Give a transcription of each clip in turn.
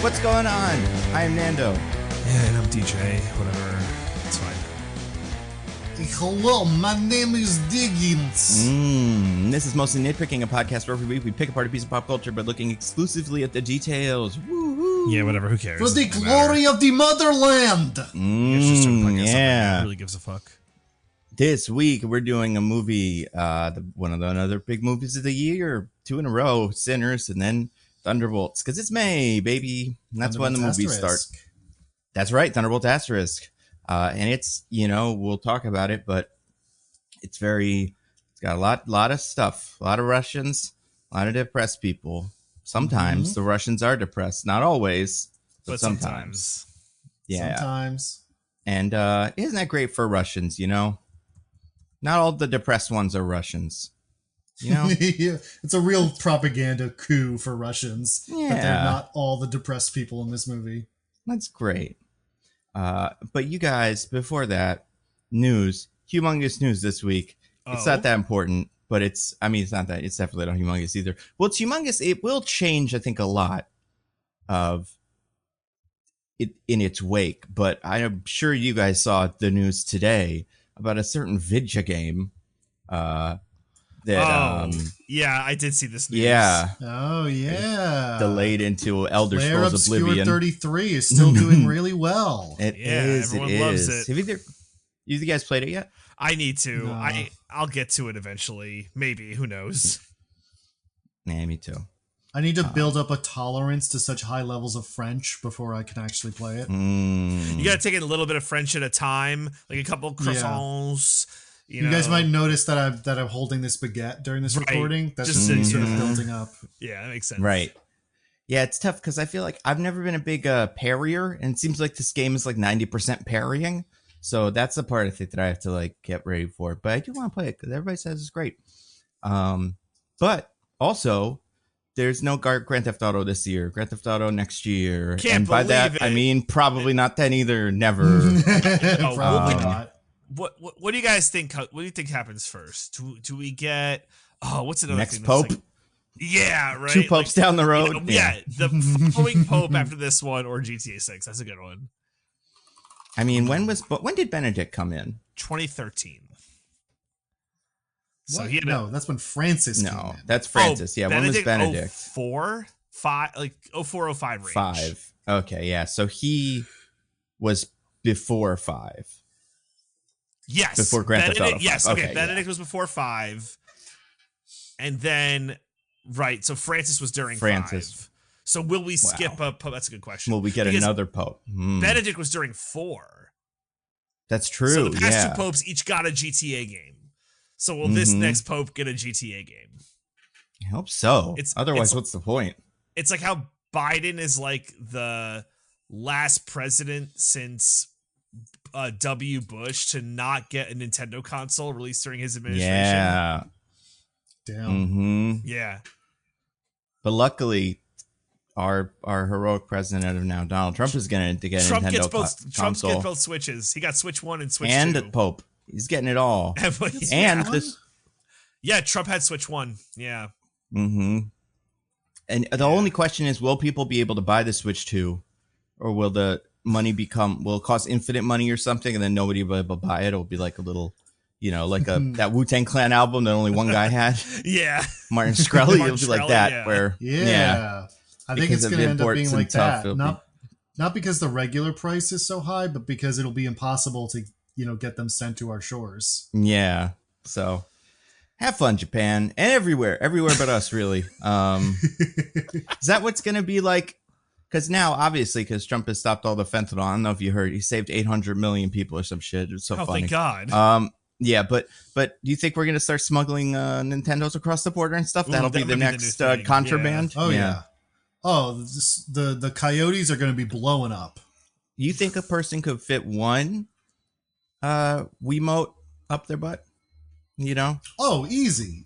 What's going on? I'm Nando. And I'm DJ. Whatever. It's fine. Hello, my name is Diggins. This is Mostly Nitpicking, a podcast where every week we pick apart a piece of pop culture by looking exclusively at the details. Woo-hoo. Yeah, whatever. Who cares? For the glory of the motherland. It's just a podcast. Yeah. Who really gives a fuck? This week we're doing a movie, one of the other big movies of the year, 2 in a row, Sinners, and then Thunderbolts, because it's May, baby. And that's when the movies start. That's right, Thunderbolts Asterisk. And it's, we'll talk about it, but it's got a lot of stuff, a lot of Russians, a lot of depressed people. Sometimes the Russians are depressed, not always, but sometimes. Yeah. Sometimes. And isn't that great for Russians, Not all the depressed ones are Russians. Yeah, it's a real propaganda coup for Russians. Yeah. That they're not all the depressed people in this movie. That's great. But you guys, before that, humongous news this week. It's not that important, but it's not that. It's definitely not humongous either. Well, it's humongous. It will change, I think, a lot of it in its wake. But I'm sure you guys saw the news today about a certain video game. Yeah, I did see this news. Yeah. Oh, yeah. Delayed into Elder Scrolls Oblivion. 33 is still doing really well. Everyone loves it. Have you guys played it yet? I need to. No. I'll get to it eventually. Maybe. Who knows? Yeah, me too. I need to build up a tolerance to such high levels of French before I can actually play it. You gotta take a little bit of French at a time, like a couple croissants. You guys might notice that I'm holding this baguette during this recording. That's just sort of building up. Yeah, that makes sense. Right. Yeah, it's tough because I feel like I've never been a big parrier, and it seems like this game is like 90% parrying. So that's the part I think that I have to get ready for. But I do want to play it because everybody says it's great. But also, there's no Grand Theft Auto this year. Grand Theft Auto next year. Can't and by believe that, it. I mean probably not then either. Never. Probably not. What do you guys think? What do you think happens first? Do we get what's another next thing Pope? Yeah, right. 2 popes down the road. The following Pope after this one, or GTA 6. That's a good one. I mean, when did Benedict come in? 2013. So no, that's when Francis came in. That's Francis. Yeah, when was Benedict? 04, 5, like 04, 05 range. 5. Okay, yeah. So he was before 5. Yes. Before Grand Theft Auto 5. Yes, okay. Benedict yeah. was before 5. And then, right, so Francis was during 5. So will we skip a Pope? That's a good question. Will we get another Pope? Benedict was during 4. That's true, so the past 2 popes each got a GTA game. So will this next Pope get a GTA game? I hope so. Otherwise, what's the point? It's like how Biden is like the last president since W. Bush to not get a Nintendo console released during his administration. Yeah. Damn. Yeah. But luckily, our heroic president of now, Donald Trump, is going to get a Nintendo console. Trump gets both Switches. He got Switch 1 and Switch 2. And the Pope. He's getting it all. Yeah, Trump had Switch 1. Yeah. And the only question is, will people be able to buy the Switch 2? Or will the money will it cost infinite money or something, and then nobody will be able to buy it? It'll be like a little, that Wu-Tang Clan album that only one guy had. Yeah. Martin Shkreli. It'll be like that. Yeah. Where I think it's going to end up being like that. Not Not because the regular price is so high, but because it'll be impossible to, get them sent to our shores. Yeah. So have fun, Japan, and everywhere but us, really. Is that what's going to be like? Because now, obviously, because Trump has stopped all the fentanyl. I don't know if you heard, he saved 800 million people or some shit. It's so funny. Thank God. Yeah, but do you think we're going to start smuggling Nintendos across the border and stuff? That'll be the next contraband. Yeah. Oh, yeah. Oh, the coyotes are going to be blowing up. You think a person could fit one Wiimote up their butt? Oh, easy.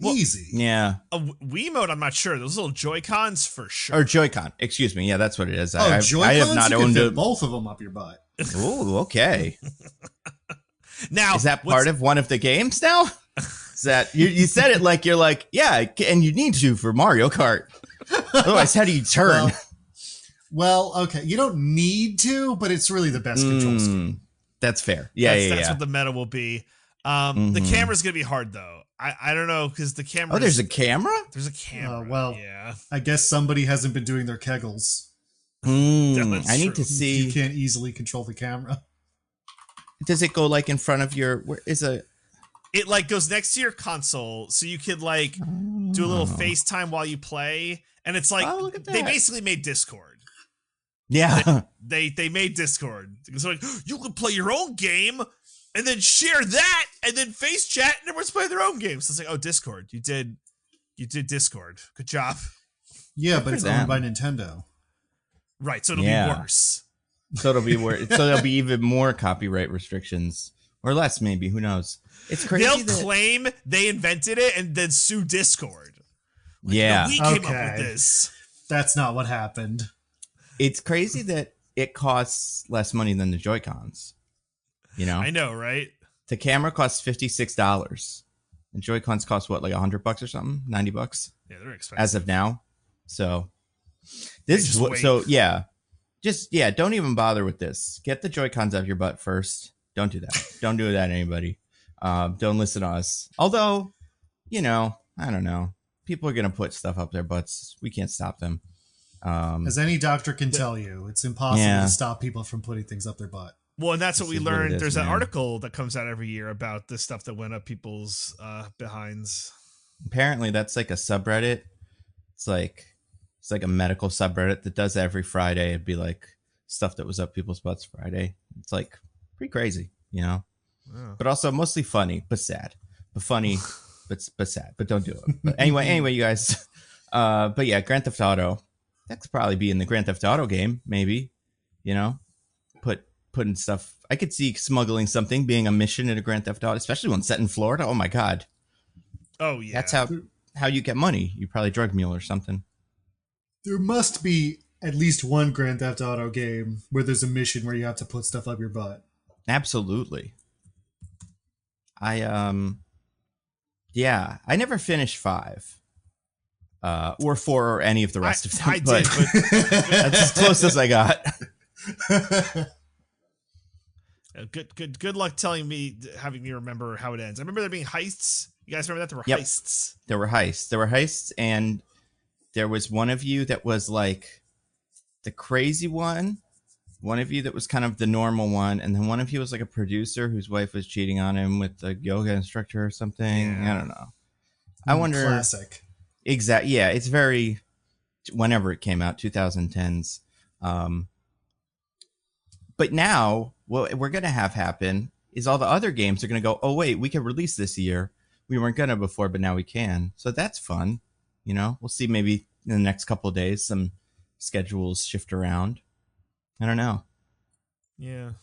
Yeah. A Wiimote, I'm not sure. Those little Joy-Cons for sure. Or Joy-Con. Excuse me. Yeah, that's what it is. Joy-Cons? I have not owned fit both of them up your butt. Oh, okay. Now, is that part of one of the games now? Is that you said it like you're like, yeah, and you need to for Mario Kart. Otherwise, how do you turn? Well, okay, you don't need to, but it's really the best control scheme. That's fair. That's what the meta will be. The camera's gonna be hard though. I don't know because the camera. Oh, there's a camera. There's a camera. Well, yeah. I guess somebody hasn't been doing their kegels. I need to see. You can't easily control the camera. Does it go like in front of your? Where is a? It like goes next to your console, so you could like do a little FaceTime while you play, and it's like look at that. They basically made Discord. Yeah, they made Discord. It's like you can play your own game and then share that, and then face chat, and everyone's playing their own games. So it's like, oh, Discord, you did Discord. Good job. Yeah, but it's owned by Nintendo. Right, so it'll be worse. So it'll be worse. So there'll be even more copyright restrictions, or less, maybe. Who knows? It's crazy. They'll claim they invented it and then sue Discord. Like, yeah, we came up with this. That's not what happened. It's crazy that it costs less money than the Joy-Cons. You know, I know, right? The camera costs $56, and Joy-Cons cost what, like $100 or something, $90? Yeah, they're expensive as of now. So this is what. So yeah, don't even bother with this. Get the Joy-Cons out of your butt first. Don't do that. Don't do that, anybody. Don't listen to us. Although, you know, I don't know. People are gonna put stuff up their butts. We can't stop them. As any doctor can tell you, it's impossible to stop people from putting things up their butt. Well, and that's what we learned. There's an article that comes out every year about the stuff that went up people's behinds. Apparently, that's like a subreddit. It's like a medical subreddit that does that every Friday. It'd be like stuff that was up people's butts Friday. It's like pretty crazy, you know. Oh. But also mostly funny, but sad. But funny, but sad. But don't do it. But anyway, you guys. But yeah, Grand Theft Auto. That could probably be in the Grand Theft Auto game, maybe. You know, putting stuff. I could see smuggling something being a mission in a Grand Theft Auto, especially when set in Florida. Oh my god. Oh yeah. That's how you get money. You probably drug mule or something. There must be at least one Grand Theft Auto game where there's a mission where you have to put stuff up your butt. Absolutely. I never finished 5. Or 4 or any of the rest of them. I did, but that's as close as I got. Good luck having me remember how it ends. I remember there being heists. You guys remember that? There were heists. There were heists, and there was one of you that was like the crazy one of you that was kind of the normal one, and then one of you was like a producer whose wife was cheating on him with a yoga instructor or something. Yeah. I don't know. I wonder. Classic. Exactly. Yeah, it's very. Whenever it came out, 2010s. But now, what we're gonna have happen is all the other games are gonna go. Oh wait, we can release this year. We weren't gonna before, but now we can. So that's fun. You know, we'll see. Maybe in the next couple of days, some schedules shift around. I don't know. Yeah.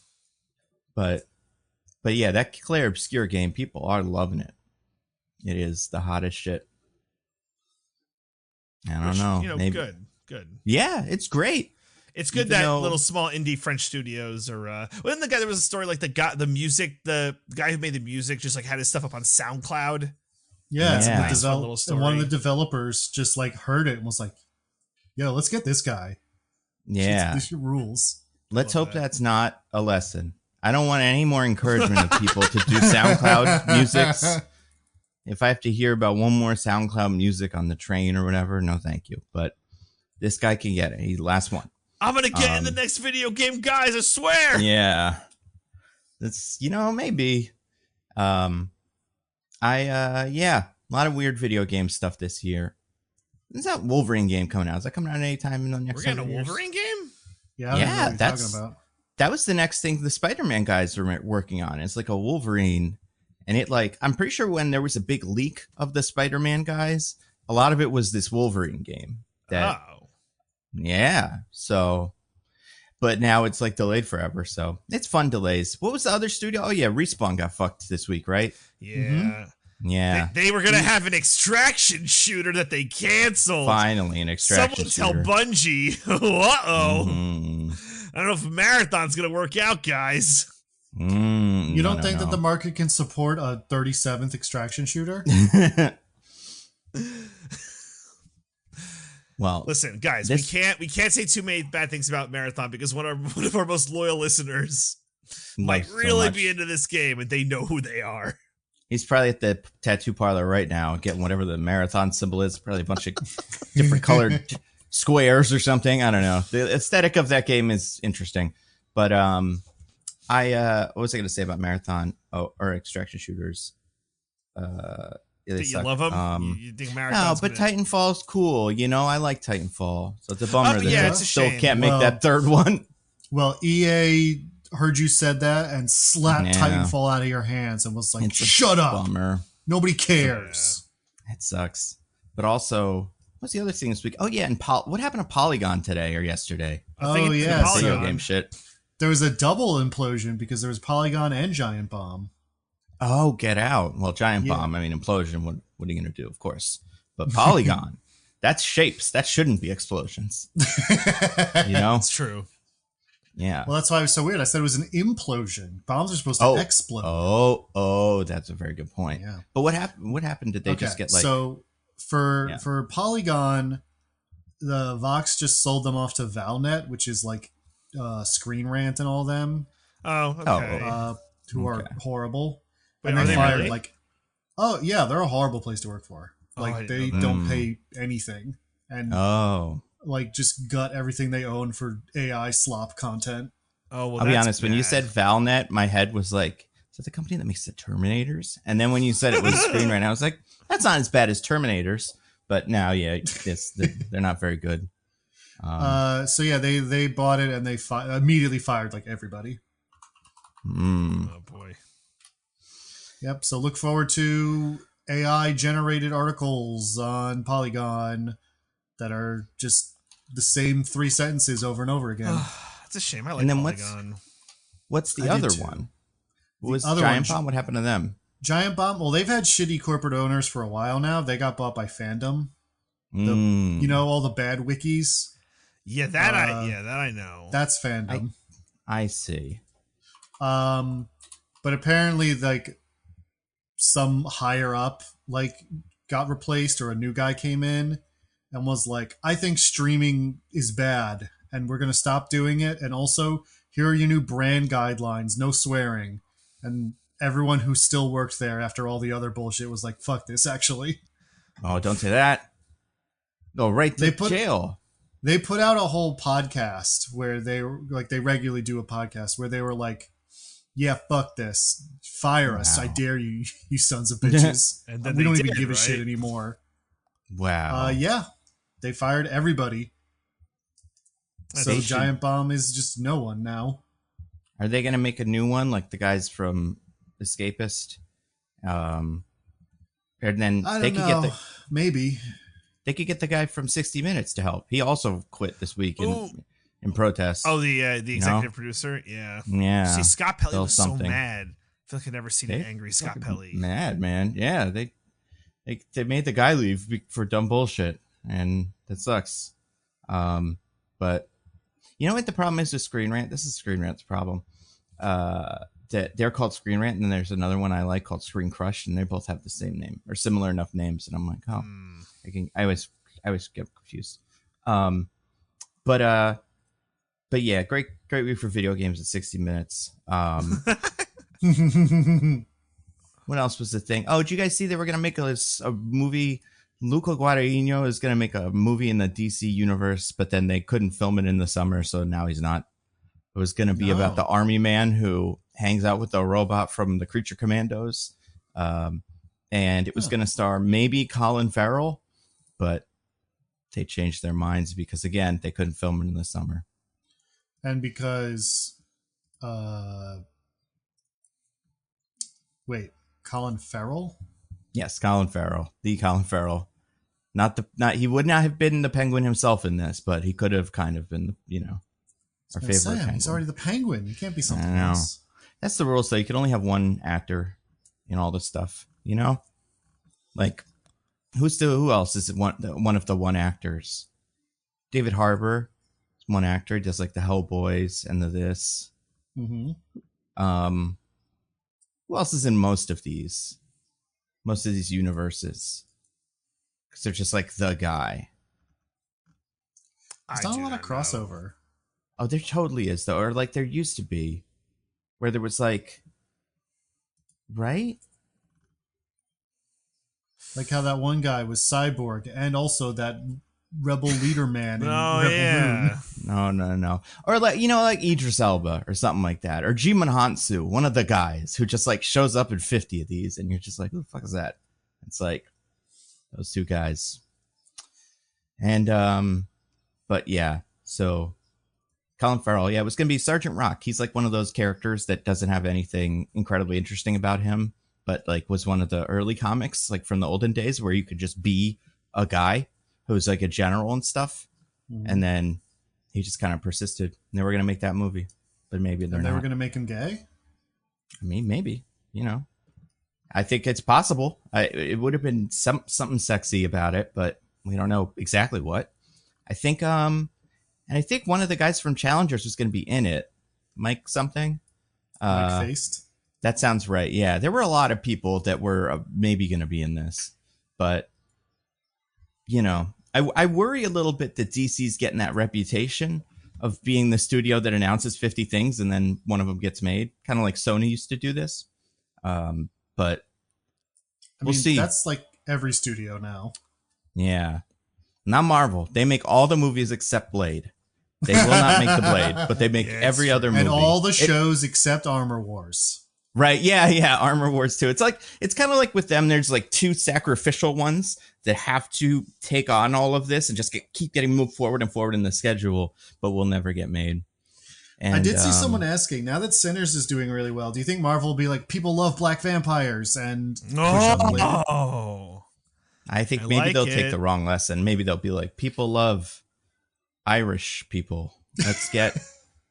But yeah, that Claire Obscure game, people are loving it. It is the hottest shit. I don't know. You know, maybe. Good. Yeah, it's great. It's good that little small indie French studios are. Wasn't the guy? There was a story like the guy who made the music just like had his stuff up on SoundCloud. Yeah, it's a nice little story. And one of the developers just like heard it and was like, "Yo, let's get this guy." Yeah, this rules. Let's hope that's not a lesson. I don't want any more encouragement of people to do SoundCloud musics. If I have to hear about one more SoundCloud music on the train or whatever, no, thank you. But this guy can get it. He's the last one. I'm gonna get in the next video game, guys. I swear. Yeah, it's maybe. A lot of weird video game stuff this year. Is that Wolverine game coming out? Is that coming out anytime in the next? We're getting a Wolverine game. Yeah, I don't know what you're talking about. That was the next thing the Spider-Man guys are working on. It's like a Wolverine, and I'm pretty sure when there was a big leak of the Spider-Man guys, a lot of it was this Wolverine game. Yeah. So, but now it's like delayed forever. So it's fun delays. What was the other studio? Oh yeah, Respawn got fucked this week, right? Yeah. Mm-hmm. Yeah. They were gonna have an extraction shooter that they canceled. Finally, an extraction shooter. Someone tell Bungie. Uh-oh. Mm-hmm. I don't know if Marathon's gonna work out, guys. You don't think that the market can support a 37th extraction shooter? Well, listen, guys, we can't say too many bad things about Marathon because one of our most loyal listeners might really be into this game, and they know who they are. He's probably at the tattoo parlor right now, getting whatever the Marathon symbol is. Probably a bunch of different colored squares or something. I don't know. The aesthetic of that game is interesting, but what was I going to say about Marathon or extraction shooters? You love them? You think Marathon's no, but Titanfall's cool. You know, I like Titanfall, so it's a bummer that yeah, they still can't make that third one. Well, EA heard you said that and slapped Titanfall out of your hands and was like, "Shut up! Bummer. Nobody cares." Yeah. It sucks. But also, what's the other thing this week? Oh yeah, and what happened to Polygon today or yesterday? Video game shit. There was a double implosion because there was Polygon and Giant Bomb. Oh, get out. Well, Giant Bomb, I mean, implosion, what are you going to do? Of course. But Polygon, that's shapes. That shouldn't be explosions. You know? It's true. Yeah. Well, that's why it was so weird. I said it was an implosion. Bombs are supposed to explode. Oh, that's a very good point. Yeah. But what happened? Did they just get like... So, for Polygon, the Vox just sold them off to Valnet, which is like Screen Rant and all them. Oh, okay. Who are horrible. Wait, and are they fired really? like, oh yeah, they're a horrible place to work for. Like they don't pay anything, and like just gut everything they own for AI slop content. Oh, well, I'll be honest. When you said Valnet, my head was like, is that the company that makes the Terminators? And then when you said it was Screen Rant, I was like, that's not as bad as Terminators. But now, yeah, they're not very good. So yeah, they bought it and they immediately fired like everybody. Oh boy. Yep. So look forward to AI generated articles on Polygon that are just the same 3 sentences over and over again. That's a shame. I like Polygon. What's the other one? What was Giant Bomb? What happened to them? Giant Bomb. Well, they've had shitty corporate owners for a while now. They got bought by Fandom. You know, all the bad wikis. Yeah, that I know. That's Fandom. I see. But apparently, like, some higher up like got replaced or a new guy came in and was like, I think streaming is bad and we're going to stop doing it. And also, here are your new brand guidelines, no swearing. And everyone who still worked there after all the other bullshit was like, fuck this, actually. Oh, don't say that. Go right to jail. They put out a whole podcast where they regularly do a podcast where they were like, yeah, fuck this. Fire us. I dare you, you sons of bitches. And then we don't even give a shit anymore. Wow. Yeah. They fired everybody. So Giant Bomb is just no one now. Are they going to make a new one like the guys from Escapist? And then they could get maybe they could get the guy from 60 Minutes to help. He also quit this week in protest. Oh, the executive producer? Yeah. Yeah. See, Scott Pelly was so mad. I feel like I've never seen an angry Scott Pelly. Mad, man. Yeah, they made the guy leave for dumb bullshit, and that sucks. But you know what the problem is with Screen Rant? This is Screen Rant's problem. That they're called Screen Rant, and then there's another one I like called Screen Crush, and they both have the same name or similar enough names, and I'm like, I always get confused. But yeah, great week for video games at 60 Minutes. What else was the thing? Oh, did you guys see they were going to make a movie? Luca Guadagnino is going to make a movie in the DC universe, but then they couldn't film it in the summer, so now he's not. It was going to be about the army man who hangs out with the robot from the Creature Commandos. And it was going to star maybe Colin Farrell, but they changed their minds because, again, they couldn't film it in the summer. And because... Wait, Colin Farrell? Yes, Colin Farrell. The Colin Farrell. He would not have been the Penguin himself in this, but he could have kind of been, our favorite Penguin. He's already the Penguin. He can't be something else. That's the rule, so you can only have one actor in all this stuff, Like, who else is one of the one actors? David Harbour is one actor. He does like the Hellboys and the this. Mm-hmm. Who else is in most of these universes? Because they're just like the guy. There's not a lot of crossover. Know. Oh, there totally is, though. Or like there used to be, where there was like, right? Like how that one guy was Cyborg, and also that rebel leader man in Rebel Moon. No. Or like, like Idris Elba or something like that. Or Jimon Hansu, one of the guys who just like shows up in 50 of these, and you're just like, who the fuck is that? It's like those two guys. And but yeah, so Colin Farrell, it was gonna be Sergeant Rock. He's like one of those characters that doesn't have anything incredibly interesting about him, but like was one of the early comics, like from the olden days, where you could just be a guy who's like a general and stuff. Mm-hmm. And then he just kind of persisted. And they were gonna make that movie, but maybe they're not. They were gonna make him gay? I mean, maybe, I think it's possible. It would have been something sexy about it, but we don't know exactly what. I think and I think one of the guys from Challengers was going to be in it. Mike something. Mike Faced. That sounds right. Yeah, there were a lot of people that were maybe going to be in this, but I worry a little bit that DC's getting that reputation of being the studio that announces 50 things and then one of them gets made, kind of like Sony used to do this. But we'll see. That's like every studio now. Yeah. Not Marvel. They make all the movies except Blade. They will not make the Blade, but they make every other movie. And all the shows except Armor Wars. Right. Yeah. Armor Wars too. It's kind of like with them, there's like two sacrificial ones that have to take on all of this and just keep getting moved forward and forward in the schedule, but will never get made. And, I did see someone asking, now that Sinners is doing really well, do you think Marvel will be like, people love black vampires and push on Blade? I think maybe they'll take the wrong lesson. Maybe they'll be like, people love Irish people.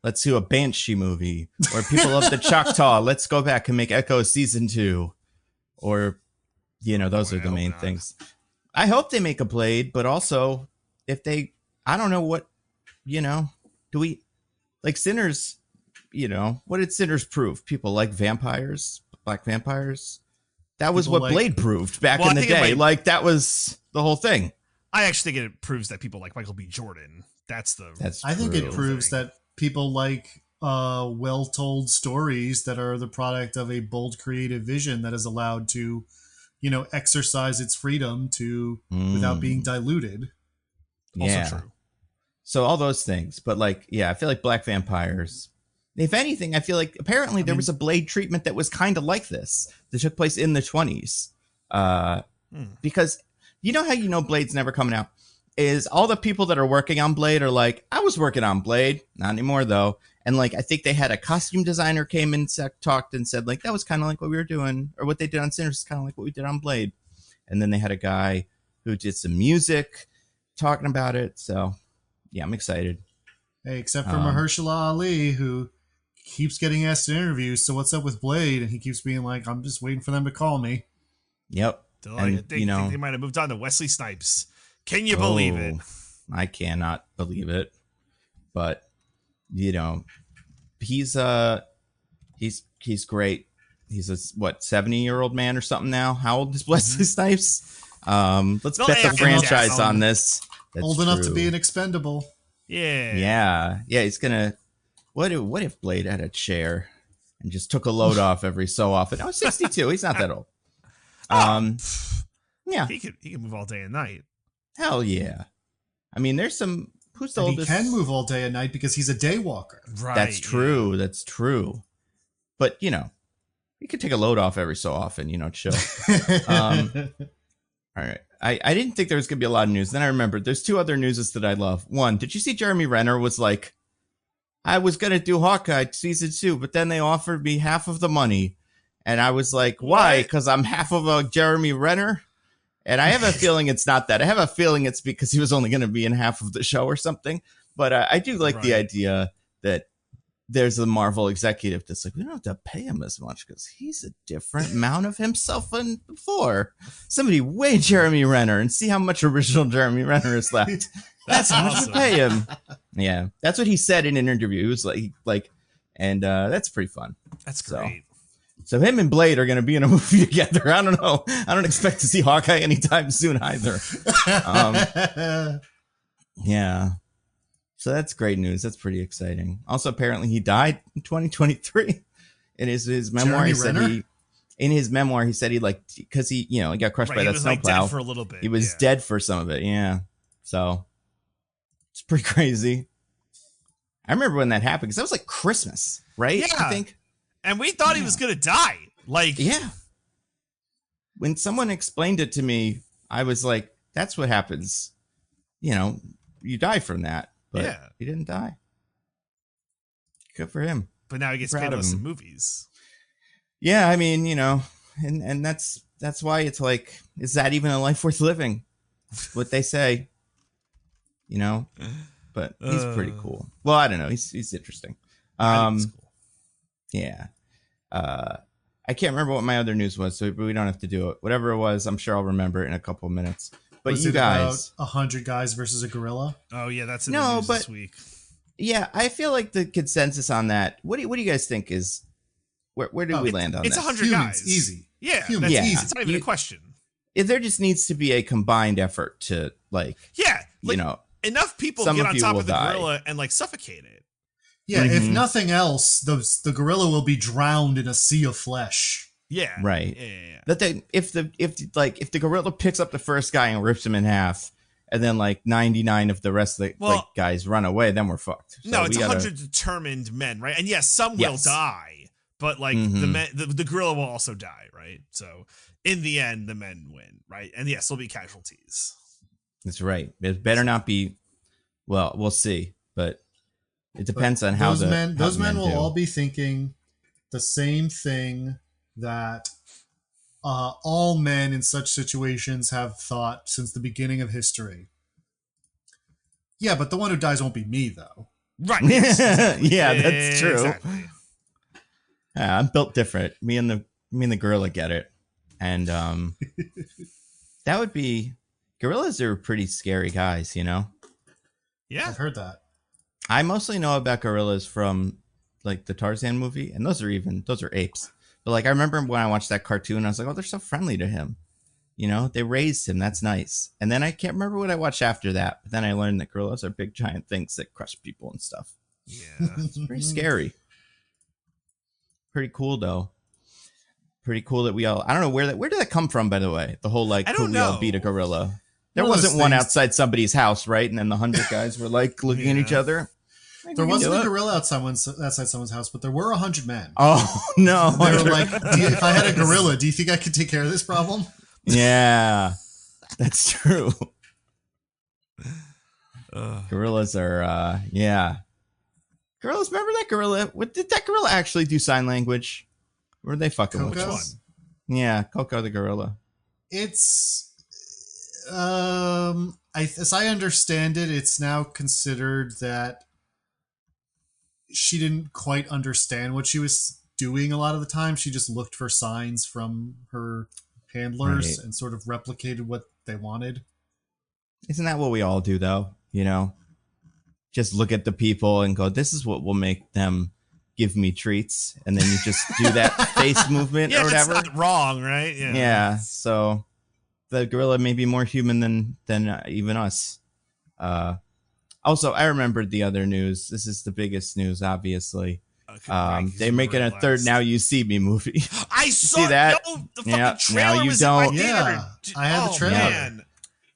Let's do a Banshee movie. Or people love the Choctaw. Let's go back and make Echo season 2. Or, those are the main things. I hope they make a Blade, but also if they, I don't know what, do we, like Sinners, what did Sinners prove? People like vampires, black vampires. That was what Blade proved back in the day. That was the whole thing. I actually think it proves that people like Michael B. Jordan. I think it proves that people like well-told stories that are the product of a bold creative vision that is allowed to, exercise its freedom without being diluted. Yeah. Also true. So all those things. But I feel like black vampires, if anything, I feel like apparently there was a Blade treatment that was kind of like this that took place in the 20s. Because how Blade's never coming out is all the people that are working on Blade are like, I was working on Blade. Not anymore, though. And I think they had a costume designer came in, talked and said that was kind of like what we were doing, or what they did on Sinners is kind of like what we did on Blade. And then they had a guy who did some music talking about it. So yeah, I'm excited. Hey, except for Mahershala Ali, who keeps getting asked in interviews, so what's up with Blade? And he keeps being like, I'm just waiting for them to call me. Yep. I think they might have moved on to Wesley Snipes. Can you believe it? I cannot believe it. But he's great. He's a 70-year-old man or something now. How old is Wesley Snipes? Let's bet the franchise on this. That's old enough to be an expendable. Yeah. He's gonna. What if Blade had a chair and just took a load off every so often? Oh, 62. He's not that old. Yeah, he can move all day and night. Hell yeah. I mean, there's some. Who's the oldest? He can move all day and night because he's a day walker. Right. That's true. Yeah. That's true. But he could take a load off every so often. Chill. All right. I didn't think there was gonna be a lot of news. Then I remembered there's two other newses that I love. One, did you see Jeremy Renner was like, I was gonna do Hawkeye season 2, but then they offered me half of the money, and I was like, why? Because I'm half of a Jeremy Renner. And I have a feeling it's not that. I have a feeling it's because he was only going to be in half of the show or something. But I do like the idea that there's a Marvel executive that's like, we don't have to pay him as much because he's a different amount of himself than before. Somebody weigh Jeremy Renner and see how much original Jeremy Renner is left. That's how much we pay him. Yeah, that's what he said in an interview. It was and that's pretty fun. That's great. So him and Blade are going to be in a movie together. I don't know. I don't expect to see Hawkeye anytime soon either. Yeah. So that's great news. That's pretty exciting. Also, apparently he died in 2023. In his memoir, Jeremy he said Renner? he said he like, because he got crushed by He that was like snowplow dead for a little bit. He was dead for some of it. Yeah. So it's pretty crazy. I remember when that happened because that was like Christmas, right? Yeah. I think. And we thought he was going to die. Like, yeah. When someone explained it to me, I was like, that's what happens. You die from that. But he didn't die. Good for him. But now he gets paid to listen to movies. Yeah, I mean, and that's why it's like, is that even a life worth living? What they say. But he's pretty cool. Well, I don't know. He's interesting. I think he's cool. Yeah. I can't remember what my other news was, so we don't have to do it. Whatever it was, I'm sure I'll remember it in a couple of minutes. But was you it guys, about 100 guys versus a gorilla? Oh yeah, that's in the news this week. Yeah, I feel like the consensus on that. What do you guys think is? Where do we land on that? It's 100 guys. Easy. Yeah, Humans, that's easy. easy. It's not even a question. There just needs to be a combined effort to enough people some get of on you top will of the die. gorilla and like suffocate it. Yeah, if nothing else, the gorilla will be drowned in a sea of flesh. Yeah, right. Yeah. That if the gorilla picks up the first guy and rips him in half, and then like 99 of the rest of the guys run away, then we're fucked. So no, it's 100 determined men, right? And yes, some will die, but like the gorilla will also die, right? So in the end, the men win, right? And yes, there'll be casualties. That's right. It better not be. Well, we'll see, but it depends on how those men will do. all be thinking the same thing that all men in such situations have thought since the beginning of history. Yeah, but the one who dies won't be me, though. Right. Exactly. Yeah, that's true. Exactly. Yeah, I'm built different. Me and the gorilla get it, and that would be. Gorillas are pretty scary guys, Yeah, I've heard that. I mostly know about gorillas from like the Tarzan movie, and those are apes. But like I remember when I watched that cartoon, I was like, oh, they're so friendly to him. They raised him. That's nice. And then I can't remember what I watched after that. But then I learned that gorillas are big giant things that crush people and stuff. Yeah, it's pretty scary. Pretty cool though. Pretty cool that we all. I don't know where did that come from, by the way. The whole like could we all beat a gorilla? There wasn't one outside somebody's house, right? And then the 100 guys were like looking at each other. There wasn't a gorilla outside someone's house, but there were 100 men. Oh no! They were like, if I had a gorilla, do you think I could take care of this problem? Yeah, that's true. Gorillas are, Gorillas, remember that gorilla? Did that gorilla actually do sign language? Or were they fucking with us? Yeah, Coco the gorilla. It's, as I understand it, it's now considered that she didn't quite understand what she was doing a lot of the time. She just looked for signs from her handlers and sort of replicated what they wanted. Isn't that what we all do, though? Just look at the people and go, this is what will make them give me treats. And then you just do that face movement or whatever. It's not wrong, right? Yeah. So the gorilla may be more human than even us. Also, I remembered the other news. This is the biggest news, obviously. They're making a third Now You See Me movie. I saw see that. The fucking trailer now you was don't. in my theater. I had the trailer. Man.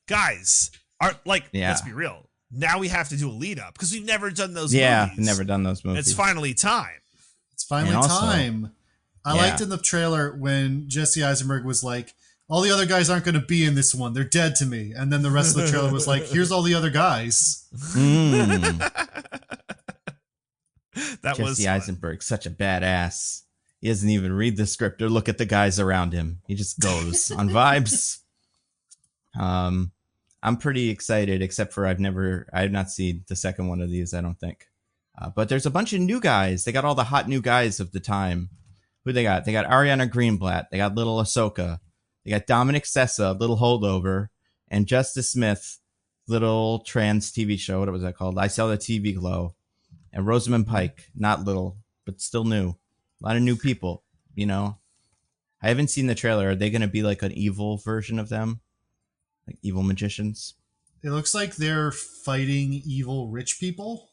Guys, let's be real. Now we have to do a lead up because we've never done those movies. Yeah, never done those movies. It's finally time. It's finally time. I liked in the trailer when Jesse Eisenberg was like, all the other guys aren't going to be in this one. They're dead to me. And then the rest of the trailer was like, here's all the other guys. Jesse Eisenberg, such a badass. He doesn't even read the script or look at the guys around him. He just goes on vibes. I'm pretty excited, except for I have not seen the second one of these, I don't think. But there's a bunch of new guys. They got all the hot new guys of the time. Who they got? They got Ariana Greenblatt. They got little Ahsoka. They got Dominic Sessa, little holdover, and Justice Smith, little trans TV show. What was that called? I Saw the TV Glow. And Rosamund Pike, not little, but still new. A lot of new people, I haven't seen the trailer. Are they going to be like an evil version of them? Like evil magicians? It looks like they're fighting evil rich people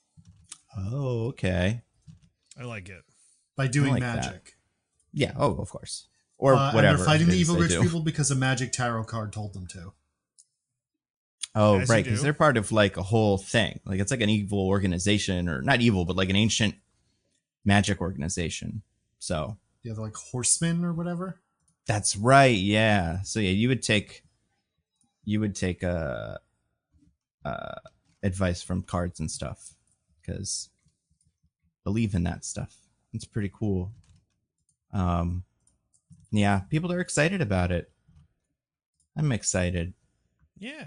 Oh, okay. I like it. by doing like magic. Yeah. Oh, of course. Or whatever. And they're fighting it the is evil they rich do. people because a magic tarot card told them to. Oh, As you right. Because do. they're part of like a whole thing. Like it's like an evil organization, or not evil, but like an ancient magic organization. So Yeah, they're like horsemen or whatever. that's right. Yeah. So yeah, you would take advice from cards and stuff, because believe in that stuff. It's pretty cool. Yeah, people are excited about it. I'm excited. Yeah.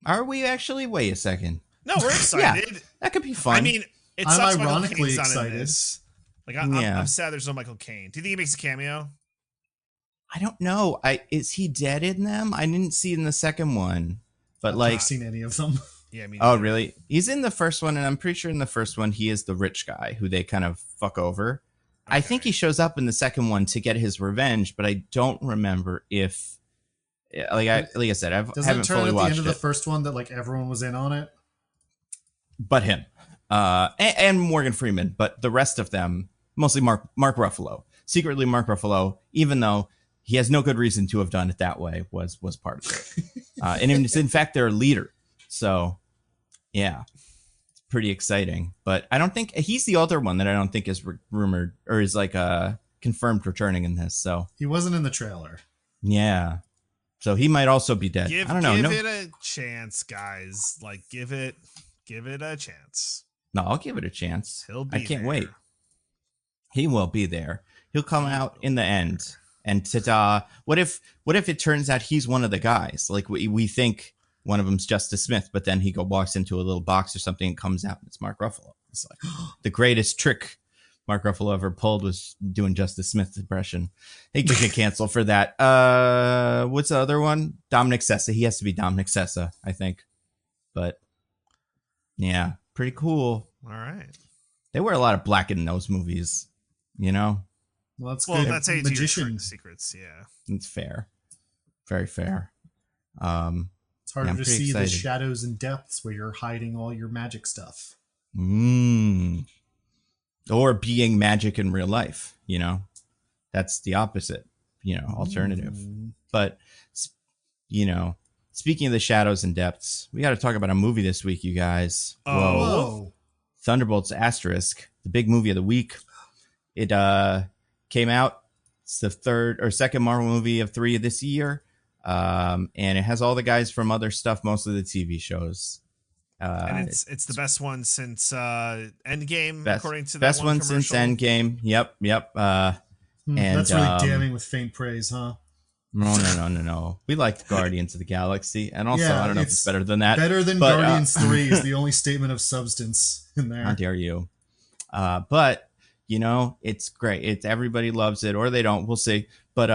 Are we actually? Wait a second. No, we're excited. That could be fun. I mean, it I'm sucks Michael ironically Caine's not in excited. this. Like, Yeah. I'm sad there's no Michael Caine. Do you think he makes a cameo? I don't know. Is he dead in them? I didn't see in the second one, but I've like, not seen any of them. Yeah, I mean, oh really? He's in the first one, and I'm pretty sure in the first one he is the rich guy who they kind of fuck over. I think he shows up in the second one to get his revenge, but I don't remember if, like I said, I Doesn't haven't it turn fully at the watched end of it. the first one that like everyone was in on it? But him, and Morgan Freeman, but the rest of them, mostly Mark Ruffalo. Secretly, Mark Ruffalo, even though he has no good reason to have done it that way, was part of it. And it's in fact their leader. So, yeah, it's pretty exciting. But I don't think he's the other one that I don't think is rumored or is like confirmed returning in this. So He wasn't in the trailer. yeah, so he might also be dead. I don't know. Give it a chance, guys. Like, give it a chance. No, I'll give it a chance. He'll be I can't there. wait. He will be there. He'll come out in the end. And ta-da! What if it turns out he's one of the guys? Like we think one of them's Justice Smith, but then he walks into a little box or something and comes out and it's Mark Ruffalo. It's like the greatest trick Mark Ruffalo ever pulled was doing Justice Smith's impression. He could get canceled for that. What's the other one? Dominic Sessa. He has to be Dominic Sessa, I think. But yeah, pretty cool. All right. They wear a lot of black in those movies, you know? Well, that's Well, good. that's how you do your Magician. trick secrets. Yeah. It's fair. Very fair. It's harder Yeah, I'm to pretty see the excited. shadows and depths where you're hiding all your magic stuff. Or being magic in real life, you know? That's the opposite, alternative. But, speaking of the shadows and depths, we got to talk about a movie this week, you guys. Oh. Whoa. Thunderbolts Asterisk, the big movie of the week. It came out. It's the third or second Marvel movie of 3 of this year. And it has all the guys from other stuff, mostly the TV shows. And it's the best one since Endgame, according to that best one since commercial. Endgame. Yep. And That's really damning with faint praise, huh? No. We liked Guardians of the Galaxy, and also Yeah, I don't know if it's better than that. Better than but, Guardians 3 is the only statement of substance in there. How dare you? But it's great. It's everybody loves it, or they don't. We'll see. But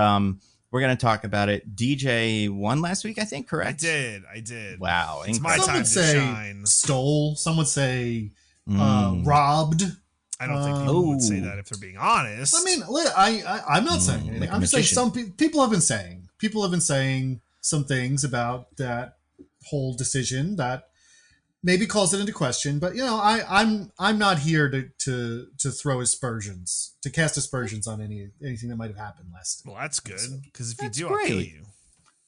we're gonna talk about it. DJ won last week, I think. Correct? I did. Wow, It's my Some time would to say shine. stole. Some would say robbed. I don't think people would say that if they're being honest. I mean, I'm not saying anything. like a I'm just saying magician. some people have been saying. People have been saying some things about that whole decision that maybe calls it into question. But I'm not here to throw aspersions, to cast aspersions on anything that might have happened last. Well, that's good, because if you That's do, I'll kill great. you.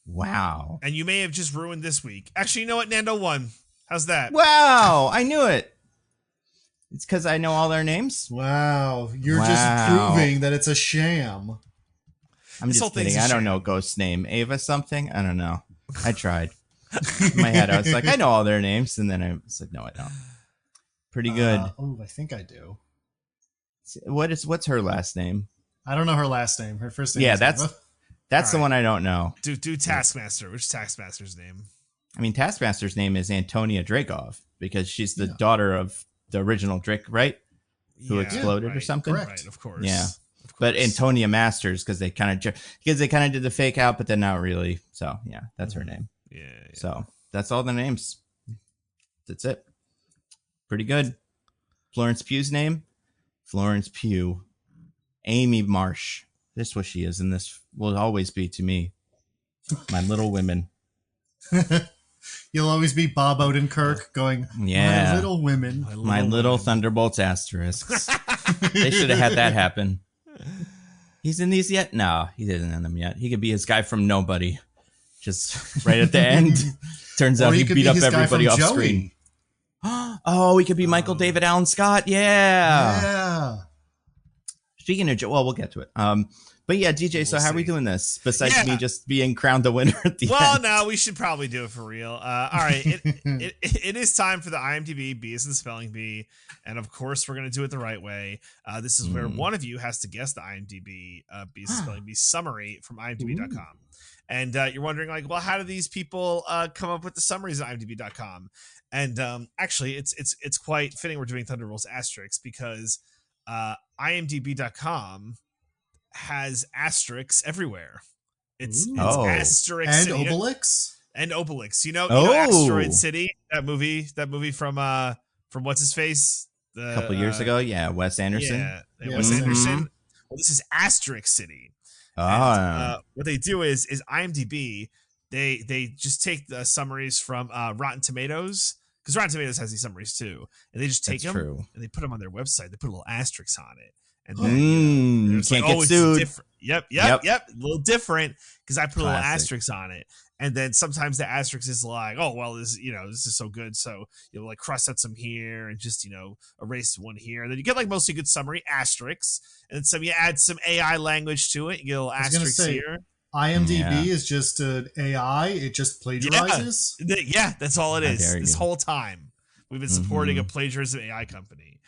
Wow. And you may have just ruined this week. Actually, you know what? Nando won. How's that? Wow, I knew it. It's because I know all their names. Wow, you're just Wow. proving that it's a sham. I'm This whole just thing's kidding. a I don't sham. know Ghost's name. Ava something? I don't know. I tried. In my head, I was like, I know all their names. And then I was like, no, I don't. Pretty good. I think I do. What's her last name? I don't know her last name. Her first name. Yeah, is that's Eva. the All right. one I don't know. Do Taskmaster. Which Taskmaster's name? I mean, Taskmaster's name is Antonia Dreykov because she's the Yeah. daughter of the original Drake, right? Who Yeah, exploded or right. something? Correct. Right, of course. Yeah. Of But course. Antonia Masters because they kind of did the fake out, but then not really. So yeah, that's her name. Yeah. So that's all the names. That's it. Pretty good. Florence Pugh's name? Florence Pugh. Amy Marsh. This is what she is, and this will always be to me. My Little Women. You'll always be Bob Odenkirk going, Yeah. My Little Women. My little Thunderbolts asterisks. They should have had that happen. He's in these yet? No, he isn't in them yet. He could be his guy from Nobody. Just right at the end. Turns out he beat up everybody off screen. Oh, he could be Michael David Allen Scott. Yeah. Speaking of Joe, well, we'll get to it. But yeah, DJ, so how are we doing this? Besides me just being crowned the winner at the end. Well, no, we should probably do it for real. All right. It is time for the IMDb B as in the spelling bee. And of course, we're going to do it the right way. This is where one of you has to guess the IMDb B as in the spelling bee summary from IMDb.com. And you're wondering, like, well, how do these people come up with the summaries at IMDb.com? And actually, it's quite fitting we're doing Thunderbolts asterisks because IMDb.com has asterisks everywhere. It's asterisks and Obelix and Obelix. You know Asteroid City, that movie from what's his face a couple years ago. Yeah, Wes Anderson. Yeah, Wes Anderson. Well, this is Asterisk City. And, what they do is IMDb. They just take the summaries from Rotten Tomatoes, because Rotten Tomatoes has these summaries too, and they just take them and they put them on their website. They put a little asterisk on it. And then can't get sued. Different. Yep. A little different because I put a little asterisk on it. And then sometimes the asterisk is like, oh, well, this is so good. So you'll like cross out some here and just, erase one here. And then you get like mostly good summary asterisks. And then you add some AI language to it. You get a little asterisk here. IMDb is just an AI. It just plagiarizes. Yeah, that's all it is. This whole time we've been supporting a plagiarism AI company.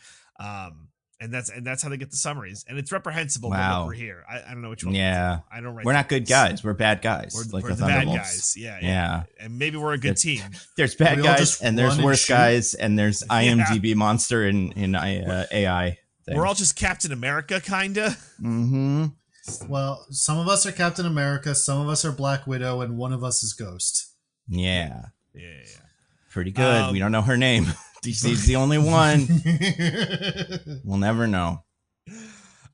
And that's how they get the summaries, and it's reprehensible. Wow. But we're here. I don't know which one. Yeah, I don't. We're not good guys. We're bad guys. We're the bad guys. Yeah. And maybe we're a good team. There's bad guys, and there's worse guys, and there's IMDb monster in AI. Thing. We're all just Captain America, kinda. Mm-hmm. Well, some of us are Captain America, some of us are Black Widow, and one of us is Ghost. Yeah. Pretty good. We don't know her name. DC's the only one. We'll never know.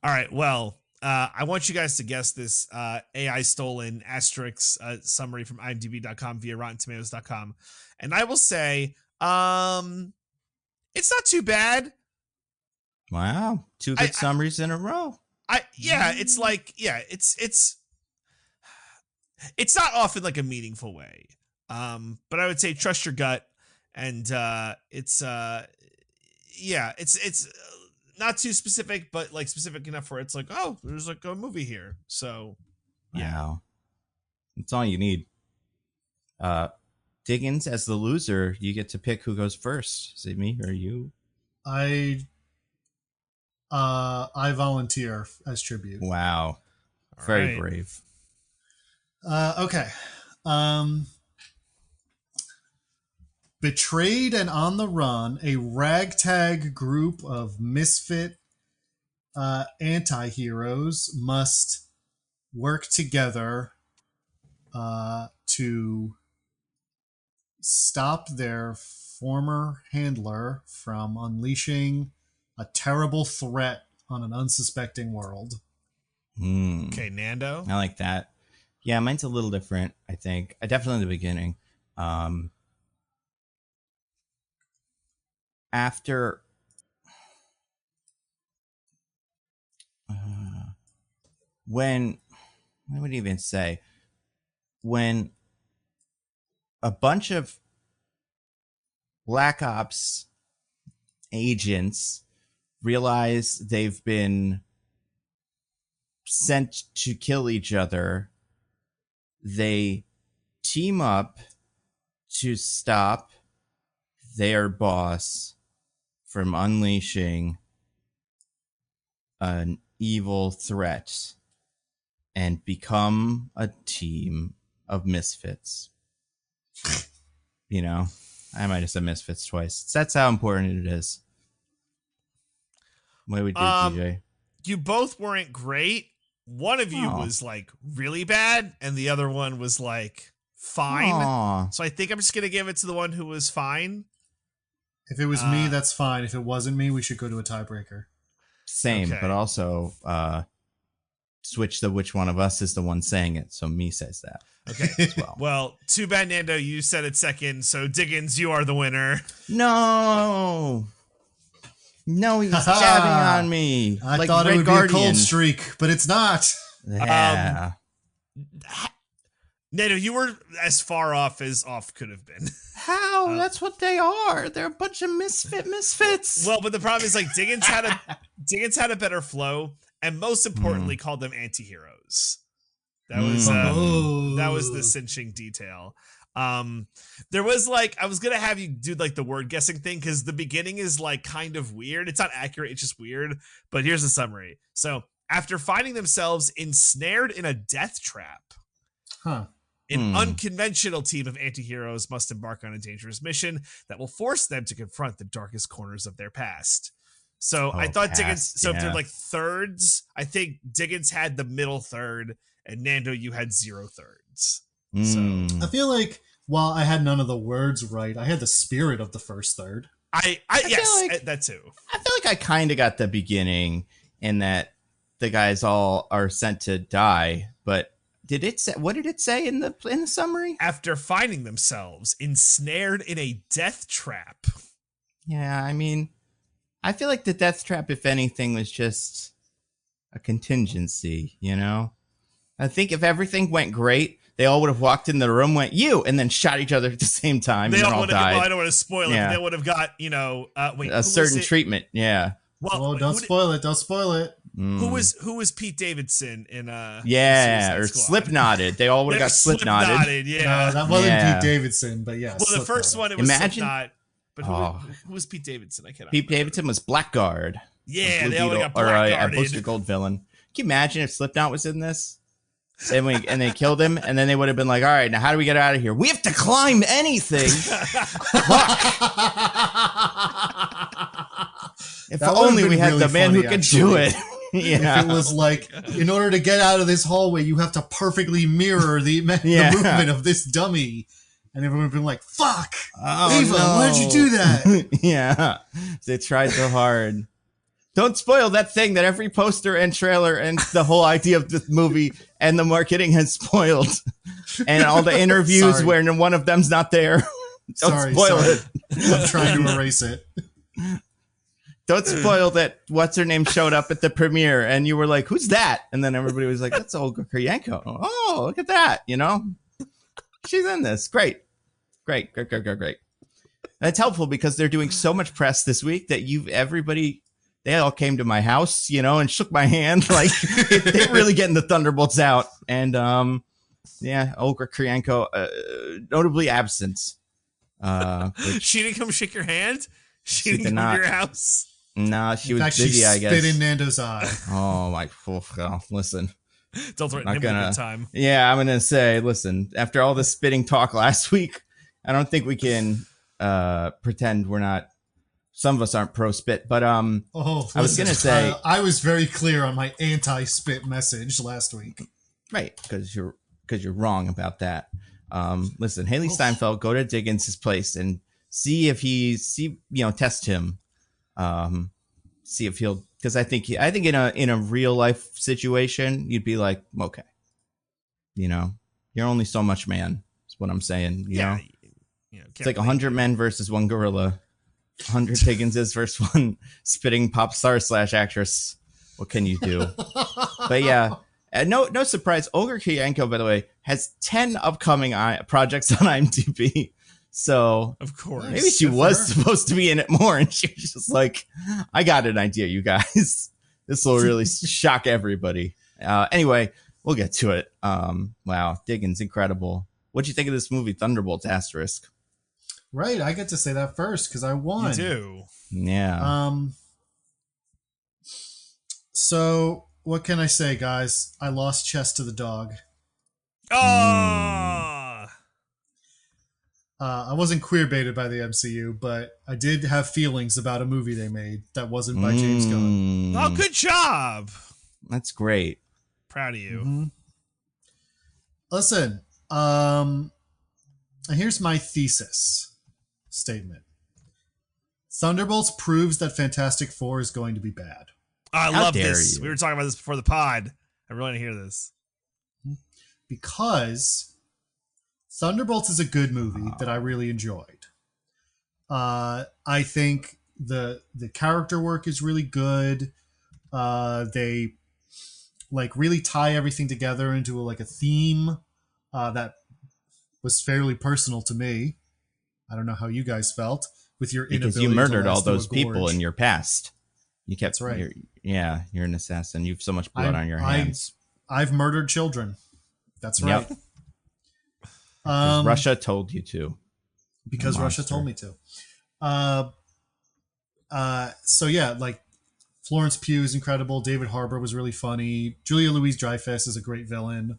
All right. Well, I want you guys to guess this AI stolen asterisk summary from IMDb.com via RottenTomatoes.com. And I will say it's not too bad. Wow. Two good summaries in a row. It's not often like a meaningful way. But I would say trust your gut. And it's not too specific, but like specific enough where it's like, oh, there's like a movie here. So wow, that's all you need. Diggins, as the loser, you get to pick who goes first. Is it me or you? I volunteer as tribute. Wow, very brave. Okay. Betrayed and on the run, a ragtag group of misfit anti-heroes must work together to stop their former handler from unleashing a terrible threat on an unsuspecting world. Okay, Nando? I like that. Yeah, mine's a little different, I think. Definitely in the beginning. After when I would even say when a bunch of Black Ops agents realize they've been sent to kill each other, they team up to stop their boss from unleashing an evil threat and become a team of misfits. I might have said misfits twice. That's how important it is. What we did, DJ? You both weren't great. One of you was like really bad, and the other one was like fine. So I think I'm just gonna give it to the one who was fine. If it was me, that's fine. If it wasn't me, we should go to a tiebreaker. Same, but also switch to which one of us is the one saying it. So me says that. Okay. As Well, too bad, Nando. You said it second. So Diggins, you are the winner. No, he was jabbing on me. I thought it would be a cold streak, but it's not. Yeah. Nando, you were as far off as off could have been. How? That's what they are. They're a bunch of misfits. Well, but the problem is like Diggins had a better flow, and most importantly, called them anti-heroes. That was the cinching detail. There was like, I was gonna have you do like the word guessing thing because the beginning is like kind of weird. It's not accurate, it's just weird. But here's the summary. So after finding themselves ensnared in a death trap, an unconventional team of anti-heroes must embark on a dangerous mission that will force them to confront the darkest corners of their past. So I thought Diggins, if they're like thirds, I think Diggins had the middle third, and Nando, you had 0 thirds. So I feel like while I had none of the words right, I had the spirit of the first third. I yes, like, that too. I feel like I kind of got the beginning in that the guys all are sent to die, but did it say, what did it say in the summary? After finding themselves ensnared in a death trap. Yeah, I mean, I feel like the death trap, if anything, was just a contingency, you know? I think if everything went great, they all would have walked in the room, went, you, and then shot each other at the same time. They all died. Well, I don't want to spoil it, but they would have got, a certain treatment. Yeah. Well, don't spoil it. Don't spoil it. Who was Pete Davidson in or Slipknotted? They all would have got Slipknotted. Yeah, no, that wasn't Pete Davidson, but yes. Well, the first one it was Slipknot, but who was Pete Davidson? I cannot. Pete Davidson was Blackguard. Yeah, they all got Blackguarded. Or a Booster Gold villain. Can you imagine if Slipknot was in this? And they killed him, and then they would have been like, all right, now how do we get out of here? We have to climb anything. If only we had really the man who could do it. Yeah. If it was like, in order to get out of this hallway, you have to perfectly mirror the movement of this dummy. And everyone would have been like, fuck, Ava, why'd you do that? Yeah. They tried so hard. Don't spoil that thing that every poster and trailer and the whole idea of this movie and the marketing has spoiled. And all the interviews where one of them's not there. Don't spoil it. I'm trying to erase it. Don't spoil that what's-her-name showed up at the premiere and you were like, who's that? And then everybody was like, that's Olga Kurylenko. Oh, look at that, you know? She's in this. Great. That's helpful because they're doing so much press this week that they all came to my house, you know, and shook my hand. Like, they're really getting the Thunderbolts out. And, Olga Kurylenko, notably absent. She didn't come shake your hand? She didn't come to your house? Nah, she was busy, I guess. She spit in Nando's eye. Oh, my... listen. Don't threaten him with a good time. Yeah, I'm going to say, listen, after all the spitting talk last week, I don't think we can pretend we're not... Some of us aren't pro-spit, but I was going to say... I was very clear on my anti-spit message last week. Right, because you're wrong about that. Listen, Haley Steinfeld, go to Diggins' place and see if test him. See if he'll... Because I think in a real life situation, you'd be like, okay, you know, you're only so much man. Is what I'm saying. You know, it's like 100 men versus one gorilla. 100 Digginses versus one spitting pop star / actress. What can you do? But yeah, no surprise. Olga Kurylenko, by the way, has 10 upcoming projects on IMDb. So of course, maybe she was supposed to be in it more, and she was just like, "I got an idea, you guys. This will really shock everybody." Anyway, we'll get to it. Wow, Diggins, incredible. What'd you think of this movie, Thunderbolts ***? Right, I get to say that first because I won. You do, yeah. So what can I say, guys? I lost chess to the dog. I wasn't queer baited by the MCU, but I did have feelings about a movie they made that wasn't by James Gunn. Oh, good job. That's great. Proud of you. Mm-hmm. Listen, here's my thesis statement. Thunderbolts proves that Fantastic Four is going to be bad. I love this. We were talking about this before the pod. I really want to hear this. Because Thunderbolts is a good movie that I really enjoyed. I think the character work is really good. They like really tie everything together into like a theme that was fairly personal to me. I don't know how you guys felt with your because inability you murdered to all last through those a people gorge. in your past. You kept, That's right. You're an assassin. You've so much blood on your hands. I've murdered children. That's right. Yep. Because Russia told you to. Because Russia told me to. So yeah, like Florence Pugh is incredible. David Harbour was really funny. Julia Louis-Dreyfus is a great villain.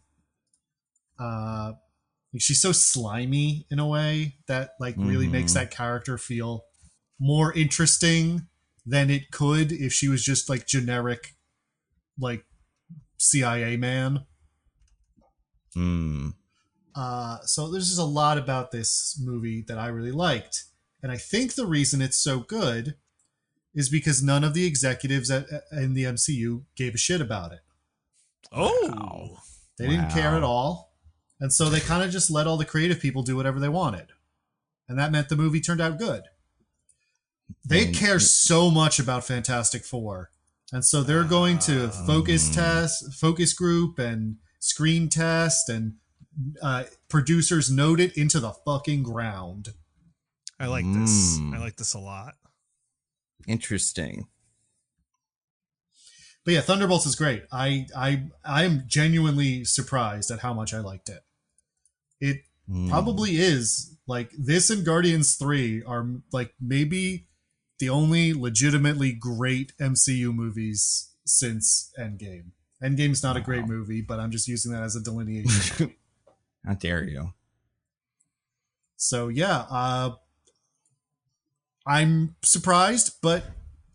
She's so slimy in a way that like really makes that character feel more interesting than it could if she was just like generic, like CIA man. So there's just a lot about this movie that I really liked. And I think the reason it's so good is because none of the executives in the MCU gave a shit about it. Oh. They didn't care at all. And so they kind of just let all the creative people do whatever they wanted. And that meant the movie turned out good. They care so much about Fantastic Four. And so they're going to focus group and screen test, and producers note it into the fucking ground. I like this. I like this a lot. Interesting. But yeah, Thunderbolts is great. I am genuinely surprised at how much I liked it. It probably is like this, and Guardians 3 are like maybe the only legitimately great MCU movies since Endgame. Endgame's not a great movie, but I'm just using that as a delineation. How dare you? So yeah, I'm surprised, but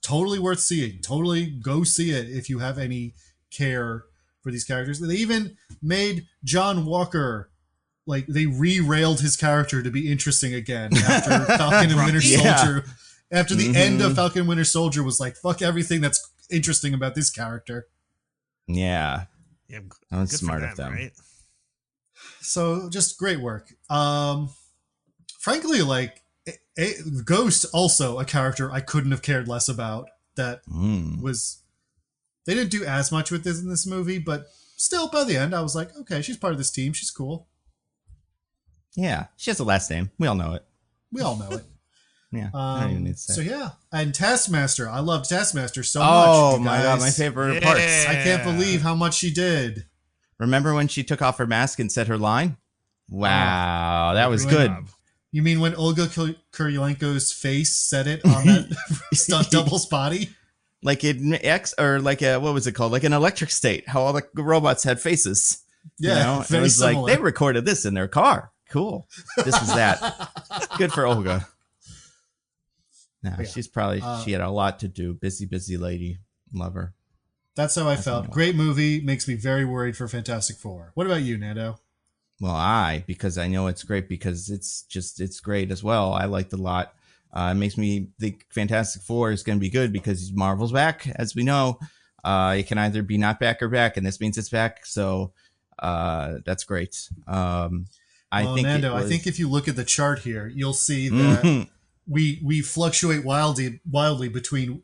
totally worth seeing. Totally go see it if you have any care for these characters. They even made John Walker, like they re-railed his character to be interesting again after Falcon and Winter Soldier. After the end of Falcon and Winter Soldier was like, fuck everything that's interesting about this character. Yeah. Yeah, that was smart of them. Right? So just great work. Frankly, like Ghost, also a character I couldn't have cared less about. That was, they didn't do as much with this in this movie, but still by the end I was like, okay, she's part of this team. She's cool. Yeah, she has a last name. We all know it. We all know it. Yeah. I don't even need to say. So yeah, and Taskmaster. I loved Taskmaster so much. Oh my god, my favorite parts. I can't believe how much she did. Remember when she took off her mask and said her line? Wow, that was good. You mean when Olga Kurylenko's face said it on that stunt double's body? Like in X, or like a, what was it called? Like an Electric State, how all the robots had faces. Yeah, you know? very it was similar. like they recorded this in their car. Cool. This was that. Good for Olga. No, Yeah. she's probably, she had a lot to do. Busy lady. Love her. That's how I felt. Great movie. Makes me very worried for Fantastic Four. What about you, Nando? Well, because I know it's great, because it's great as well. I liked it a lot. It makes me think Fantastic Four is going to be good because Marvel's back, as we know. It can either be not back or back, and this means it's back. So that's great. I think Nando, I think if you look at the chart here, you'll see that we fluctuate wildly between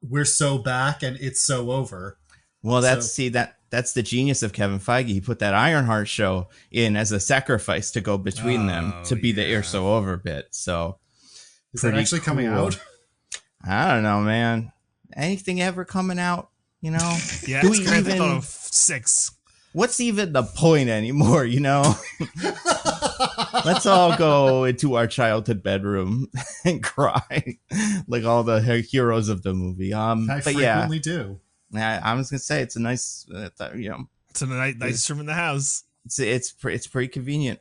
we're so back and it's so over. Well, that's the genius of Kevin Feige. He put that Ironheart show in as a sacrifice to go between them to be the air so over bit. So is that actually coming out? I don't know, man. Anything ever coming out? You know? Yeah, Do it's we Grand Theft even? Auto 6. What's even the point anymore? You know? Let's all go into our childhood bedroom and cry like all the heroes of the movie. I frequently do. I was gonna say it's a nice, It's a nice room in the house. It's pretty convenient.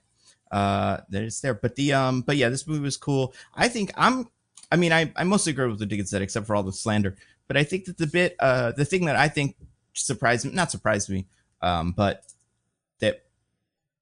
It's there, but yeah, this movie was cool. I think I mostly agree with the Diggins said, except for all the slander. But I think that the thing that I think not surprised me, but that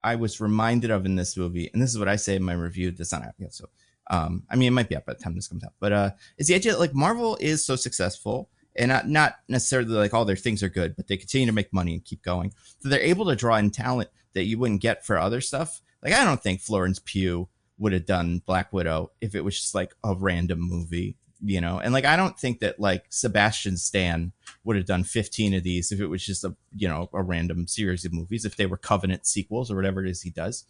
I was reminded of in this movie, and this is what I say in my review. That's not out yet, so it might be out by the time this comes out. But it's the idea that like Marvel is so successful, and not necessarily like all their things are good, but they continue to make money and keep going. So they're able to draw in talent that you wouldn't get for other stuff. Like, I don't think Florence Pugh would have done Black Widow if it was just like a random movie, you know? And like, I don't think that like Sebastian Stan would have done 15 of these if it was just a, you know, a random series of movies, if they were Covenant sequels or whatever it is he does.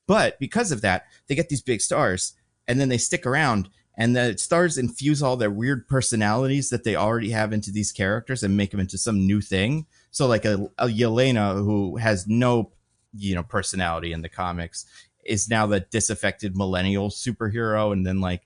But because of that, they get these big stars and then they stick around, and the stars infuse all their weird personalities that they already have into these characters and make them into some new thing. So like a Yelena, who has no, you know, personality in the comics, is now the disaffected millennial superhero. And then like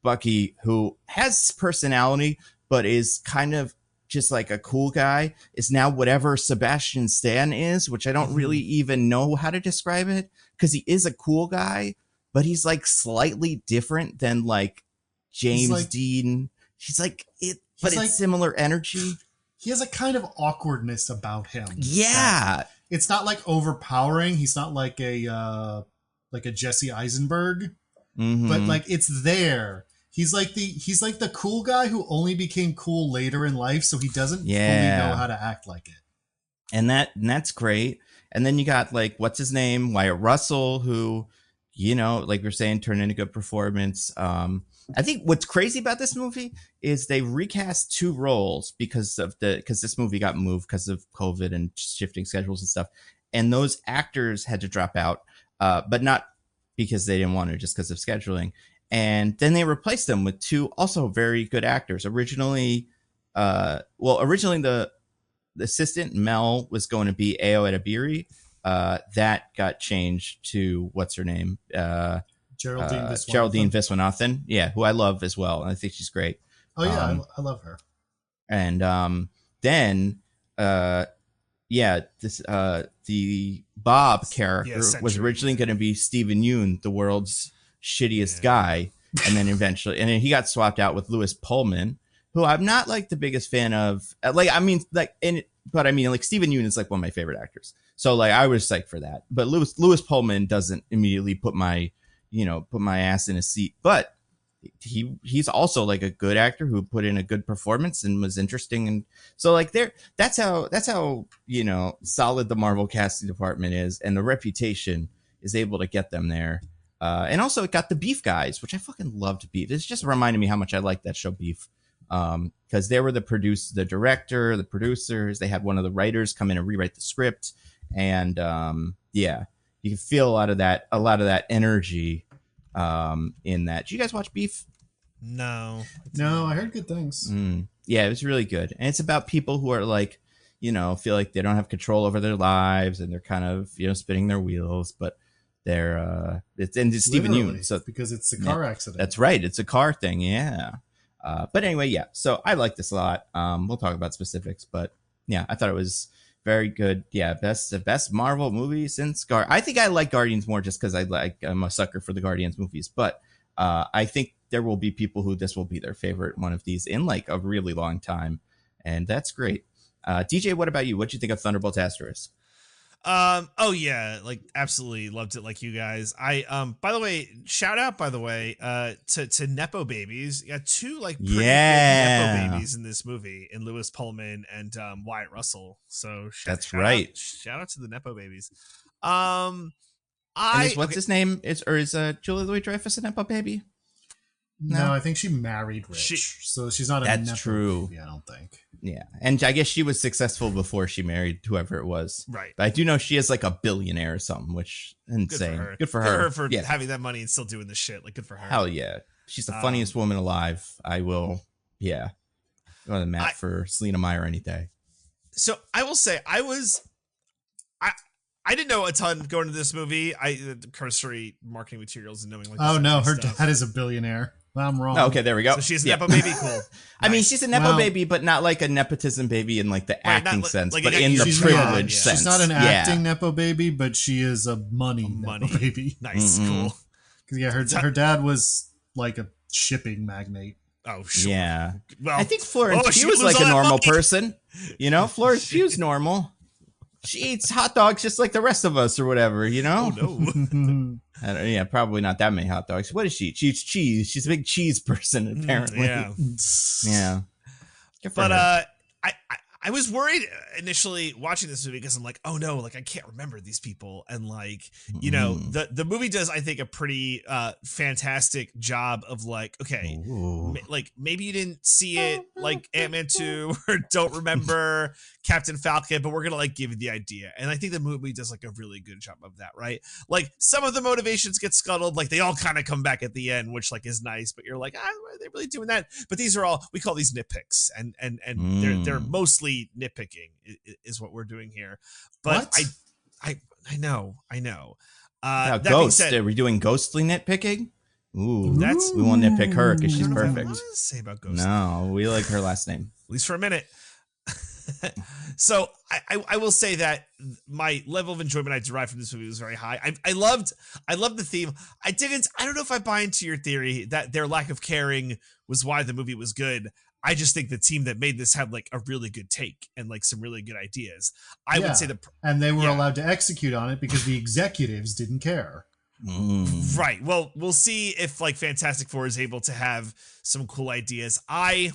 Bucky, who has personality, but is kind of just like a cool guy, is now whatever Sebastian Stan is, which I don't really even know how to describe it, because he is a cool guy, but he's like slightly different than like James Dean. He's like it, but it's like similar energy. He has a kind of awkwardness about him. Yeah, it's not like overpowering. He's not like a Jesse Eisenberg, but like it's there. He's like the cool guy who only became cool later in life, so he doesn't fully know how to act like it. And that's great. And then you got like, what's his name, Wyatt Russell, who, you know, like we're saying, turned in a good performance. I think what's crazy about this movie is they recast 2 roles because this movie got moved because of COVID and shifting schedules and stuff. And those actors had to drop out, but not because they didn't want to, just because of scheduling. And then they replaced them with 2 also very good actors. Originally the assistant Mel was going to be Ayo Edebiri. That got changed to what's her name? Geraldine Viswanathan. Yeah, who I love as well. I think she's great. Oh yeah, I love her. And then the Bob character was originally going to be Stephen Yeun, the world's shittiest guy, and then eventually, and then he got swapped out with Lewis Pullman, who I'm not like the biggest fan of. But I mean, like Stephen Yeun is like one of my favorite actors, so like I was psyched for that. But Lewis Pullman doesn't immediately put my ass in a seat, but he's also like a good actor who put in a good performance and was interesting. And so like that's how, you know, solid the Marvel casting department is, and the reputation is able to get them there. And also it got the Beef guys, which I fucking loved Beef. It's just reminded me how much I liked that show Beef. Because they were the director, the producers. They had one of the writers come in and rewrite the script. And you can feel a lot of that energy in that. Did you guys watch Beef? No, I heard good things. Yeah, it was really good. And it's about people who are like, you know, feel like they don't have control over their lives, and they're kind of, you know, spinning their wheels, but they're it's Stephen Yeun, so because it's a car accident. That's right, it's a car thing. Yeah. But anyway, yeah. So I like this a lot. We'll talk about specifics, but yeah, I thought it was very good. Yeah, best Marvel movie since I think I like Guardians more just because I'm a sucker for the Guardians movies. But I think there will be people who this will be their favorite one of these in like a really long time, and that's great. DJ, what about you? What do you think of Thunderbolts Asterisk? Oh yeah, like absolutely loved it like you guys. I by the way, shout out to Nepo babies. You got 2 like pretty good Nepo babies in this movie, in Lewis Pullman and Wyatt Russell. So shout out to the Nepo babies. What's his name? Is Julia Louis-Dreyfus a Nepo baby? No, I think she married Rich, so she's not a Nepo true baby, I don't think. Yeah, and I guess she was successful before she married whoever it was. Right. But I do know she is like a billionaire or something, which is insane. Good for her. For having that money and still doing this shit. Like, good for her. Hell yeah. She's the funniest woman alive. I will, go to the mat for Selena Meyer any day. So I will say I didn't know a ton going into this movie. The cursory marketing materials and knowing like. Oh no, her dad is a billionaire. I'm wrong. Oh, okay, there we go. So she's a Nepo baby. Cool. Nice. I mean, she's a Nepo baby, but not like a nepotism baby in like the acting sense, but in the privilege sense. She's not an acting Nepo baby, but she is a money Nepo baby. Nice, cool. Because her dad was like a shipping magnate. Oh, sure. Yeah. Well, I think Florence Pugh was like a normal person. You know, Florence Pugh's normal. She eats hot dogs just like the rest of us or whatever, you know? Oh, no. Probably not that many hot dogs. What does she eat? She eats cheese. She's a big cheese person, apparently. Yeah. Yeah. But I was worried initially watching this movie because I'm like, oh no, like I can't remember these people. And like, you know, the movie does, I think, a pretty fantastic job of like, okay, like maybe you didn't see it like Ant-Man 2 or don't remember Captain Falcon, but we're going to like give you the idea. And I think the movie does like a really good job of that, right? Like some of the motivations get scuttled, like they all kind of come back at the end, which like is nice, but you're like, are they really doing that? But these are all, we call these nitpicks, and they're mostly nitpicking is what we're doing here. But what? I know. Ghost. Are we doing ghostly nitpicking? Ooh, we won't nitpick her because she's perfect. What to say about Ghost? No, we like her last name, at least for a minute. So I will say that my level of enjoyment I derived from this movie was very high. I loved the theme. I don't know if I buy into your theory that their lack of caring was why the movie was good. I just think the team that made this had like a really good take and like some really good ideas. I would say and they were allowed to execute on it because the executives didn't care. Right. Well, we'll see if like Fantastic Four is able to have some cool ideas. I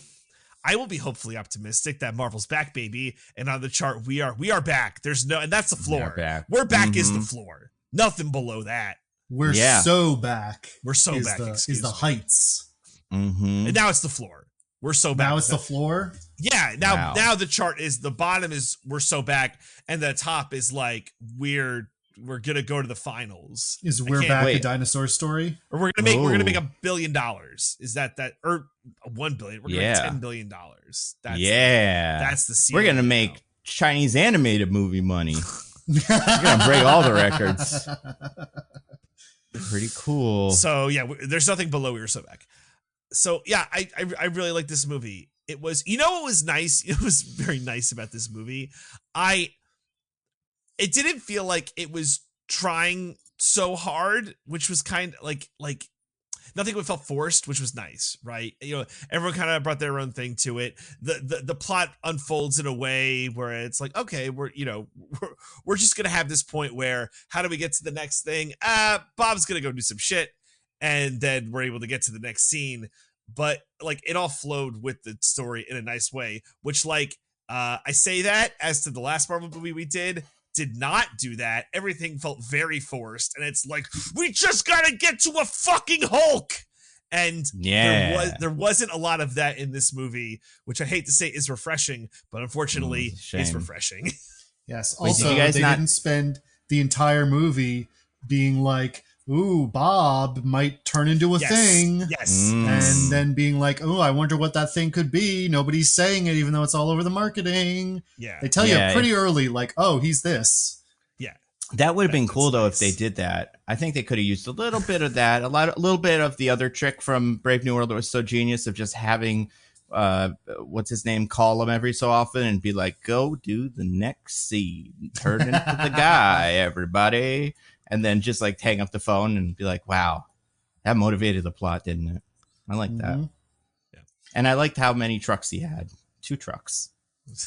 will be hopefully optimistic that Marvel's back, baby. And on the chart, we are back. There's no, and that's the floor. We're back is the floor. Nothing below that. We're so back. We're so back. Is the heights. And now it's the floor. We're so back. Now it's the floor? Yeah. Now the chart is the bottom is we're so back, and the top is like we're gonna go to the finals. Is we're back a dinosaur story? Or we're gonna make $1 billion. Is that or $1 billion? We're gonna make $10 billion. That's the ceiling. We're gonna make Chinese animated movie money. We're gonna break all the records. Pretty cool. So yeah, there's nothing below We Were So Back. So yeah, I really like this movie. It was, you know, what was nice? It was very nice about this movie. It didn't feel like it was trying so hard, which was kind of like nothing would felt forced, which was nice, right? You know, everyone kind of brought their own thing to it. The plot unfolds in a way where it's like, okay, we're just gonna have this point where how do we get to the next thing? Bob's gonna go do some shit. And then we're able to get to the next scene. But like it all flowed with the story in a nice way, which like I say that as to the last Marvel movie we did not do that. Everything felt very forced. And it's like, we just got to get to a fucking Hulk. And there wasn't a lot of that in this movie, which I hate to say is refreshing, but unfortunately it's refreshing. Yes. Also, they didn't spend the entire movie being like, ooh, Bob might turn into a thing. Yes. And then being like, oh, I wonder what that thing could be. Nobody's saying it, even though it's all over the marketing. Yeah. They tell you pretty early, like, oh, he's this. Yeah. That would have been cool, though, if they did that. I think they could have used a little bit of that, a little bit of the other trick from Brave New World that was so genius of just having, what's his name, call him every so often and be like, go do the next scene. Turn into the guy, everybody. And then just like hang up the phone and be like, wow, that motivated the plot, didn't it? I like that. Yeah. And I liked how many trucks he had. 2 trucks.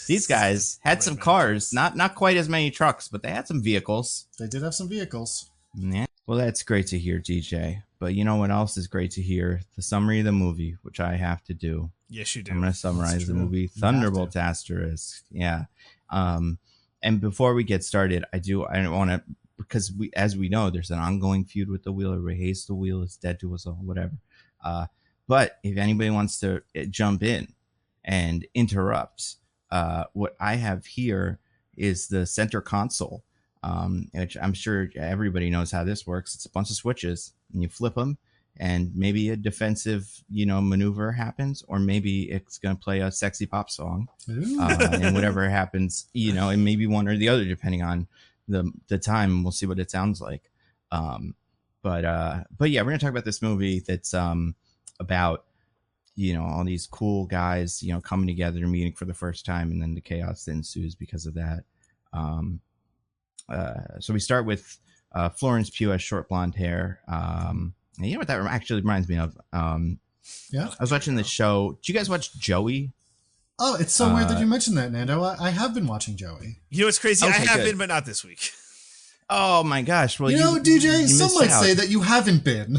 These guys had some cars, not quite as many trucks, but they had some vehicles. They did have some vehicles. Yeah. Well, that's great to hear, DJ. But you know what else is great to hear? The summary of the movie, which I have to do. Yes, you do. I'm going to summarize the movie. Thunderbolts asterisk. Yeah. And before we get started, I don't want to, because as we know, there's an ongoing feud with the wheel. Everybody hates the wheel. It's dead to us all, whatever. But if anybody wants to jump in and interrupt, what I have here is the center console, which I'm sure everybody knows how this works. It's a bunch of switches, and you flip them, and maybe a defensive, maneuver happens, or maybe it's going to play a sexy pop song, and whatever happens, and maybe one or the other, depending on the time. We'll see what it sounds like. But yeah, we're gonna talk about this movie that's about all these cool guys coming together and meeting for the first time, and then the chaos that ensues because of that. So we start with Florence Pugh has short blonde hair. And you know what that actually reminds me of? Yeah, I was watching the show. Did you guys watch Joey? Oh, it's so weird that you mentioned that, Nando. I have been watching Joey. You know what's crazy? Okay, I have been, but not this week. Oh my gosh! Well, DJ, some might say that you haven't been.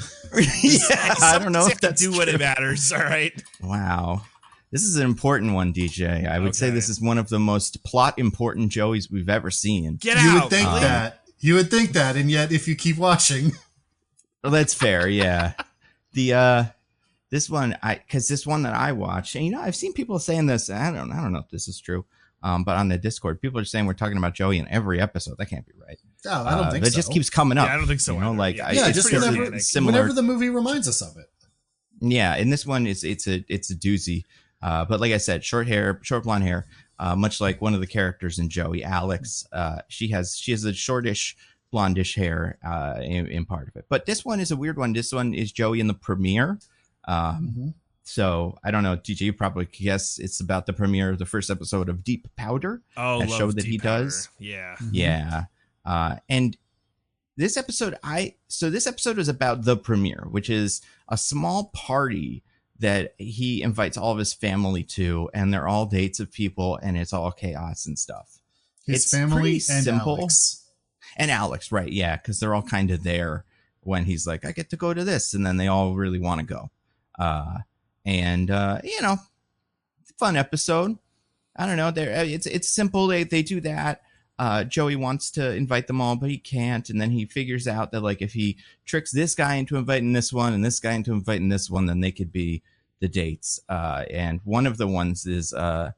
Yeah, I don't know if that's do what it matters. All right. Wow. This is an important one, DJ. I would say this is one of the most plot important Joeys we've ever seen. Get out! You would think that. You would think that, and yet if you keep watching, well, that's fair. Yeah, this one that I watched, and I've seen people saying this. I don't know if this is true. But on the Discord, people are saying we're talking about Joey in every episode. That can't be right. Oh, I don't think so. It just keeps coming up. Yeah, I don't think so. Just whenever the movie reminds us of it. Yeah, and this one it's a doozy. But like I said, short blonde hair, much like one of the characters in Joey, Alex. She has a shortish blondish hair in part of it. But this one is a weird one. This one is Joey in the premiere. So I don't know, DJ, you probably guess it's about the premiere of the first episode of Deep Powder, that show that he does. Yeah. Yeah. And this episode is about the premiere, which is a small party that he invites all of his family to, and they're all dates of people, and it's all chaos and stuff. His family and simple. Alex. And Alex, right, yeah, because they're all kind of there when he's like, I get to go to this, and then they all really want to go. Fun episode. I don't know. It's simple. They do that. Joey wants to invite them all, but he can't. And then he figures out that like if he tricks this guy into inviting this one and this guy into inviting this one, then they could be the dates. And one of the ones is a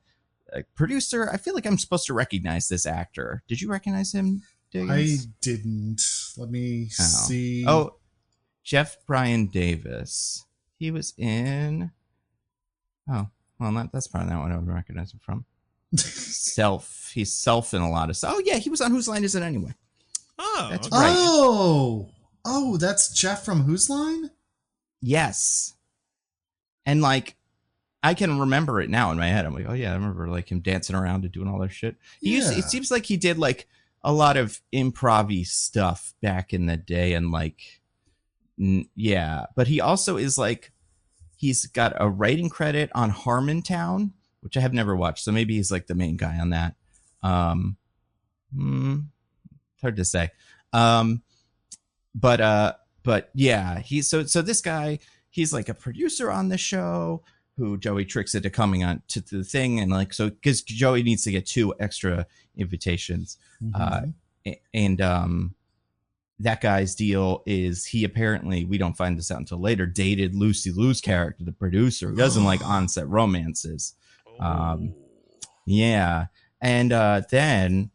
producer. I feel like I'm supposed to recognize this actor. Did you recognize him, Diggins? I didn't. Let me see. Oh, Jeff Brian Davis. He was in. Oh, well, that's probably not what I would recognize him from. Self. He's Self in a lot of stuff. Oh, yeah, he was on Whose Line Is It Anyway? Oh, that's right. Oh, that's Jeff from Whose Line? Yes. And like, I can remember it now in my head. I'm like, oh yeah, I remember like him dancing around and doing all that shit. It seems like he did like a lot of improv-y stuff back in the day, and like, yeah. But he also is like, he's got a writing credit on Harmontown, which I have never watched. So maybe he's like the main guy on that. It's hard to say. But yeah, so this guy, he's like a producer on the show who Joey tricks into coming on to the thing. And like, so because Joey needs to get 2 extra invitations. That guy's deal is he apparently, we don't find this out until later, dated Lucy Liu's character, the producer, who doesn't like on-set romances. Yeah. And then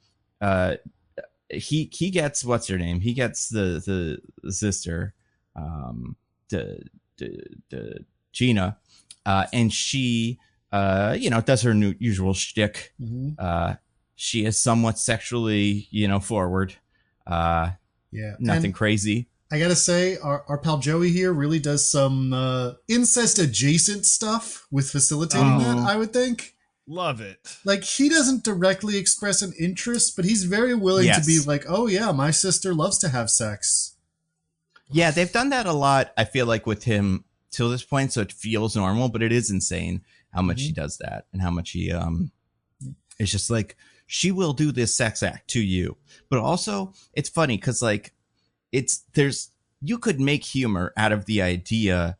he gets, what's her name? He gets the sister, Gina, and she, does her usual shtick. She is somewhat sexually, forward. Nothing crazy. I gotta say, our pal Joey here really does some incest adjacent stuff with facilitating that, I would think. Love it. Like, he doesn't directly express an interest, but he's very willing to be like, oh yeah, my sister loves to have sex. Yeah, they've done that a lot, I feel like, with him till this point, so it feels normal, but it is insane how much he does that, and how much he it's just like, she will do this sex act to you. But also, it's funny because like, you could make humor out of the idea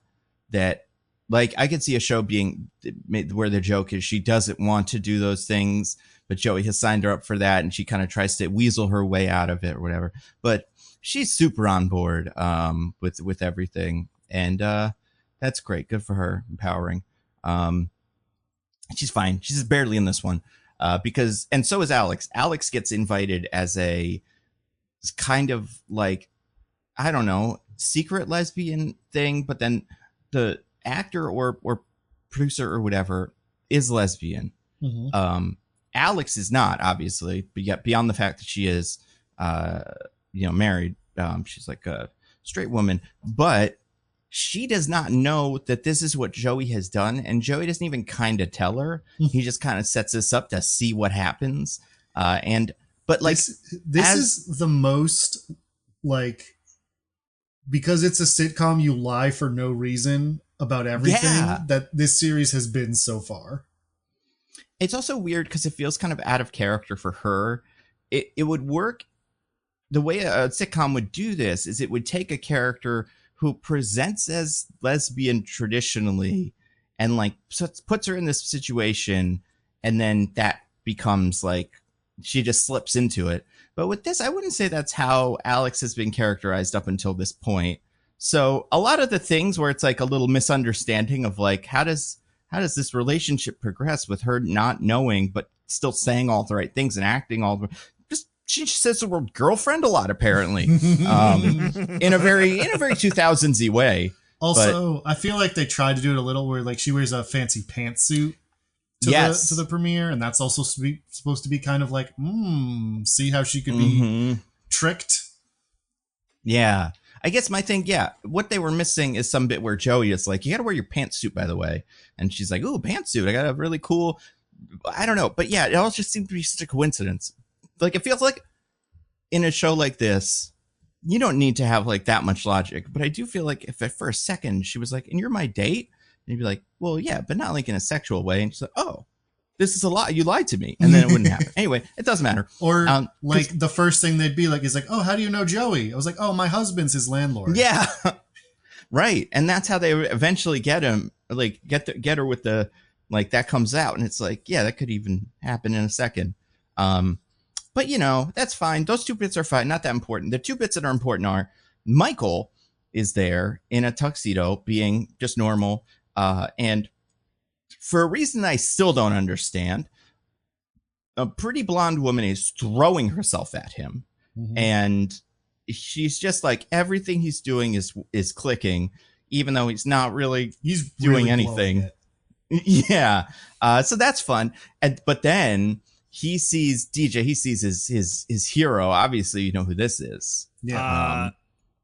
that, like, I could see a show being made where the joke is she doesn't want to do those things, but Joey has signed her up for that, and she kind of tries to weasel her way out of it or whatever. But she's super on board with everything, and that's great. Good for her, empowering. She's fine. She's just barely in this one. Because, and so is Alex. Alex gets invited as a kind of like, I don't know, secret lesbian thing, but then the actor or producer or whatever is lesbian. Alex is not, obviously, but yet beyond the fact that she is, married, she's like a straight woman, but she does not know that this is what Joey has done, and Joey doesn't even kind of tell her. He just kind of sets us up to see what happens. But like, this is the most, like, because it's a sitcom, you lie for no reason about everything that this series has been so far. It's also weird because it feels kind of out of character for her. It would work the way a sitcom would do this is it would take a character who presents as lesbian traditionally and like so it puts her in this situation, and then that becomes like she just slips into it. But with this, I wouldn't say that's how Alex has been characterized up until this point. So a lot of the things where it's like a little misunderstanding of like how does this relationship progress with her not knowing but still saying all the right things and acting all the just she says the word girlfriend a lot apparently in a very 2000s-y way. Also, I feel like they tried to do it a little where like she wears a fancy pantsuit to the premiere, and that's also supposed to be kind of like see how she could be tricked. Yeah. I guess my thing, what they were missing is some bit where Joey is like, you got to wear your pantsuit, by the way. And she's like, ooh, pantsuit. I got a really cool, I don't know. But yeah, it all just seemed to be such a coincidence. Like, it feels like in a show like this, you don't need to have like that much logic. But I do feel like if for a second she was like, and you're my date, and you'd be like, well, yeah, but not like in a sexual way. And she's like, oh, this is a lie. You lied to me. And then it wouldn't happen. Anyway, it doesn't matter. Or like the first thing they'd be like is like, oh, how do you know Joey? I was like, oh, my husband's his landlord. Yeah. Right. And that's how they eventually get him, like get her with the, like that comes out. And it's like, yeah, that could even happen in a second. But you know, that's fine. Those two bits are fine. Not that important. The two bits that are important are Michael is there in a tuxedo being just normal. And for a reason I still don't understand, a pretty blonde woman is throwing herself at him. And she's just like, everything he's doing is clicking, even though he's not really doing anything. Yeah. So that's fun. But then he sees DJ, he sees his hero. Obviously, you know who this is. Yeah.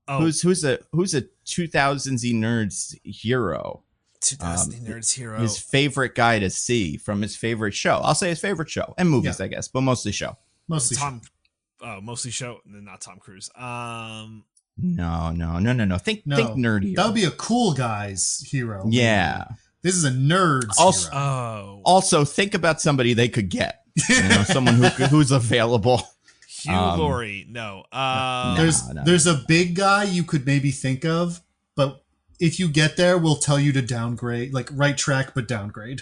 Who's a 2000s nerds hero. 2000 nerds hero. His favorite guy to see from his favorite show. I'll say his favorite show and movies, I guess, but mostly show. Mostly show, and then not Tom Cruise. No. Think nerdy. That would be a cool guy's hero. Yeah. Maybe. This is a nerd's hero. Also, think about somebody they could get. You know, someone who's available. Hugh Laurie. No. There's a big guy you could maybe think of, but if you get there, we'll tell you to downgrade, like right track, but downgrade.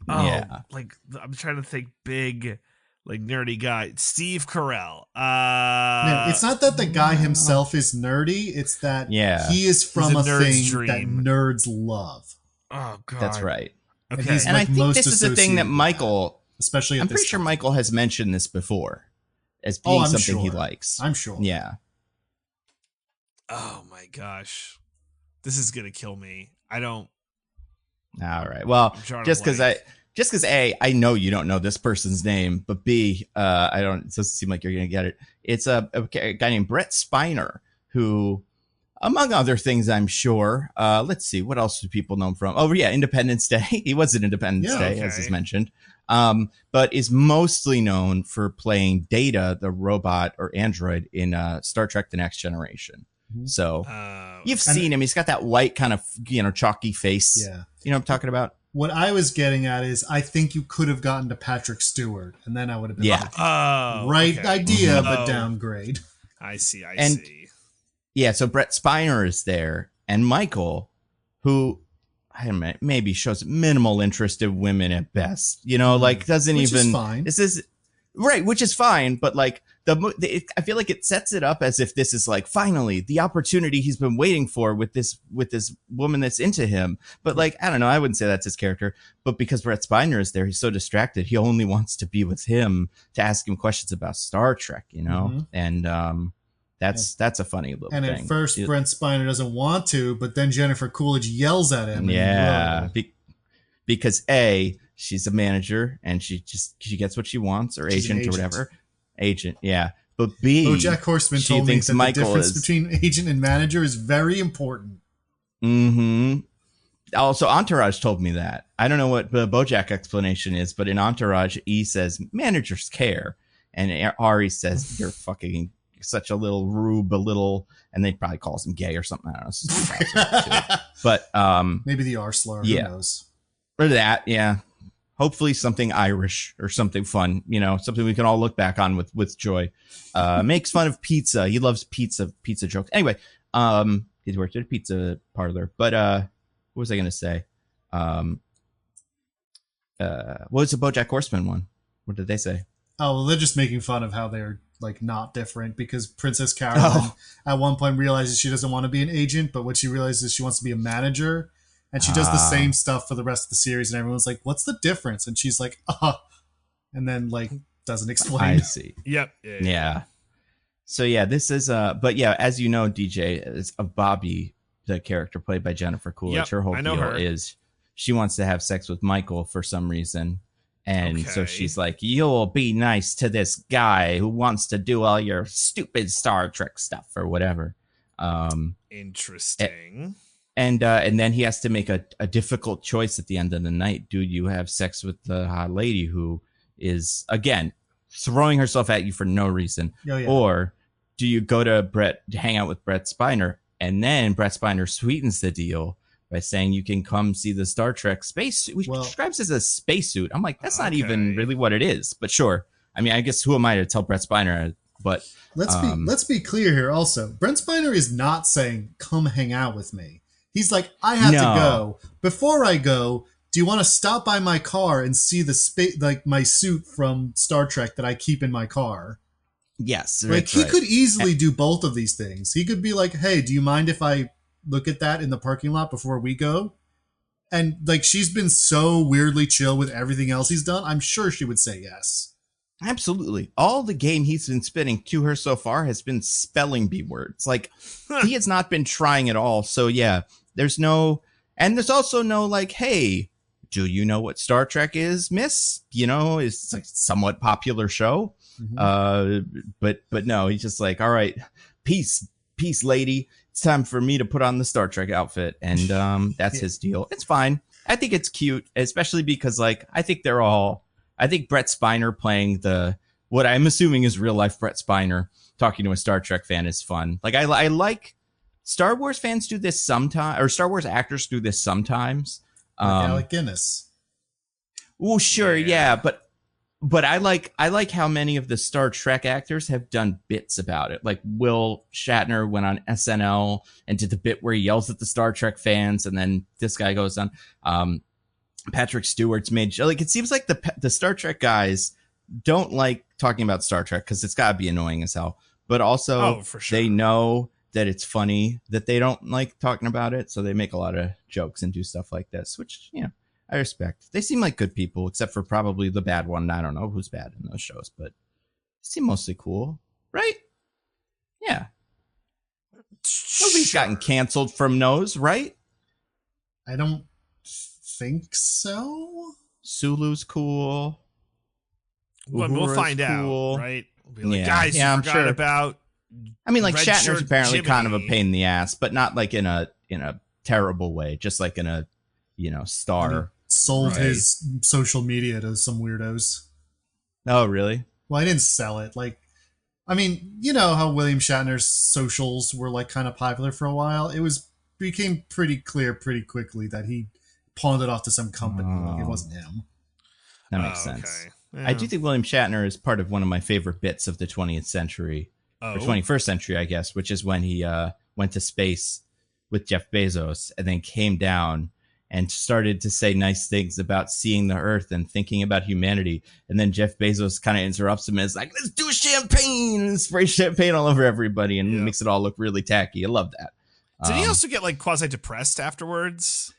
Oh, yeah. Like I'm trying to think big, like nerdy guy. Steve Carell. Man, it's not that the guy himself is nerdy. It's that he is from a thing that nerds love. Oh, God. That's right. Okay. And I think this is the thing that Michael, especially I'm pretty sure Michael has mentioned this before as being something he likes. I'm sure. Yeah. Oh, my gosh. This is gonna kill me. I don't. All right. Well, just because I know you don't know this person's name, but B, I don't. It doesn't seem like you're gonna get it. It's a guy named Brett Spiner, who, among other things, I'm sure. Let's see, what else do people know him from? Oh yeah, Independence Day. He was in Independence Day, as is mentioned. But is mostly known for playing Data, the robot or android in Star Trek: The Next Generation. So you've seen him. He's got that white kind of, chalky face. Yeah. You know what I'm talking about? What I was getting at is I think you could have gotten to Patrick Stewart, and then I would have been idea, but downgrade. I see. Yeah, so Brett Spiner is there, and Michael, who maybe shows minimal interest in women at best. Like doesn't which even. Is fine. This is right, which is fine, but like. I feel like it sets it up as if this is like finally the opportunity he's been waiting for with this woman that's into him. But like, I don't know, I wouldn't say that's his character. But because Brett Spiner is there, he's so distracted. He only wants to be with him to ask him questions about Star Trek, and that's a funny little thing. And at first, Brett Spiner doesn't want to, but then Jennifer Coolidge yells at him. Yeah, because she's a manager and she gets what she wants, or agent or whatever. Agent, yeah. But B, BoJack Horseman told me that the difference between agent and manager is very important. Also, Entourage told me that. I don't know what the BoJack explanation is, but in Entourage, E says managers care, and Ari says you're fucking such a little rube, and they probably calls him gay or something. I don't know. But maybe the R slur. Who knows? Or that, yeah. Hopefully something Irish or something fun, something we can all look back on with joy. Makes fun of pizza. He loves pizza jokes. Anyway, he's worked at a pizza parlor. But what was I going to say? What was the BoJack Horseman one? What did they say? Oh, well, they're just making fun of how they're like not different because Princess Carolyn at one point realizes she doesn't want to be an agent, but what she realizes is she wants to be a manager, and she does the same stuff for the rest of the series, and everyone's like, "What's the difference?" And she's like, and then like doesn't explain. I see. Yep. Yeah. So yeah, this is but yeah, as you know, DJ is of Bobby, the character played by Jennifer Coolidge. Yep, her whole I know deal her. is she wants to have sex with Michael for some reason. And so she's like, you'll be nice to this guy who wants to do all your stupid Star Trek stuff or whatever. Interesting. And then he has to make a difficult choice at the end of the night. Do you have sex with the hot lady who is, again, throwing herself at you for no reason? Oh, yeah. Or do you go to Brett, hang out with Brett Spiner, and then Brett Spiner sweetens the deal by saying you can come see the Star Trek spacesuit. He describes it as a spacesuit. I'm like, that's not even really what it is. But sure. I mean, I guess who am I to tell Brett Spiner? But let's be clear here also. Brent Spiner is not saying, come hang out with me. He's like, I have to go. Before I go, do you want to stop by my car and see the like my suit from Star Trek that I keep in my car? Yes. Like he could easily do both of these things. He could be like, hey, do you mind if I look at that in the parking lot before we go? And like she's been so weirdly chill with everything else he's done, I'm sure she would say yes. Absolutely. All the game he's been spitting to her so far has been spelling bee words. Like he has not been trying at all. So yeah, there's also no like, hey, do you know what Star Trek is, miss? You know, it's like a somewhat popular show. Mm-hmm. But no, he's just like, all right, peace, lady. It's time for me to put on the Star Trek outfit. And that's his deal. It's fine. I think it's cute, especially because like, I think Brett Spiner playing what I'm assuming is real life Brett Spiner talking to a Star Trek fan is fun. Like I like Star Wars fans do this sometimes, or Star Wars actors do this sometimes. Like Alec Guinness. Well, sure. Yeah. But I like how many of the Star Trek actors have done bits about it. Like Will Shatner went on SNL and did the bit where he yells at the Star Trek fans. And then this guy goes on, Patrick Stewart's made, like, it seems like the Star Trek guys don't like talking about Star Trek because it's gotta be annoying as hell, but also for sure. They know that it's funny that they don't like talking about it. So they make a lot of jokes and do stuff like this, which, you know, I respect. They seem like good people, except for probably the bad one. I don't know who's bad in those shows, but they seem mostly cool, right? Yeah. Nobody's gotten canceled from those, right? I don't think so. Sulu's cool. Well, we'll find out, right? We'll be like, guys, you I'm forgot sure. about. I mean, like Red Shatner's Shirt apparently Jimmy. kind of a pain in the ass, but not like in a terrible way. Just like in a, you know, star. I mean, sold his social media to some weirdos. Oh, really? Well, I didn't sell it. Like, I mean, you know how William Shatner's socials were like kind of popular for a while. It became pretty clear pretty quickly that he pawned it off to some company. Like, it wasn't him. That makes sense. Yeah. I do think William Shatner is part of one of my favorite bits of the 20th century, or 21st century, I guess, which is when he went to space with Jeff Bezos and then came down and started to say nice things about seeing the Earth and thinking about humanity. And then Jeff Bezos kind of interrupts him and is like, let's do champagne, and spray champagne all over everybody and makes it all look really tacky. I love that. Did he also get like quasi-depressed afterwards?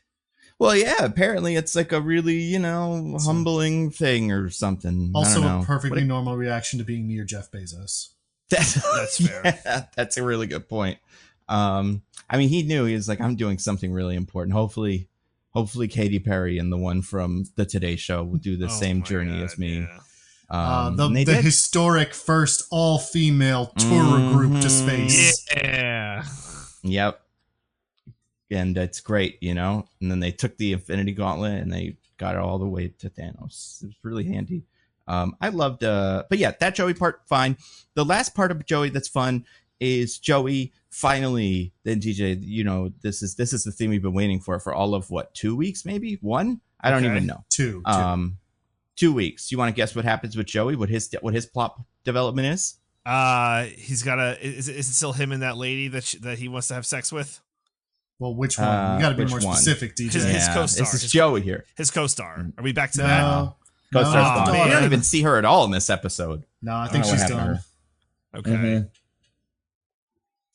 Well, yeah, apparently it's like a really, you know, humbling thing or something. Also a perfectly normal reaction to being near Jeff Bezos. That's fair. Yeah, that's a really good point. I mean, he knew, he was like, I'm doing something really important. Hopefully Katy Perry and the one from the Today Show will do the same journey as me. Yeah. The historic first all-female tour group to space. Yeah. Yep. And it's great, you know? And then they took the Infinity Gauntlet and they got it all the way to Thanos. It was really handy. I loved, but yeah, that Joey part, fine. The last part of Joey that's fun is Joey finally, then DJ, you know, this is the thing we've been waiting for all of what, 2 weeks, maybe 1? I don't even know. 2. 2 weeks. You want to guess what happens with Joey? What his plot development is? He's got is it still him and that lady that he wants to have sex with? Well, which one? You got to be more specific, DJ. His co-star. This is Joey here. His co-star. Are we back to that? No, Co-star's gone. We don't even see her at all in this episode. No, I think she's done. Okay. Mm-hmm.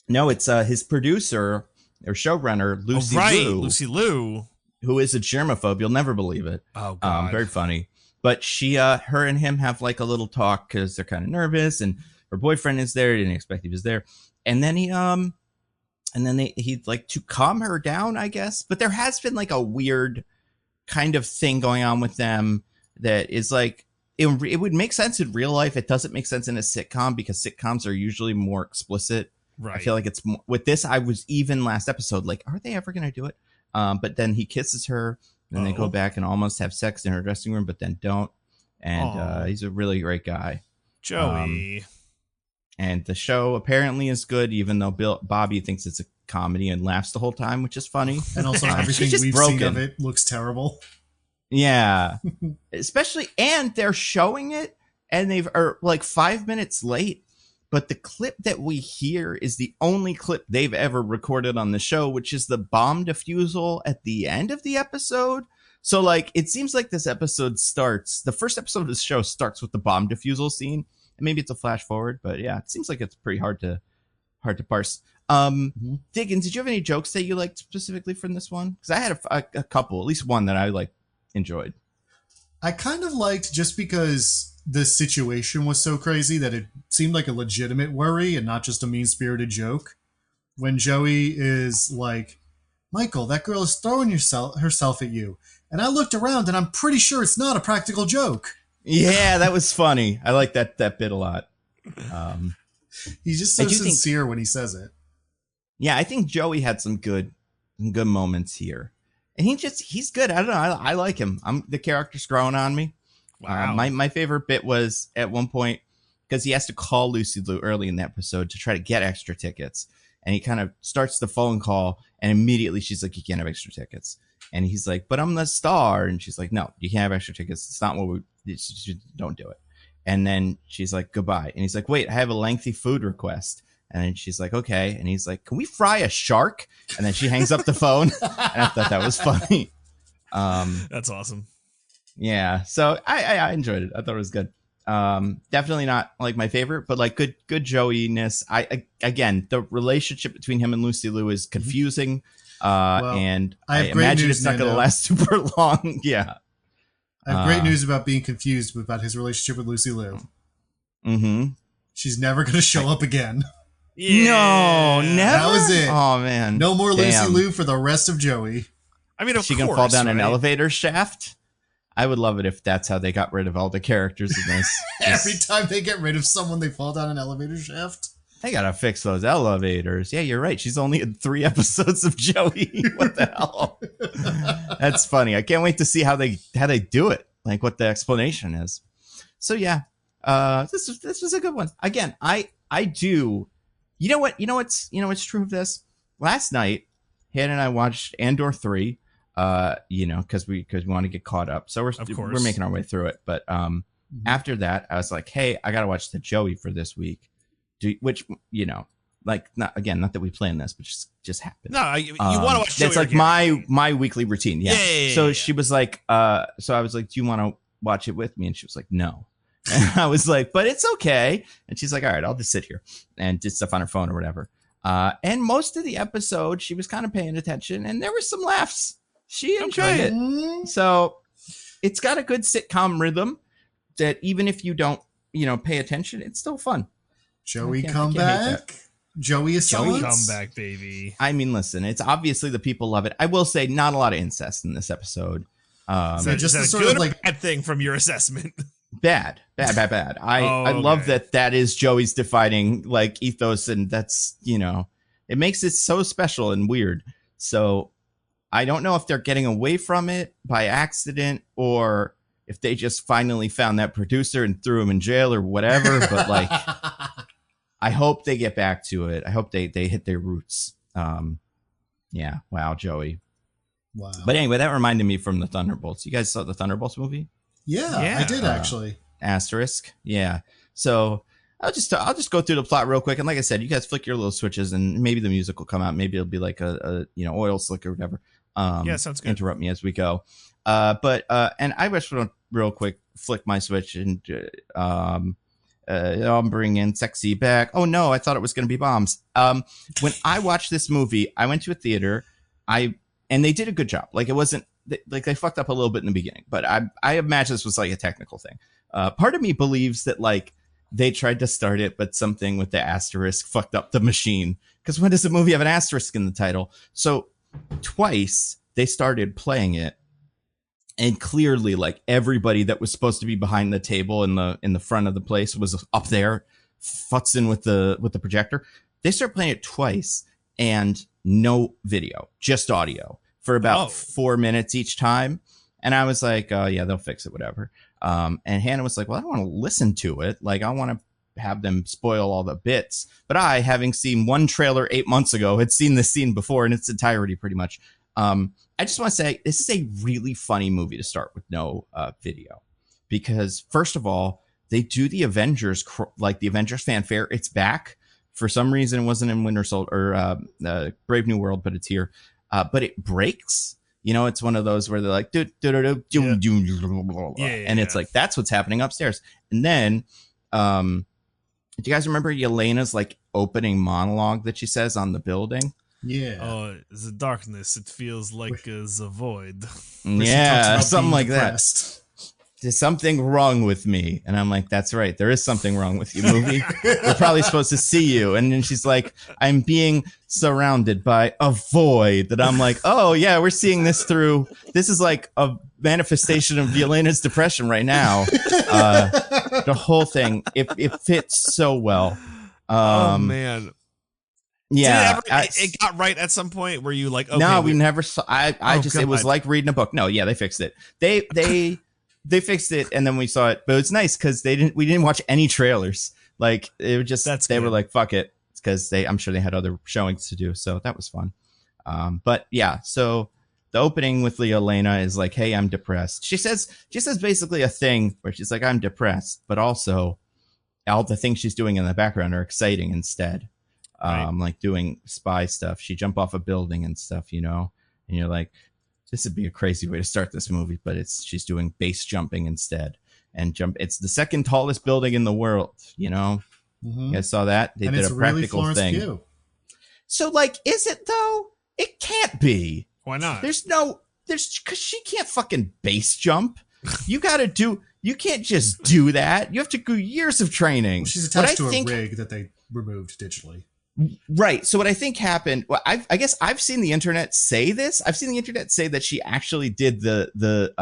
No, it's his producer or showrunner, Lucy Liu. Lucy Liu. Who is a germaphobe. You'll never believe it. Oh, God. Very funny. But her and him have like a little talk because they're kind of nervous, and her boyfriend is there. Didn't expect he was there. And then he'd like to calm her down, I guess. But there has been like a weird kind of thing going on with them that is like, it would make sense in real life. It doesn't make sense in a sitcom because sitcoms are usually more explicit. Right. I feel like it's more, with this. I was even last episode like, are they ever going to do it? But then he kisses her, and they go back and almost have sex in her dressing room, but then don't. And he's a really great guy, Joey. And the show apparently is good, even though Bobby thinks it's a comedy and laughs the whole time, which is funny. And also everything we've seen of it looks terrible. Yeah, especially, and they're showing it, and are like 5 minutes late. But the clip that we hear is the only clip they've ever recorded on the show, which is the bomb defusal at the end of the episode. So, like, it seems like this episode the first episode of the show starts with the bomb defusal scene. And maybe it's a flash forward, but yeah, it seems like it's pretty hard to parse. Diggins, did you have any jokes that you liked specifically from this one? Because I had a couple, at least one that I enjoyed. I kind of liked, just because the situation was so crazy that it seemed like a legitimate worry and not just a mean-spirited joke. When Joey is like, Michael, that girl is throwing herself at you. And I looked around and I'm pretty sure it's not a practical joke. Yeah, that was funny. I like that bit a lot. He's just so sincere when he says it. Yeah, I think Joey had some good moments here. And he's good. I don't know. I like him. The character's growing on me. Wow. My favorite bit was at one point, because he has to call Lucy Liu early in the episode to try to get extra tickets. And he kind of starts the phone call, and immediately she's like, you can't have extra tickets. And he's like, but I'm the star. And she's like, no, you can't have extra tickets. It's not what don't do it. And then she's like, goodbye. And he's like, wait, I have a lengthy food request. And then she's like, okay. And he's like, can we fry a shark? And then she hangs up the phone. And I thought that was funny. That's awesome. Yeah, so I enjoyed it. I thought it was good. Definitely not like my favorite, but like good Joey-ness. Again, the relationship between him and Lucy Liu is confusing, and I imagine it's not going to last super long. Yeah, I have great news about being confused about his relationship with Lucy Liu. Mm-hmm. She's never going to show up again. Yeah. No, never. That was it. Oh man, no more Lucy Liu for the rest of Joey. I mean, she can fall down an elevator shaft. I would love it if that's how they got rid of all the characters in this. Every time they get rid of someone, they fall down an elevator shaft. They gotta fix those elevators. Yeah, you're right. She's only in 3 episodes of Joey. What the hell? That's funny. I can't wait to see how they do it. Like what the explanation is. So yeah, this was a good one. Again, I do. You know what's true of this? Last night, Hannah and I watched Andor 3. Because we want to get caught up, so we're making our way through it. But after that, I was like, hey, I gotta watch the Joey for this week, which like not that we planned this, but just happened. No, you want to watch Joey. That's like my weekly routine. Yeah. So she was like, so I was like, do you want to watch it with me? And she was like, no. And I was like, but it's okay. And she's like, all right, I'll just sit here and do stuff on her phone or whatever. And most of the episode, she was kind of paying attention, and there were some laughs. She enjoyed it. So it's got a good sitcom rhythm that even if you don't, pay attention, it's still fun. Joey come back. Joey is Joey come back, baby. I mean, listen, it's obviously the people love it. I will say not a lot of incest in this episode. So just a sort of like bad thing from your assessment. Bad. I love that is Joey's defining like ethos, and that's, it makes it so special and weird. So I don't know if they're getting away from it by accident or if they just finally found that producer and threw him in jail or whatever. But like, I hope they get back to it. I hope they hit their roots. Yeah. Wow, Joey. Wow. But anyway, that reminded me from the Thunderbolts. You guys saw the Thunderbolts movie? Yeah. I did actually. Asterisk. Yeah. So I'll just go through the plot real quick. And like I said, you guys flick your little switches, and maybe the music will come out. Maybe it'll be like a oil slick or whatever. Yeah, sounds good. Interrupt me as we go. And I just want to real quick flick my switch and I'll bring in sexy back. Oh no, I thought it was going to be bombs. When I watched this movie, I went to a theater. And they did a good job. Like, it wasn't like they fucked up a little bit in the beginning, but I imagine this was like a technical thing. Part of me believes that like they tried to start it, but something with the asterisk fucked up the machine. Because when does a movie have an asterisk in the title? So twice they started playing it, and clearly like everybody that was supposed to be behind the table in the front of the place was up there futzing with the projector. They started playing it twice, and no video, just audio for about 4 minutes each time. And I was like, oh yeah, they'll fix it, whatever. And Hannah was like, well, I don't want to listen to it. Like, I want to have them spoil all the bits. But I, having seen one trailer 8 months ago, had seen this scene before in its entirety, pretty much. I just want to say this is a really funny movie to start with no video. Because first of all, they do the Avengers, like the Avengers fanfare. It's back. For some reason, it wasn't in Winter Soldier or Brave New World, but it's here. But it breaks. You know, it's one of those where they're like, and it's like, that's what's happening upstairs. And then, do you guys remember Yelena's like opening monologue that she says on the building? Yeah. Oh, the darkness. It feels like the void. Yeah, something like depressed. that. There's something wrong with me. And I'm like, that's right. There is something wrong with you, movie. We're probably supposed to see you. And then she's like, I'm being surrounded by a void. That I'm like, oh, yeah, we're seeing this through. This is like a manifestation of Yelena's depression right now. The whole thing, it fits so well. Oh, man. Yeah. It got right at some point where you like, okay. No, we never saw. It was like reading a book. No, yeah, they fixed it. They fixed it, and then we saw it. But it's nice because we didn't watch any trailers. Like, it was just they were like, fuck it, because I'm sure they had other showings to do. So that was fun. But yeah, so the opening with Yelena is like, hey, I'm depressed. She says basically a thing where she's like, I'm depressed, but also all the things she's doing in the background are exciting instead. Right. Like doing spy stuff. She jump off a building and stuff, you know, and you're like, this would be a crazy way to start this movie, but she's doing base jumping instead. And it's the second tallest building in the world, you know? Mm-hmm. You guys saw that? They did a practical really thing. Pugh. So, like, is it though? It can't be. Why not? Because she can't fucking base jump. You can't just do that. You have to go years of training. Well, she's attached to a rig that they removed digitally. Right. So what I think happened, well, I guess I've seen the internet say this. I've seen the internet say that she actually did the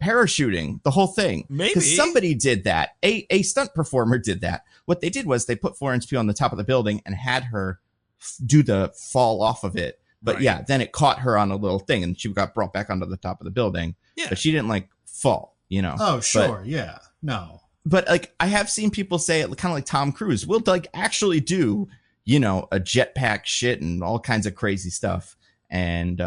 parachuting, the whole thing. Maybe. Because somebody did that. A stunt performer did that. What they did was they put Florence Pugh on the top of the building and had her do the fall off of it. But yeah, then it caught her on a little thing and she got brought back onto the top of the building. Yeah. But she didn't like fall, you know. Oh, sure. Yeah. No. But like I have seen people say it kind of like Tom Cruise will like actually do, you know, a jetpack shit and all kinds of crazy stuff. And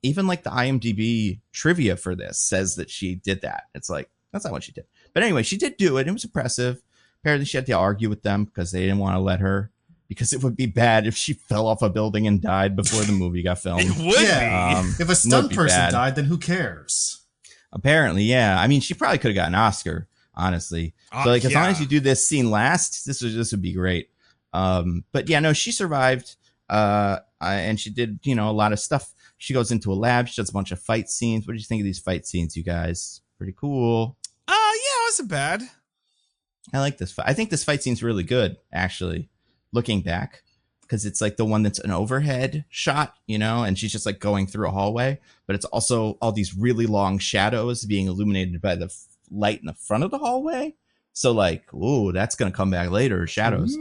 even like the IMDb trivia for this says that she did that. It's like, that's not what she did. But anyway, she did do it. It was impressive. Apparently she had to argue with them because they didn't want to let her, because it would be bad if she fell off a building and died before the movie got filmed. It would be. If a stunt person died, then who cares? Apparently, yeah. I mean, she probably could have got an Oscar, honestly. So like, as long as you do this scene last, this would be great. But yeah, no, she survived, and she did, you know, a lot of stuff. She goes into a lab. She does a bunch of fight scenes. What do you think of these fight scenes, you guys? Pretty cool. Yeah, it wasn't bad. I like this fight. I think this fight scene's really good, actually, looking back, because it's like the one that's an overhead shot, you know, and she's just like going through a hallway, but it's also all these really long shadows being illuminated by the light in the front of the hallway. So like, ooh, that's gonna come back later. Shadows.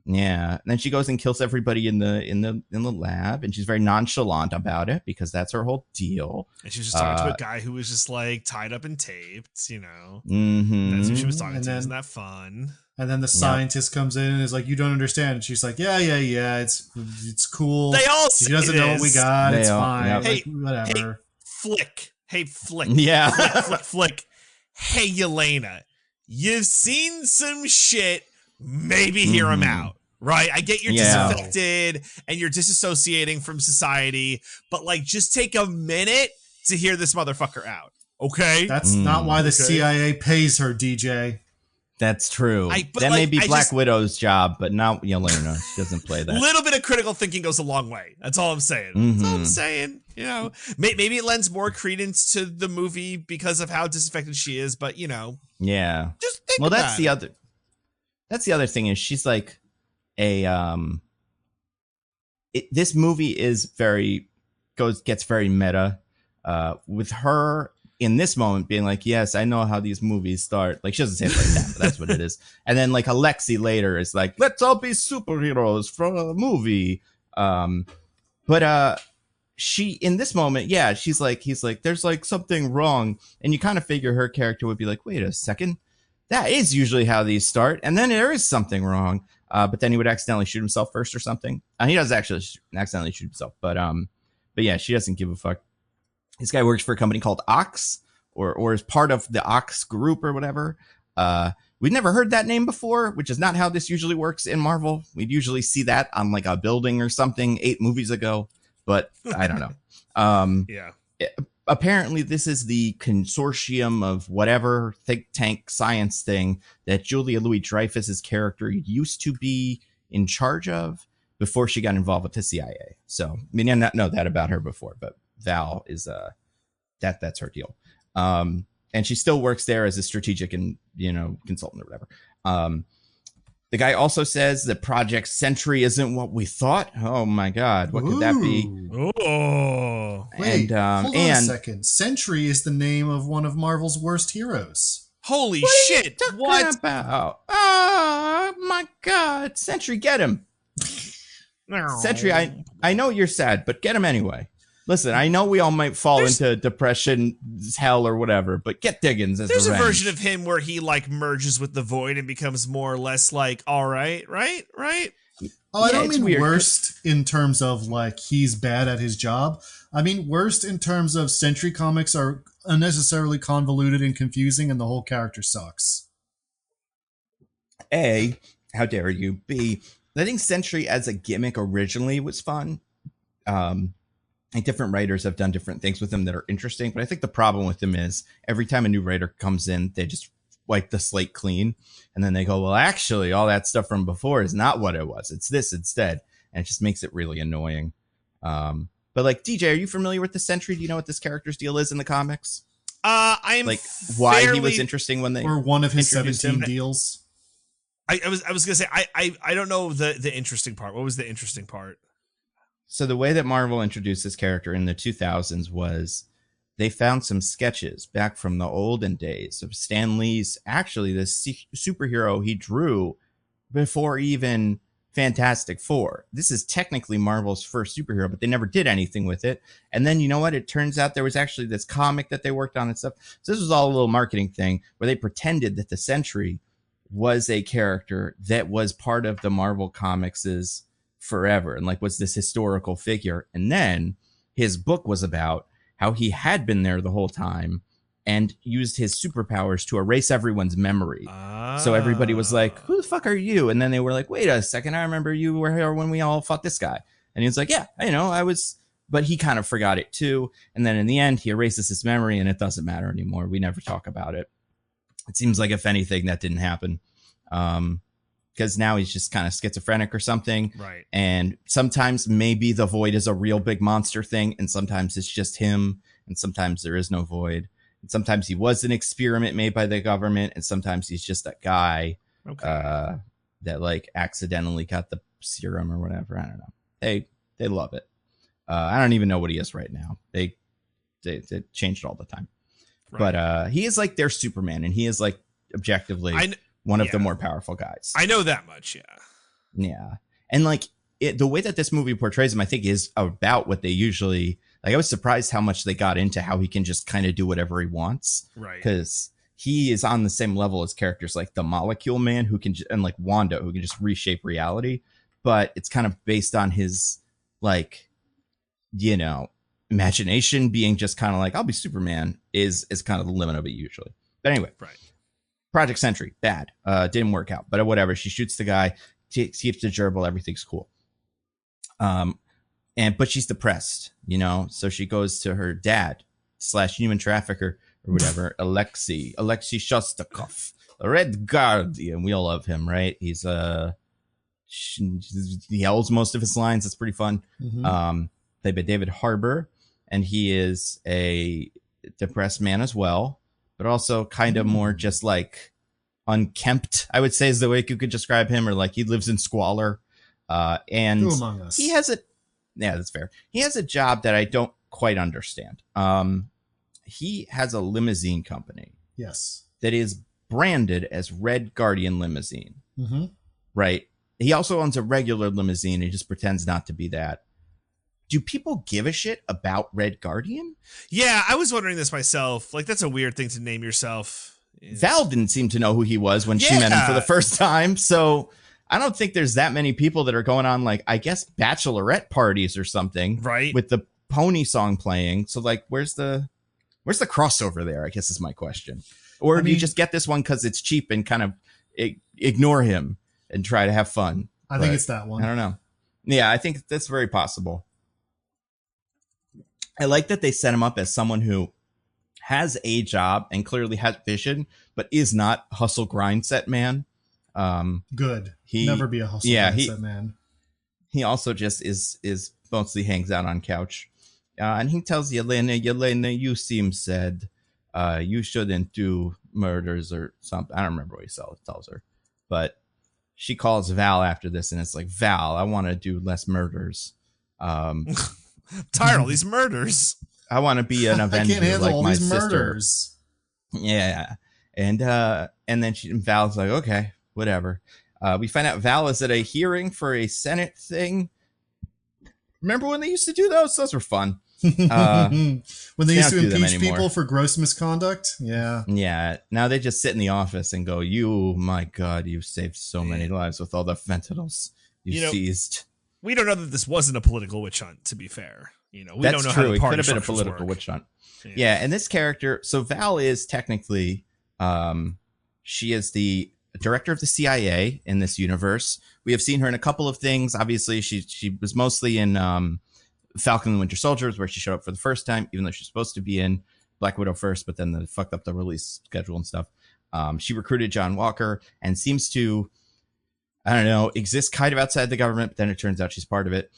Yeah. And then she goes and kills everybody in the lab, and she's very nonchalant about it because that's her whole deal. And she was just talking to a guy who was just like tied up and taped, you know. Mm-hmm. That's who she was talking to. Isn't that fun? And then the scientist comes in and is like, "You don't understand." And she's like, "Yeah. It's cool." They all she doesn't know what we got. It's fine. Yep. Like, whatever. Hey, Flick. Yeah. Flick. Hey, Yelena, you've seen some shit, maybe hear him out. Right? I get you're disaffected and you're disassociating from society, but like just take a minute to hear this motherfucker out. Okay? That's not why the CIA pays her, DJ. That's true. That may be Black Widow's job, but not Yelena. She doesn't play that. A little bit of critical thinking goes a long way. That's all I'm saying. That's all I'm saying. You know, maybe it lends more credence to the movie because of how disaffected she is, but you know. Yeah. Just think about that's the other. That's the other thing is she's like this movie is gets very meta with her in this moment being like, yes, I know how these movies start. Like, she doesn't say it like that, but that's what it is. And then like Alexi later is like, let's all be superheroes from a movie. But she, in this moment, he's like, there's like something wrong. And you kind of figure her character would be like, wait a second. That is usually how these start. And then there is something wrong. But then he would accidentally shoot himself first or something. He does actually accidentally shoot himself. But yeah, she doesn't give a fuck. This guy works for a company called Ox or is part of the Ox group or whatever. We've never heard that name before, which is not how this usually works in Marvel. We'd usually see that on like a building or something 8 movies ago, but I don't know. Apparently this is the consortium of whatever think tank science thing that Julia Louis-Dreyfus's character used to be in charge of before she got involved with the CIA. So, I mean, I not know that about her before, but Val is that's her deal. And she still works there as a strategic and, consultant or whatever. The guy also says that Project Sentry isn't what we thought. Oh my God, what could that be? Oh, wait, hold on a second. Sentry is the name of one of Marvel's worst heroes. Holy shit! What about? Oh my God, Sentry, get him! Sentry, I know you're sad, but get him anyway. Listen, I know we all might fall into depression, hell, or whatever, but get Diggins as There's revenge. a version of him where he like merges with the void and becomes more or less like, all right. Oh, I don't mean weird. Worst in terms of like he's bad at his job. I mean worst in terms of Sentry comics are unnecessarily convoluted and confusing, and the whole character sucks. A, how dare you? B, I think Sentry as a gimmick originally was fun. Like different writers have done different things with him that are interesting, but I think the problem with him is every time a new writer comes in, they just wipe the slate clean, and then they go, well, actually, all that stuff from before is not what it was. It's this instead, and it just makes it really annoying. But like, DJ, are you familiar with the Sentry? Do you know what this character's deal is in the comics? I'm like why he was interesting when they or one of his 17 deals. I was gonna say I don't know the interesting part. What was the interesting part? So the way that Marvel introduced this character in the 2000s was they found some sketches back from the olden days of Stan Lee's, actually the superhero he drew before even Fantastic Four. This is technically Marvel's first superhero, but they never did anything with it. And then you know what? It turns out there was actually this comic that they worked on and stuff. So this was all a little marketing thing where they pretended that the Sentry was a character that was part of the Marvel Comics' forever and like was this historical figure. And then his book was about how he had been there the whole time and used his superpowers to erase everyone's memory. So everybody was like, who the fuck are you? And then they were like, wait a second, I remember you were here when we all fought this guy. And he was like, yeah, I know, I was, but he kind of forgot it too. And then in the end, he erases his memory and it doesn't matter anymore. We never talk about it. It seems like if anything, that didn't happen. Because now he's just kind of schizophrenic or something. Right. And sometimes maybe the void is a real big monster thing. And sometimes it's just him. And sometimes there is no void. And sometimes he was an experiment made by the government. And sometimes he's just that guy that like accidentally got the serum or whatever. I don't know. They love it. I don't even know what he is right now. They change it all the time. Right. But he is like their Superman. And he is like objectively one of the more powerful guys. I know that much, Yeah. And like the way that this movie portrays him, I think is about what they usually like. I was surprised how much they got into how he can just kind of do whatever he wants. Right. Because he is on the same level as characters like the Molecule Man who can, and like Wanda, who can just reshape reality. But it's kind of based on his like, imagination being just kind of like, I'll be Superman is kind of the limit of it usually. But anyway. Right. Project Sentry, bad. Didn't work out, but whatever. She shoots the guy, keeps the gerbil, everything's cool. But she's depressed, so she goes to her dad / human trafficker or whatever, Alexei Shostakov, the Red Guardian. We all love him, right? He yells most of his lines. It's pretty fun. Mm-hmm. Played by David Harbour, and he is a depressed man as well, but also kind of more just like unkempt, I would say, is the way you could describe him, or like he lives in squalor. And Who among us? Yeah, that's fair. He has a job that I don't quite understand. He has a limousine company. Yes. That is branded as Red Guardian Limousine. Mm-hmm. Right. He also owns a regular limousine. He just pretends not to be that. Do people give a shit about Red Guardian? Yeah, I was wondering this myself. Like, that's a weird thing to name yourself. Val didn't seem to know who he was when she met him for the first time. So I don't think there's that many people that are going on, like, I guess, bachelorette parties or something. Right. With the pony song playing. So, like, where's the crossover there, I guess is my question. Or do you just get this one because it's cheap and kind of ignore him and try to have fun? I think it's that one. I don't know. Yeah, I think that's very possible. I like that they set him up as someone who has a job and clearly has vision, but is not hustle grind set man. Good. Never be a hustle grind set man. He also just is mostly hangs out on couch. And he tells Yelena, you seem sad. You shouldn't do murders or something. I don't remember what he tells her. But she calls Val after this, and it's like, Val, I want to do less murders. Tired of all these murders. I want to be an Avenger. I can't handle like all my these sister. murders. Yeah. And then Val's like, okay, whatever. We find out Val is at a hearing for a Senate thing. Remember when they used to do those? Those were fun. When they used to impeach people for gross misconduct. Yeah. Yeah. Now they just sit in the office and go, my God, you've saved so many lives with all the fentanyls you seized. We don't know that this wasn't a political witch hunt, to be fair. We That's don't know true. how the It party could have been a structures political work. witch hunt. Yeah. And this character, so Val is technically, she is the director of the CIA in this universe. We have seen her in a couple of things. Obviously, she was mostly in Falcon and the Winter Soldier, where she showed up for the first time, even though she's supposed to be in Black Widow first, but then they fucked up the release schedule and stuff. She recruited John Walker and seems to, I don't know, exist kind of outside the government, but then it turns out she's part of it.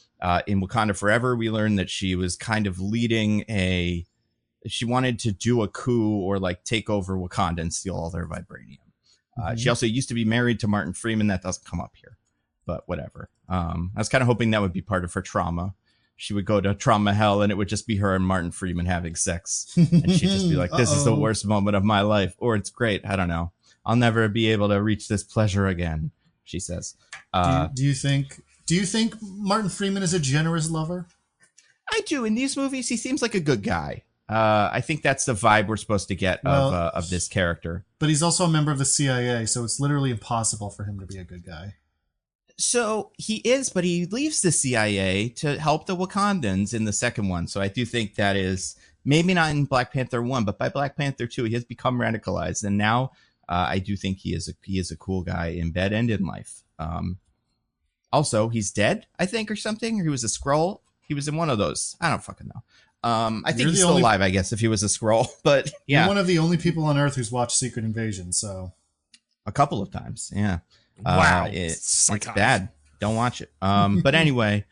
In Wakanda Forever, we learned that she was kind of leading she wanted to do a coup or like take over Wakanda and steal all their vibranium. She also used to be married to Martin Freeman. That doesn't come up here, but whatever. I was kind of hoping that would be part of her trauma. She would go to trauma hell and it would just be her and Martin Freeman having sex. And she'd just be like, this is the worst moment of my life. Or it's great. I don't know. I'll never be able to reach this pleasure again, she says. Do you think Martin Freeman is a generous lover? I do. In these movies, he seems like a good guy. I think that's the vibe we're supposed to get of this character. But he's also a member of the CIA, so it's literally impossible for him to be a good guy. So he is, but he leaves the CIA to help the Wakandans in the second one. So I do think that is maybe not in Black Panther 1, but by Black Panther 2, he has become radicalized. And now I do think he is a cool guy in bed and in life. Also, he's dead, I think, or something. Or he was a Skrull. He was in one of those. I don't fucking know. I think he's still alive, I guess, if he was a Skrull. But yeah. You're one of the only people on Earth who's watched Secret Invasion, so. A couple of times, yeah. Wow. It's bad. Don't watch it. But anyway,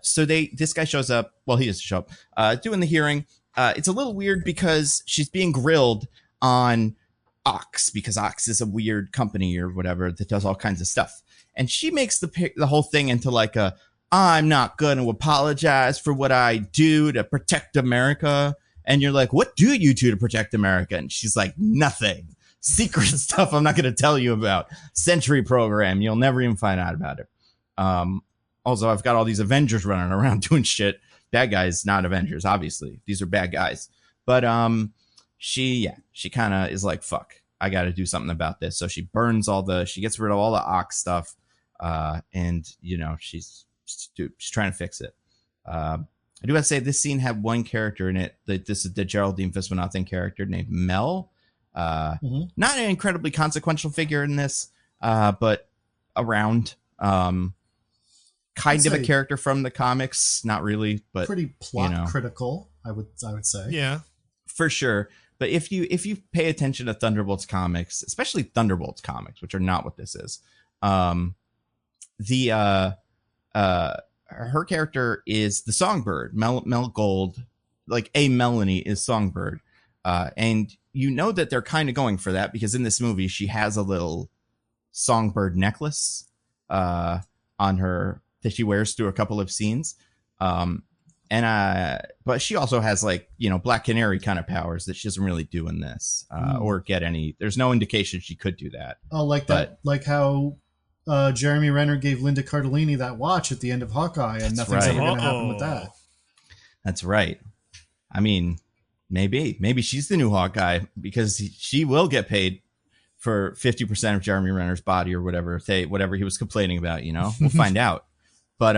so this guy shows up. Well, he doesn't show up. Doing the hearing. It's a little weird because she's being grilled on Ox, because Ox is a weird company or whatever that does all kinds of stuff. And she makes the whole thing into like I'm not going to apologize for what I do to protect America. And you're like, what do you do to protect America? And she's like, nothing. Secret stuff I'm not going to tell you about. Century program. You'll never even find out about it. Also, I've got all these Avengers running around doing shit. Bad guys, not Avengers, obviously. These are bad guys. But she kind of is like, fuck, I got to do something about this. So she she gets rid of all the Ox stuff. And, she's trying to fix it. I do have to say this scene had one character in it. This is the Geraldine Viswanathan character named Mel. Not an incredibly consequential figure in this, but around. Kind of a character from the comics, not really, but pretty plot critical, I would say. Yeah, for sure. But if you pay attention to Thunderbolts comics, especially Thunderbolts comics, which are not what this is, her character is the Songbird, Mel Gold, like a Melanie is Songbird, and you know that they're kind of going for that because in this movie she has a little Songbird necklace on her that she wears through a couple of scenes. But she also has like, Black Canary kind of powers that she doesn't really do in this, or get any. There's no indication she could do that. Oh, that, like how Jeremy Renner gave Linda Cardellini that watch at the end of Hawkeye, and nothing's ever going to happen with that. That's right. I mean, maybe she's the new Hawkeye because she will get paid for 50% of Jeremy Renner's body or whatever he was complaining about. We'll find out. But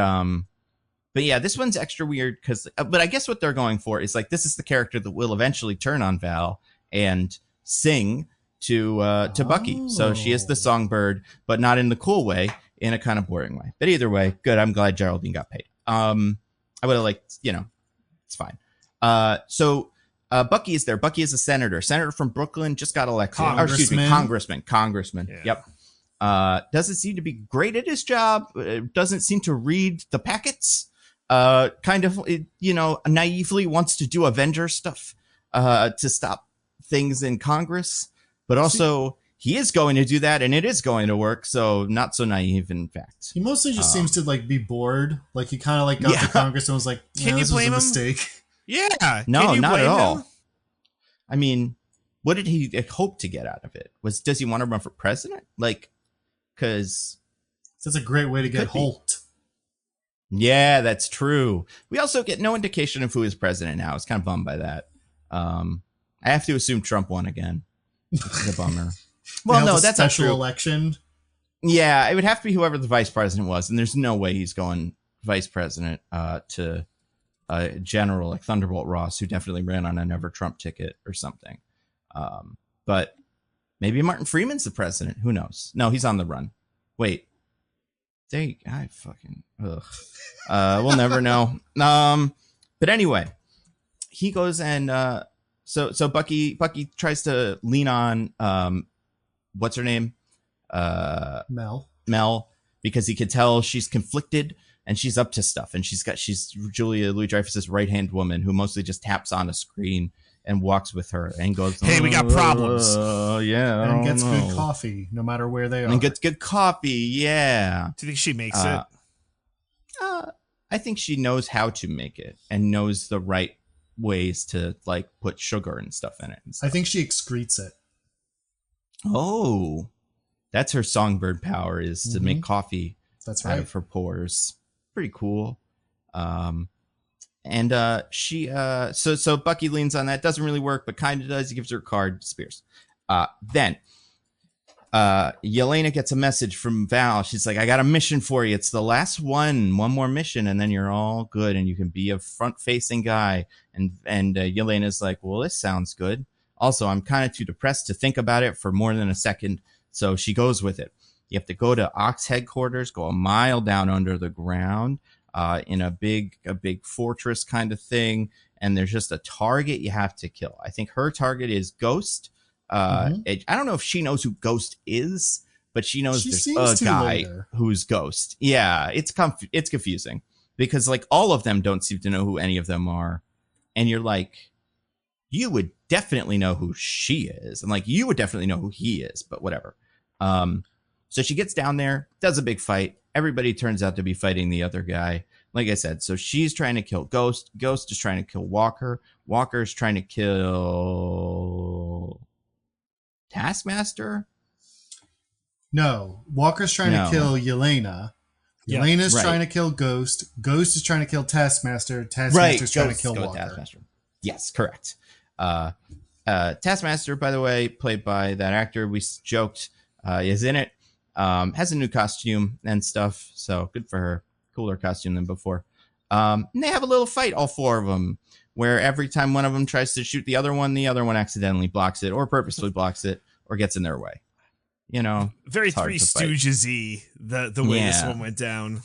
yeah, this one's extra weird but I guess what they're going for is like, this is the character that will eventually turn on Val and sing to Bucky. So she is the Songbird, but not in the cool way, in a kind of boring way. But either way, good. I'm glad Geraldine got paid. I would have liked, it's fine. So Bucky is there. Bucky is a senator from Brooklyn, just got elected. Congressman. Yeah. Yep. Doesn't seem to be great at his job. Doesn't seem to read the packets. Naively wants to do Avenger stuff to stop things in Congress. But also, he is going to do that, and it is going to work. So not so naive, in fact. He mostly just seems to be bored. Like he kind of got to Congress and was like, "Can you blame him? Mistake." Yeah. No, not at all. I mean, what did he hope to get out of it? Does he want to run for president? Because that's a great way to get hulked. Yeah, that's true. We also get no indication of who is president now. I was kind of bummed by that. I have to assume Trump won again. It's a bummer. Well, no, that's not true. Election. Yeah, it would have to be whoever the vice president was, and there's no way he's going vice president to a general like Thunderbolt Ross, who definitely ran on a never Trump ticket or something. But maybe Martin Freeman's the president. Who knows? No, he's on the run. Wait. We'll never know. But anyway, he goes and so Bucky tries to lean on what's her name? Mel, because he could tell she's conflicted and she's up to stuff, and she's Julia Louis-Dreyfus's right-hand woman who mostly just taps on a screen and walks with her and goes, "Hey, we got problems." Yeah, and gets good coffee no matter where they are. And gets good coffee. Yeah. Do you think she makes it? I think she knows how to make it and knows the right ways to put sugar and stuff in it. I think she excretes it. Oh, that's her Songbird power, is to make coffee. That's right. Out of her pores. Pretty cool. And she so Bucky leans on that. Doesn't really work, but kind of does. He gives her a card, disappears. Then Yelena gets a message from Val. She's like, "I got a mission for you. It's the last one more mission, and then you're all good, and you can be a front-facing guy." And Yelena's like, "Well, this sounds good. Also, I'm kind of too depressed to think about it for more than a second." So she goes with it. You have to go to Ox headquarters, go a mile down under the ground, in a big fortress kind of thing, and there's just a target you have to kill. I think her target is Ghost. I don't know if she knows who Ghost is, but she knows there's a guy who's Ghost. Yeah, it's confusing because all of them don't seem to know who any of them are, and you're like, you would definitely know who she is, and you would definitely know who he is, but whatever. So she gets down there, does a big fight. Everybody turns out to be fighting the other guy. Like I said, so she's trying to kill Ghost. Ghost is trying to kill Walker. Walker's trying to kill Taskmaster? No. Walker's trying to kill Yelena. Yelena's trying to kill Ghost. Ghost is trying to kill Taskmaster. Taskmaster's trying to kill Walker. Taskmaster. Yes, correct. Taskmaster, by the way, played by that actor we joked, is in it. Has a new costume and stuff, so good for her. Cooler costume than before. And they have a little fight, all four of them, where every time one of them tries to shoot the other one accidentally blocks it or purposely blocks it or gets in their way. You know, very Three Stooges-y, the way this one went down.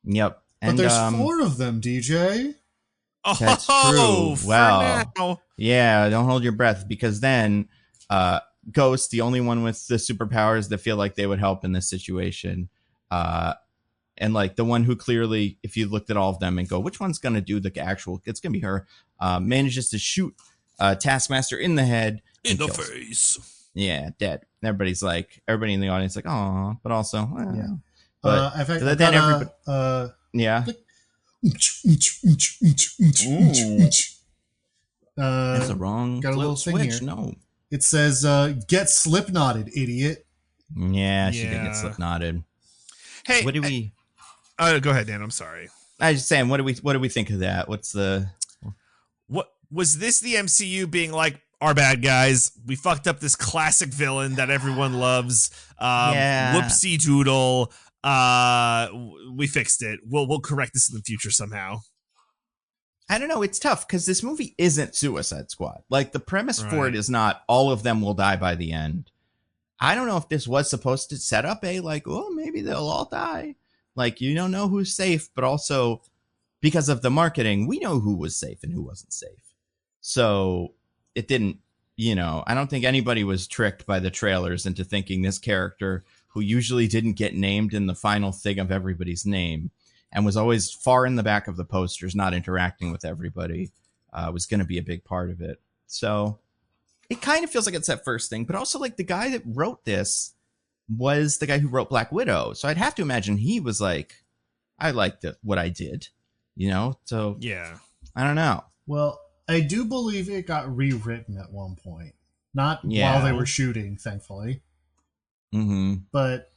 Yep. But And there's 4 of them, DJ. That's true. Well, yeah, don't hold your breath, because then Ghost, the only one with the superpowers that feel like they would help in this situation, and like the one who clearly, if you looked at all of them and go, which one's going to do the actual, it's going to be her, manages to shoot Taskmaster in the head. In the face. Yeah, dead. And everybody in the audience like, oh, but also, yeah. But then everybody, yeah. That's the wrong got a little thing switch. Here. No. It says, get slip knotted, idiot. Yeah, she did get slip knotted. Hey, what do we? Go ahead, Dan. I'm sorry. I was just saying, what do we think of that? What was this? The MCU being like, our bad guys, we fucked up this classic villain that everyone loves. Whoopsie doodle. We fixed it. We'll correct this in the future somehow. I don't know. It's tough because this movie isn't Suicide Squad. Like, the premise for it is not all of them will die by the end. I don't know if this was supposed to set up maybe they'll all die. Like, you don't know who's safe, but also because of the marketing, we know who was safe and who wasn't safe. So it didn't, I don't think anybody was tricked by the trailers into thinking this character, who usually didn't get named in the final thing of everybody's name and was always far in the back of the posters, not interacting with everybody, was going to be a big part of it. So it kind of feels like it's that first thing, but also like the guy that wrote this was the guy who wrote Black Widow. So I'd have to imagine he was like, I liked what I did, So yeah, I don't know. Well, I do believe it got rewritten at one point. Not while they were shooting, thankfully. Mm-hmm. But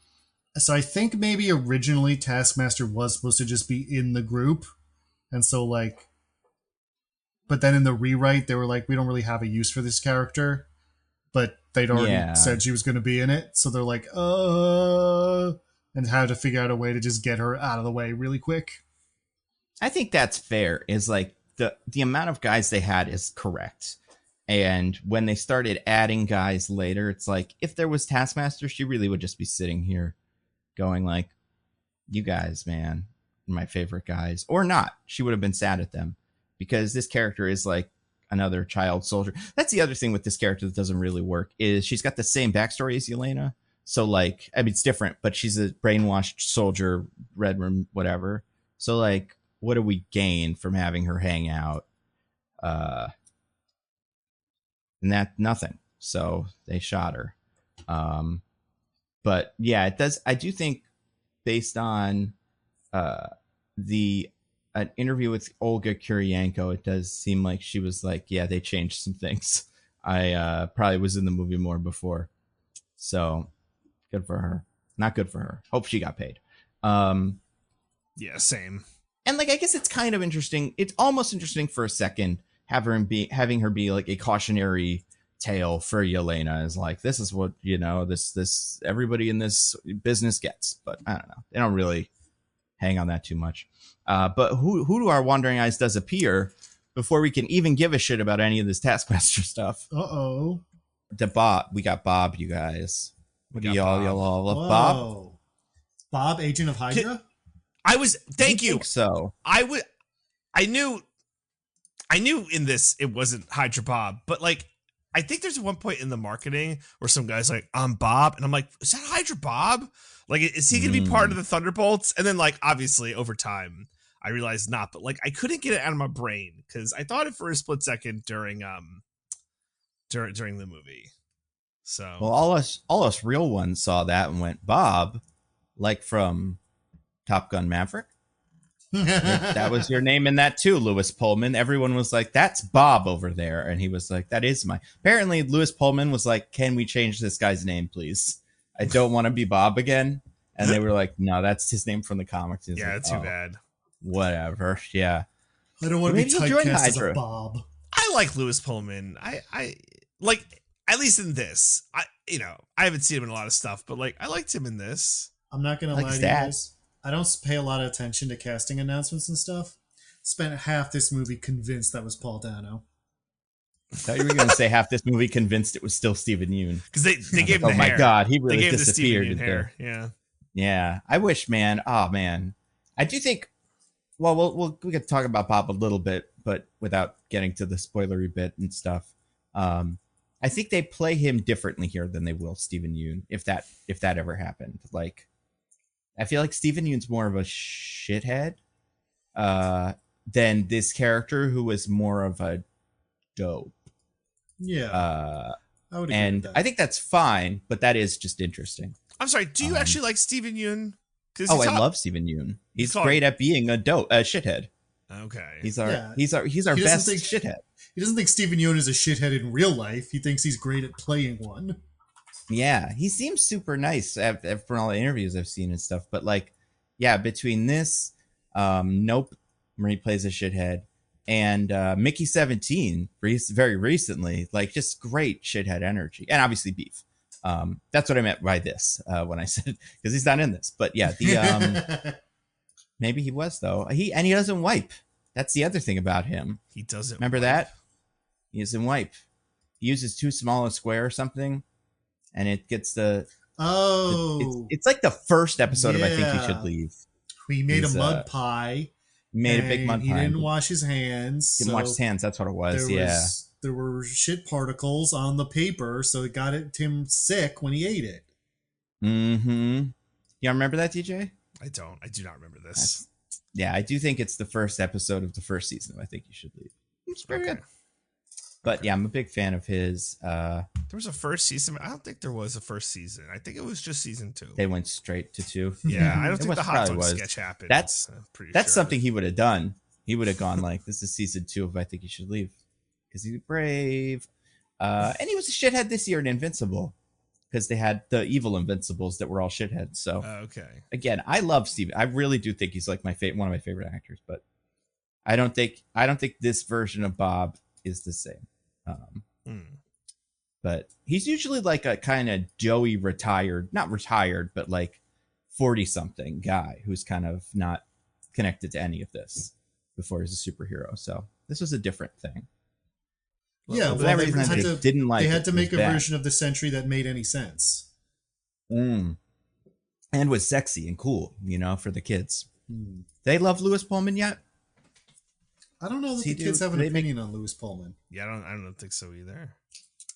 so I think maybe originally Taskmaster was supposed to just be in the group. And so but then in the rewrite, they were like, we don't really have a use for this character. But they'd already said she was going to be in it. So they're like, and had to figure out a way to just get her out of the way really quick. I think that's fair. Is like the amount of guys they had is correct. And when they started adding guys later, it's like, if there was Taskmaster, she really would just be sitting here going like, you guys, man, my favorite guys. Or not. She would have been sad at them. Because this character is like another child soldier. That's the other thing with this character that doesn't really work, is she's got the same backstory as Yelena. So like, I mean, it's different, but she's a brainwashed soldier, red room, whatever. So like, what do we gain from having her hang out? And that nothing. So they shot her. But yeah, it does. I do think based on an interview with Olga Kurylenko, it does seem like she was like, yeah, they changed some things. I probably was in the movie more before. So good for her. Not good for her. Hope she got paid. Yeah, same. And like, I guess it's kind of interesting. It's almost interesting for a second having her be like a cautionary tale for Yelena, is like, this is what, this everybody in this business gets. But I don't know. They don't really hang on that too much. But who do our wandering eyes does appear before we can even give a shit about any of this Taskmaster stuff? Uh-oh. We got Bob, you guys. What do y'all love Bob? Bob, Agent of Hydra? Thank you. Think so. I knew in this it wasn't Hydra Bob, but like, I think there's one point in the marketing where some guy's like, I'm Bob. And I'm like, is that Hydra Bob? Like, is he going to be part of the Thunderbolts? And then like, obviously over time, I realized not, but like, I couldn't get it out of my brain because I thought it for a split second during the movie. So, well, all us real ones saw that and went, Bob, like from Top Gun Maverick. That was your name in that too, Lewis Pullman. Everyone was like, that's Bob over there. And he was like, that is apparently Lewis Pullman was like, can we change this guy's name, please? I don't want to be Bob again. And they were like, no, that's his name from the comics. Yeah, like, too bad. Whatever. Yeah. I don't want to be typecast as a Bob. I like Lewis Pullman. I like, at least in this, I haven't seen him in a lot of stuff, but like, I liked him in this. I'm not going to lie to you guys. I don't pay a lot of attention to casting announcements and stuff. spent half this movie convinced that was Paul Dano. I thought you were going to say half this movie convinced it was still Stephen Yeun. Because they gave him the hair. Oh my God, he really disappeared. The hair. Yeah. Yeah. I wish, man. Oh man. I do think, well, we could talk about Bob a little bit, but without getting to the spoilery bit and stuff. I think they play him differently here than they will Stephen Yeun, if that ever happened. Like, I feel like Stephen Yeun's more of a shithead than this character who was more of a dope. Yeah. I would agree and with that. I think that's fine, but that is just interesting. I'm sorry. Do you actually like Stephen Yeun? I love Stephen Yeun. He's great at being a shithead. Okay. He's our best shithead. He doesn't think Stephen Yeun is a shithead in real life. He thinks he's great at playing one. Yeah, he seems super nice from all the interviews I've seen and stuff. But like, yeah, between this, Nope, where he plays a shithead, and Mickey 17 very recently, like just great shithead energy, and obviously Beef. That's what I meant by this when I said, because he's not in this. But yeah, the maybe he was though. He doesn't wipe. That's the other thing about him. He doesn't. Remember wipe. that? He doesn't wipe. He uses too small a square or something, and it gets it's like the first episode of I Think You Should Leave. He made a mud pie. Made a big mud pie. He didn't wash his hands. Didn't wash his hands. That's what it was. There were shit particles on the paper, so it got him sick when he ate it. Mm-hmm. You remember that, DJ? I don't. I do not remember this. Yeah, I do think it's the first episode of the first season of I Think You Should Leave. It's very good. But yeah, I'm a big fan of his. There was a first season. I don't think there was a first season. I think it was just season 2. They went straight to 2. Yeah, I don't think the hot dog sketch happened. That's something he would have done. He would have gone like, this is season 2 of I Think You Should Leave. Because he's brave. And he was a shithead this year in Invincible. Because they had the evil Invincibles that were all shitheads. So okay. Again, I love Steven. I really do think he's like one of my favorite actors. But I don't think this version of Bob is the same. But he's usually like a kind of doughy not retired, but like 40-something guy who's kind of not connected to any of this before he's a superhero. So this was a different thing. Yeah, they had to make a version of the Sentry that made any sense. And was sexy and cool, for the kids. They love Lewis Pullman yet? I don't know that the kids have an opinion on Lewis Pullman. Yeah, I don't think so either.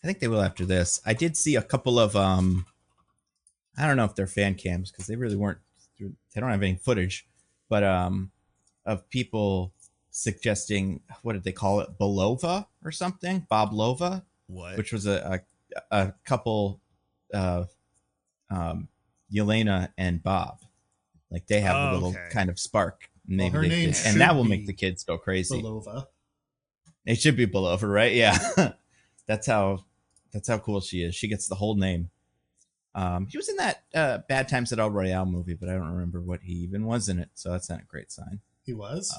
I think they will after this. I did see a couple of I don't know if they're fan cams because they really weren't. They don't have any footage, but of people suggesting, what did they call it, Belova or something, Bob Lova, which was a couple of Yelena and Bob, like they have a little kind of spark. Maybe they did. And that will make the kids go crazy. Belova. It should be Belova, right? Yeah. That's how cool she is. She gets the whole name. He was in that Bad Times at El Royale movie, but I don't remember what he even was in it, so that's not a great sign. He was?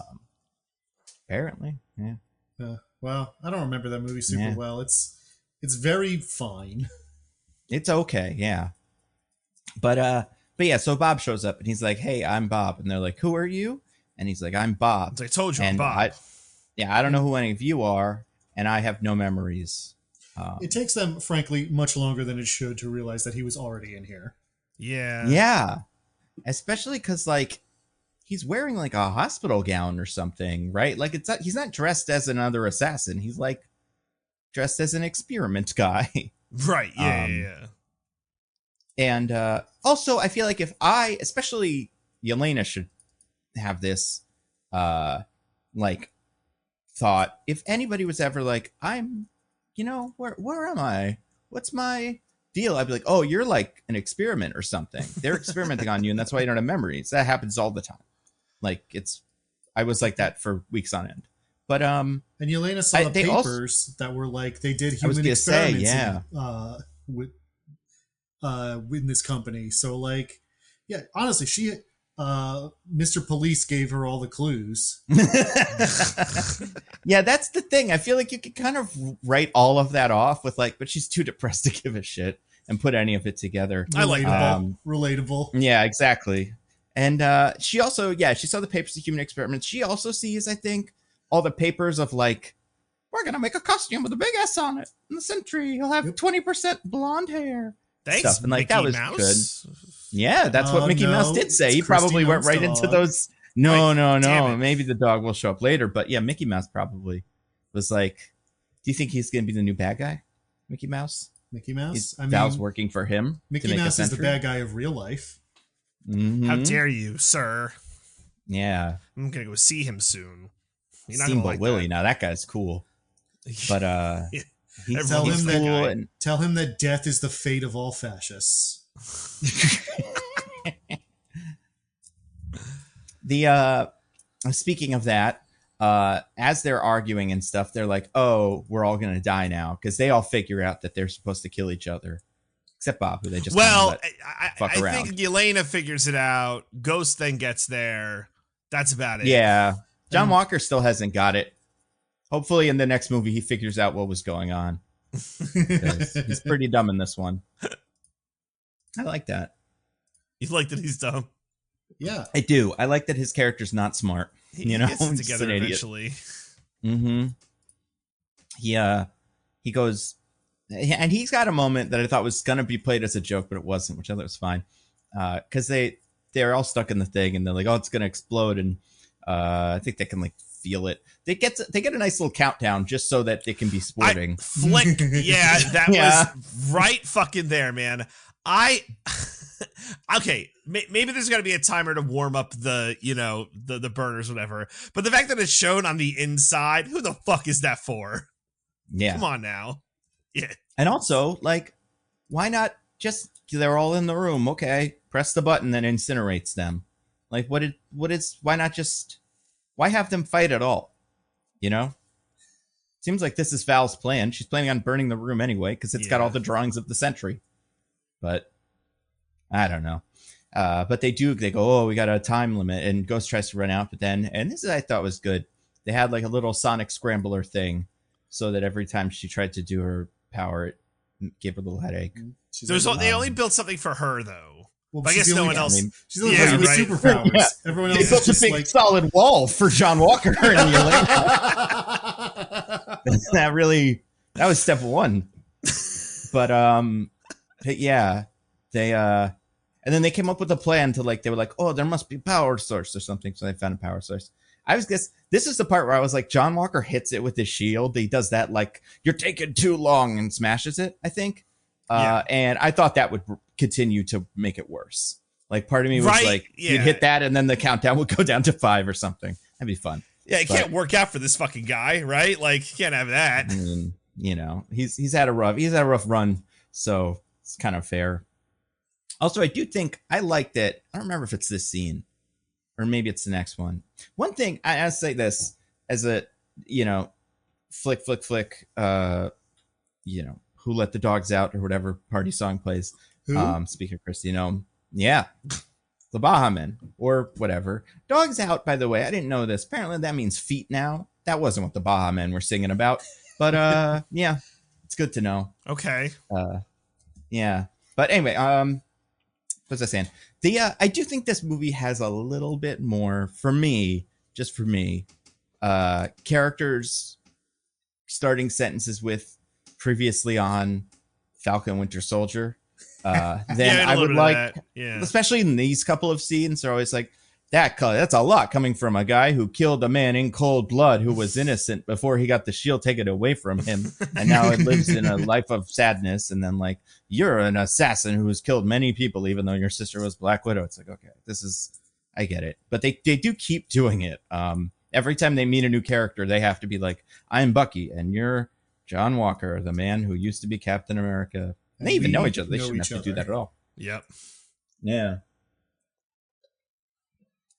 Apparently, yeah. Well, I don't remember that movie super well. It's very fine. It's okay, yeah. But yeah, so Bob shows up and he's like, "Hey, I'm Bob," and they're like, "Who are you?" And he's like, "I'm Bob." I told you, I'm Bob. I don't know who any of you are, and I have no memories. It takes them, frankly, much longer than it should to realize that he was already in here. Yeah. Yeah. Especially because, like, he's wearing, like, a hospital gown or something, right? Like, he's not dressed as another assassin. He's, like, dressed as an experiment guy. Right. Yeah, And also, I feel like especially Yelena should have this, like, thought. If anybody was ever like, I'm, where am I? What's my deal? I'd be like, oh, you're like an experiment or something. They're experimenting on you, and that's why you don't have memories. That happens all the time. Like, I was like that for weeks on end. But and Yelena saw the papers that were like they did human experiments in this company. So like, yeah, honestly, she Mr. Police gave her all the clues. Yeah, that's the thing. I feel like you could kind of write all of that off with like, but she's too depressed to give a shit and put any of it together. Relatable. Relatable. Yeah, exactly. And she also, she saw the papers of human experiments. She also sees, I think, all the papers of like, we're going to make a costume with a big S on it. In the Sentry, he'll have 20% blonde hair. Thanks, stuff. And like, Mickey that was Mouse. Good. Yeah, that's what Mickey Mouse did say. He probably went right into those. No. Maybe the dog will show up later. But yeah, Mickey Mouse probably was like, do you think he's going to be the new bad guy? Mickey Mouse? Mickey Mouse? Val's working for him. Mickey Mouse is the bad guy of real life. Mm-hmm. How dare you, sir? Yeah. I'm going to go see him soon. You're not Steamboat like Willie. that. Now that guy's cool. But he's tell him cool that tell him that death is the fate of all fascists. Speaking of that, as they're arguing and stuff, they're like, "Oh, we're all gonna die now," because they all figure out that they're supposed to kill each other, except Bob, who they just I think Elena figures it out. Ghost then gets there. That's about it. Yeah, John Walker still hasn't got it. Hopefully, in the next movie, he figures out what was going on. He's pretty dumb in this one. I like that. You like that he's dumb? Yeah, I do. I like that his character's not smart. He gets it together eventually. Mm-hmm. He goes, and he's got a moment that I thought was gonna be played as a joke, but it wasn't, which I thought was fine. Because they're all stuck in the thing, and they're like, "Oh, it's gonna explode," and I think they can like feel it. They get a nice little countdown just so that they can be sporting. Flick, yeah, that was right fucking there, man. Okay, maybe there's got to be a timer to warm up the burners, whatever. But the fact that it's shown on the inside, who the fuck is that for? Yeah, come on now. Yeah, and also like, why not just they're all in the room? Okay, press the button that incinerates them. Like, why have them fight at all? You know, seems like this is Val's plan. She's planning on burning the room anyway because it's got all the drawings of the Sentry. But I don't know. But they go, oh, we got a time limit, and Ghost tries to run out. But then, and this I thought was good. They had like a little sonic scrambler thing, so that every time she tried to do her power, it gave her a little headache. They only built something for her though. Well, I guess no one else. She's the only person with superpowers. Yeah. Everyone else they built a big solid wall for John Walker. That was step one. But yeah, they and then they came up with a plan to they were like, oh, there must be power source or something. So they found a power source. This is the part where I was like, John Walker hits it with his shield. He does that like, you're taking too long, and smashes it, I think. And I thought that would continue to make it worse. Like, part of me was you'd hit that and then the countdown would go down to 5 or something. That'd be fun. Yeah, it can't work out for this fucking guy, right? Like, you can't have that. I mean, he's had a rough run, so it's kind of fair. Also, I do think I like that. I don't remember if it's this scene or maybe it's the next one. One thing I say this as a flick, Who Let the Dogs Out or whatever party song plays. Speaking of Chris, the Baha Men or whatever. Dogs Out, by the way, I didn't know this. Apparently that means feet now. That wasn't what the Baha Men were singing about. But yeah, it's good to know. Okay. Yeah. But anyway, what was I saying? I do think this movie has a little bit more, just for me, characters starting sentences with previously on Falcon Winter Soldier. Then I would like, especially in these couple of scenes, they're always like, that's a lot coming from a guy who killed a man in cold blood who was innocent before he got the shield taken away from him, and now it lives in a life of sadness. And then like, you're an assassin who has killed many people, even though your sister was Black Widow. It's like, okay, I get it, but they do keep doing it. Every time they meet a new character, they have to be like, I'm Bucky, and you're John Walker, the man who used to be Captain America. And they even know each other. They shouldn't have to do that at all. Yep. Yeah.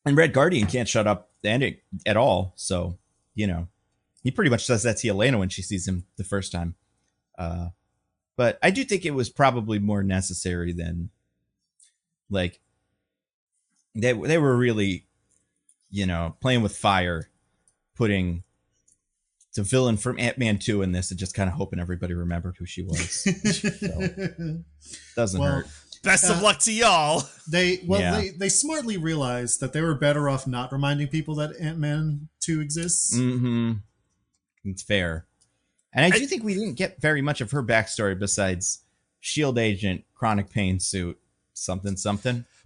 And Red Guardian can't shut up the ending at all. So, he pretty much says that to Elena when she sees him the first time. But I do think it was probably more necessary than, like, they were really, playing with fire, putting It's a villain from Ant-Man 2 in this, and just kind of hoping everybody remembered who she was. So, doesn't hurt. Best of luck to y'all. They smartly realized that they were better off not reminding people that Ant-Man 2 exists. Mm-hmm. It's fair. And I do think we didn't get very much of her backstory besides SHIELD agent, chronic pain suit, something.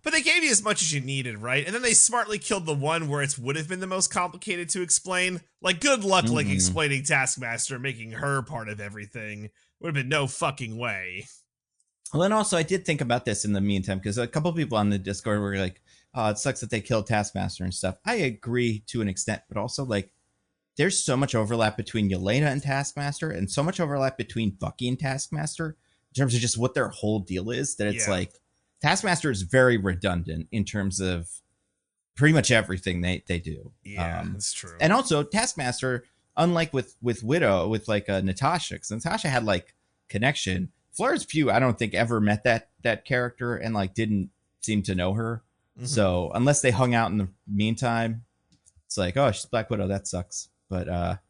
But they gave you as much as you needed, right? And then they smartly killed the one where it would have been the most complicated to explain. Like, good luck, like, explaining Taskmaster, making her part of everything. Would have been no fucking way. Well, and also, I did think about this in the meantime, because a couple people on the Discord were like, oh, it sucks that they killed Taskmaster and stuff. I agree to an extent, but also, like, there's so much overlap between Yelena and Taskmaster, and so much overlap between Bucky and Taskmaster, in terms of just what their whole deal is, that it's like, Taskmaster is very redundant in terms of pretty much everything they do. Yeah, that's true. And also, Taskmaster, unlike with Widow, with like Natasha, because Natasha had like connection. Florence Pugh, I don't think ever met that character and like didn't seem to know her. Mm-hmm. So unless they hung out in the meantime, it's like, oh, she's Black Widow. That sucks. But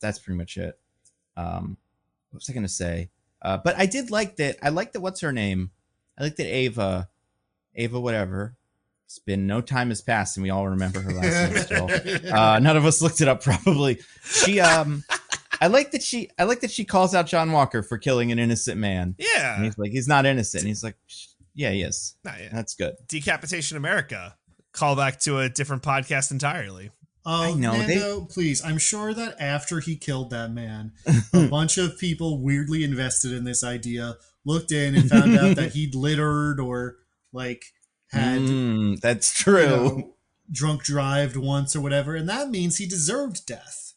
that's pretty much it. What was I going to say? But I did like that. I like that. What's her name? I like that Ava, whatever. It's been no time has passed, and we all remember her last name still. None of us looked it up, probably. She, I like that she calls out John Walker for killing an innocent man. Yeah, and he's like, he's not innocent. And he's like, yeah, he is. That's good. Decapitation America. Call back to a different podcast entirely. I know. Nando, please. I'm sure that after he killed that man, a bunch of people weirdly invested in this idea, looked in and found out that he'd littered or like had that's true. Drunk drived once or whatever, and that means he deserved death.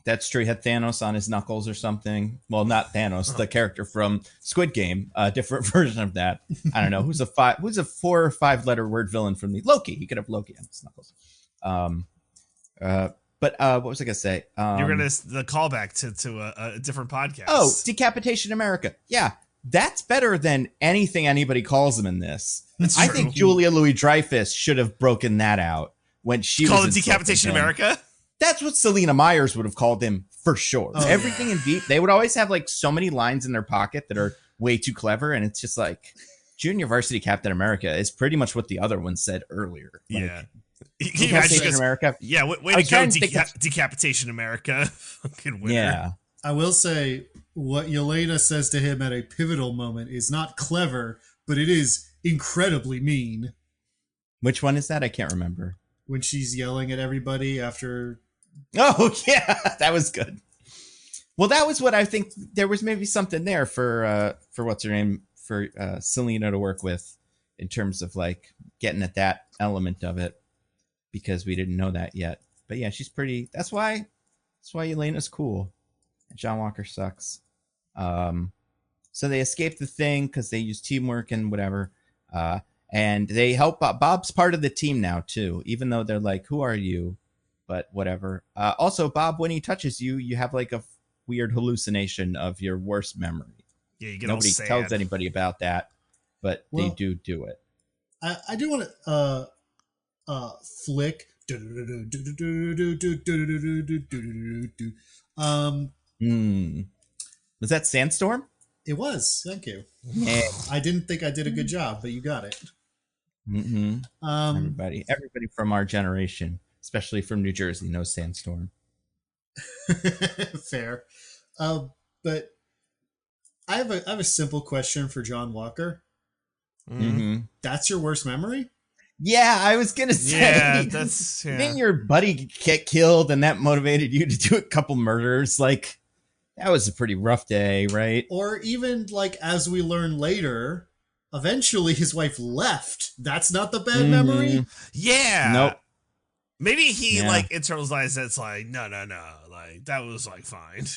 That's true. He had Thanos on his knuckles or something. Well, not Thanos, the character from Squid Game, a different version of that. I don't know. Who's a 4 or 5 letter word villain from the Loki? He could have Loki on his knuckles. But what was I gonna say? You're gonna the callback to a different podcast. Oh, Decapitation America. Yeah, that's better than anything anybody calls him in this. I think Julia Louis-Dreyfus should have broken that out when she called it Decapitation America. That's what Selena Myers would have called him for sure. Oh, everything in Veep, they would always have like so many lines in their pocket that are way too clever, and it's just like Junior Varsity Captain America is pretty much what the other one said earlier. Yeah. Decapitation America. Yeah, way to go, Decapitation America. Fucking winner. Yeah. I will say what Yelena says to him at a pivotal moment is not clever, but it is incredibly mean. Which one is that? I can't remember. When she's yelling at everybody after. Oh, yeah. That was good. Well, that was what I think. There was maybe something there for what's her name, for Selena to work with in terms of like getting at that element of it, because we didn't know that yet. But yeah, she's pretty. That's why Elena's cool. And John Walker sucks. So they escape the thing because they use teamwork and whatever. And they help. Bob's part of the team now too, even though they're like, "Who are you?" But whatever. Also, Bob, when he touches you, you have like a weird hallucination of your worst memory. Yeah, you get Nobody all sad. tells anybody about that, but they do it. I do want to flick. Was that Sandstorm? It was. Thank you. Yeah. I didn't think I did a good job, but you got it. Mm-hmm. Everybody from our generation, especially from New Jersey, knows Sandstorm. Fair. But I have a simple question for John Walker. Mm-hmm. That's your worst memory? Yeah, I was gonna say. Yeah, Didn't your buddy get killed, and that motivated you to do a couple murders? Like, that was a pretty rough day, right? Or even like, as we learn later, eventually his wife left. That's not the bad memory. Yeah. Nope. Maybe he like internalized that's like no, like that was like fine.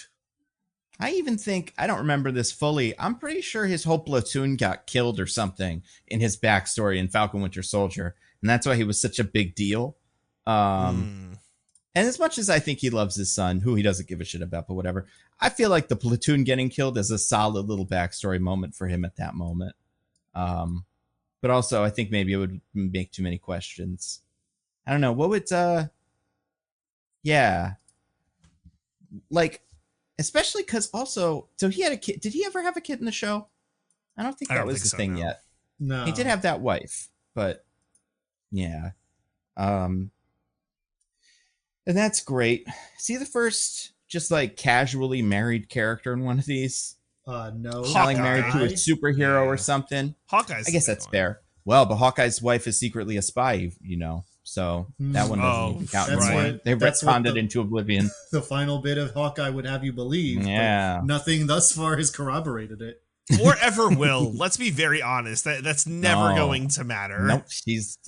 I even think, I don't remember this fully, I'm pretty sure his whole platoon got killed or something in his backstory in Falcon Winter Soldier, and that's why he was such a big deal. And as much as I think he loves his son, who he doesn't give a shit about, but whatever, I feel like the platoon getting killed is a solid little backstory moment for him at that moment. But also, I think maybe it would make too many questions. I don't know. What would, like, especially because also, so he had a kid. Did he ever have a kid in the show? I don't think that was the thing yet. No, he did have that wife, but yeah. And that's great. See the first just like casually married character in one of these? No. Selling married to a superhero or something. Hawkeye's I guess that's fair. Well, but Hawkeye's wife is secretly a spy, so that one doesn't even count anymore. They retconned it into oblivion. The final bit of Hawkeye would have you believe. Yeah. But nothing thus far has corroborated it. Or ever will. Let's be very honest. That's never going to matter. Nope. She's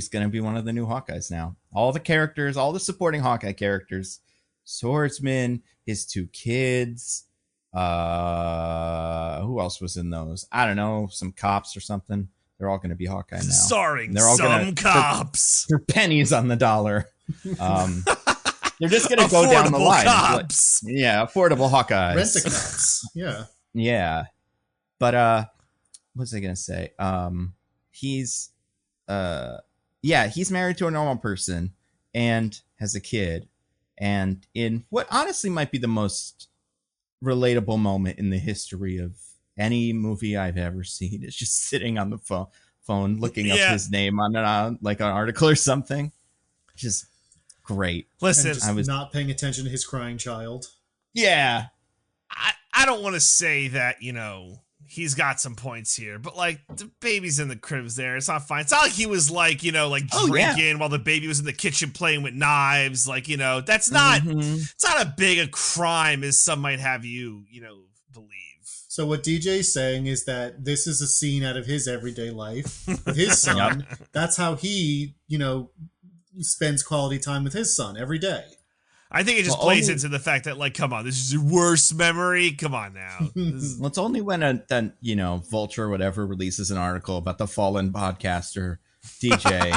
going to be one of the new Hawkeyes now. All the characters, all the supporting Hawkeye characters, Swordsman, his 2 kids. Who else was in those? I don't know. Some cops or something. They're all going to be Hawkeye now. Starring some cops. For pennies on the dollar. They're just going to go down the line. Cops. Yeah, affordable Hawkeyes. Rent-a-cops. Yeah. Yeah. But what was I gonna say? He's married to a normal person and has a kid, and in what honestly might be the most relatable moment in the history of any movie I've ever seen, is just sitting on the phone looking up his name on an article or something. Just great. Listen, I was not paying attention to his crying child. Yeah. I don't want to say that, he's got some points here, but like the baby's in the cribs there. It's not fine. It's not like he was like, drinking while the baby was in the kitchen playing with knives. Like, that's not, it's not as big a crime as some might have you, believe. So what DJ's saying is that this is a scene out of his everyday life with his son. That's how he, spends quality time with his son every day. I think it just plays into the fact that, like, come on, this is your worst memory. Come on now. Well, it's only when Vulture or whatever releases an article about the fallen podcaster DJ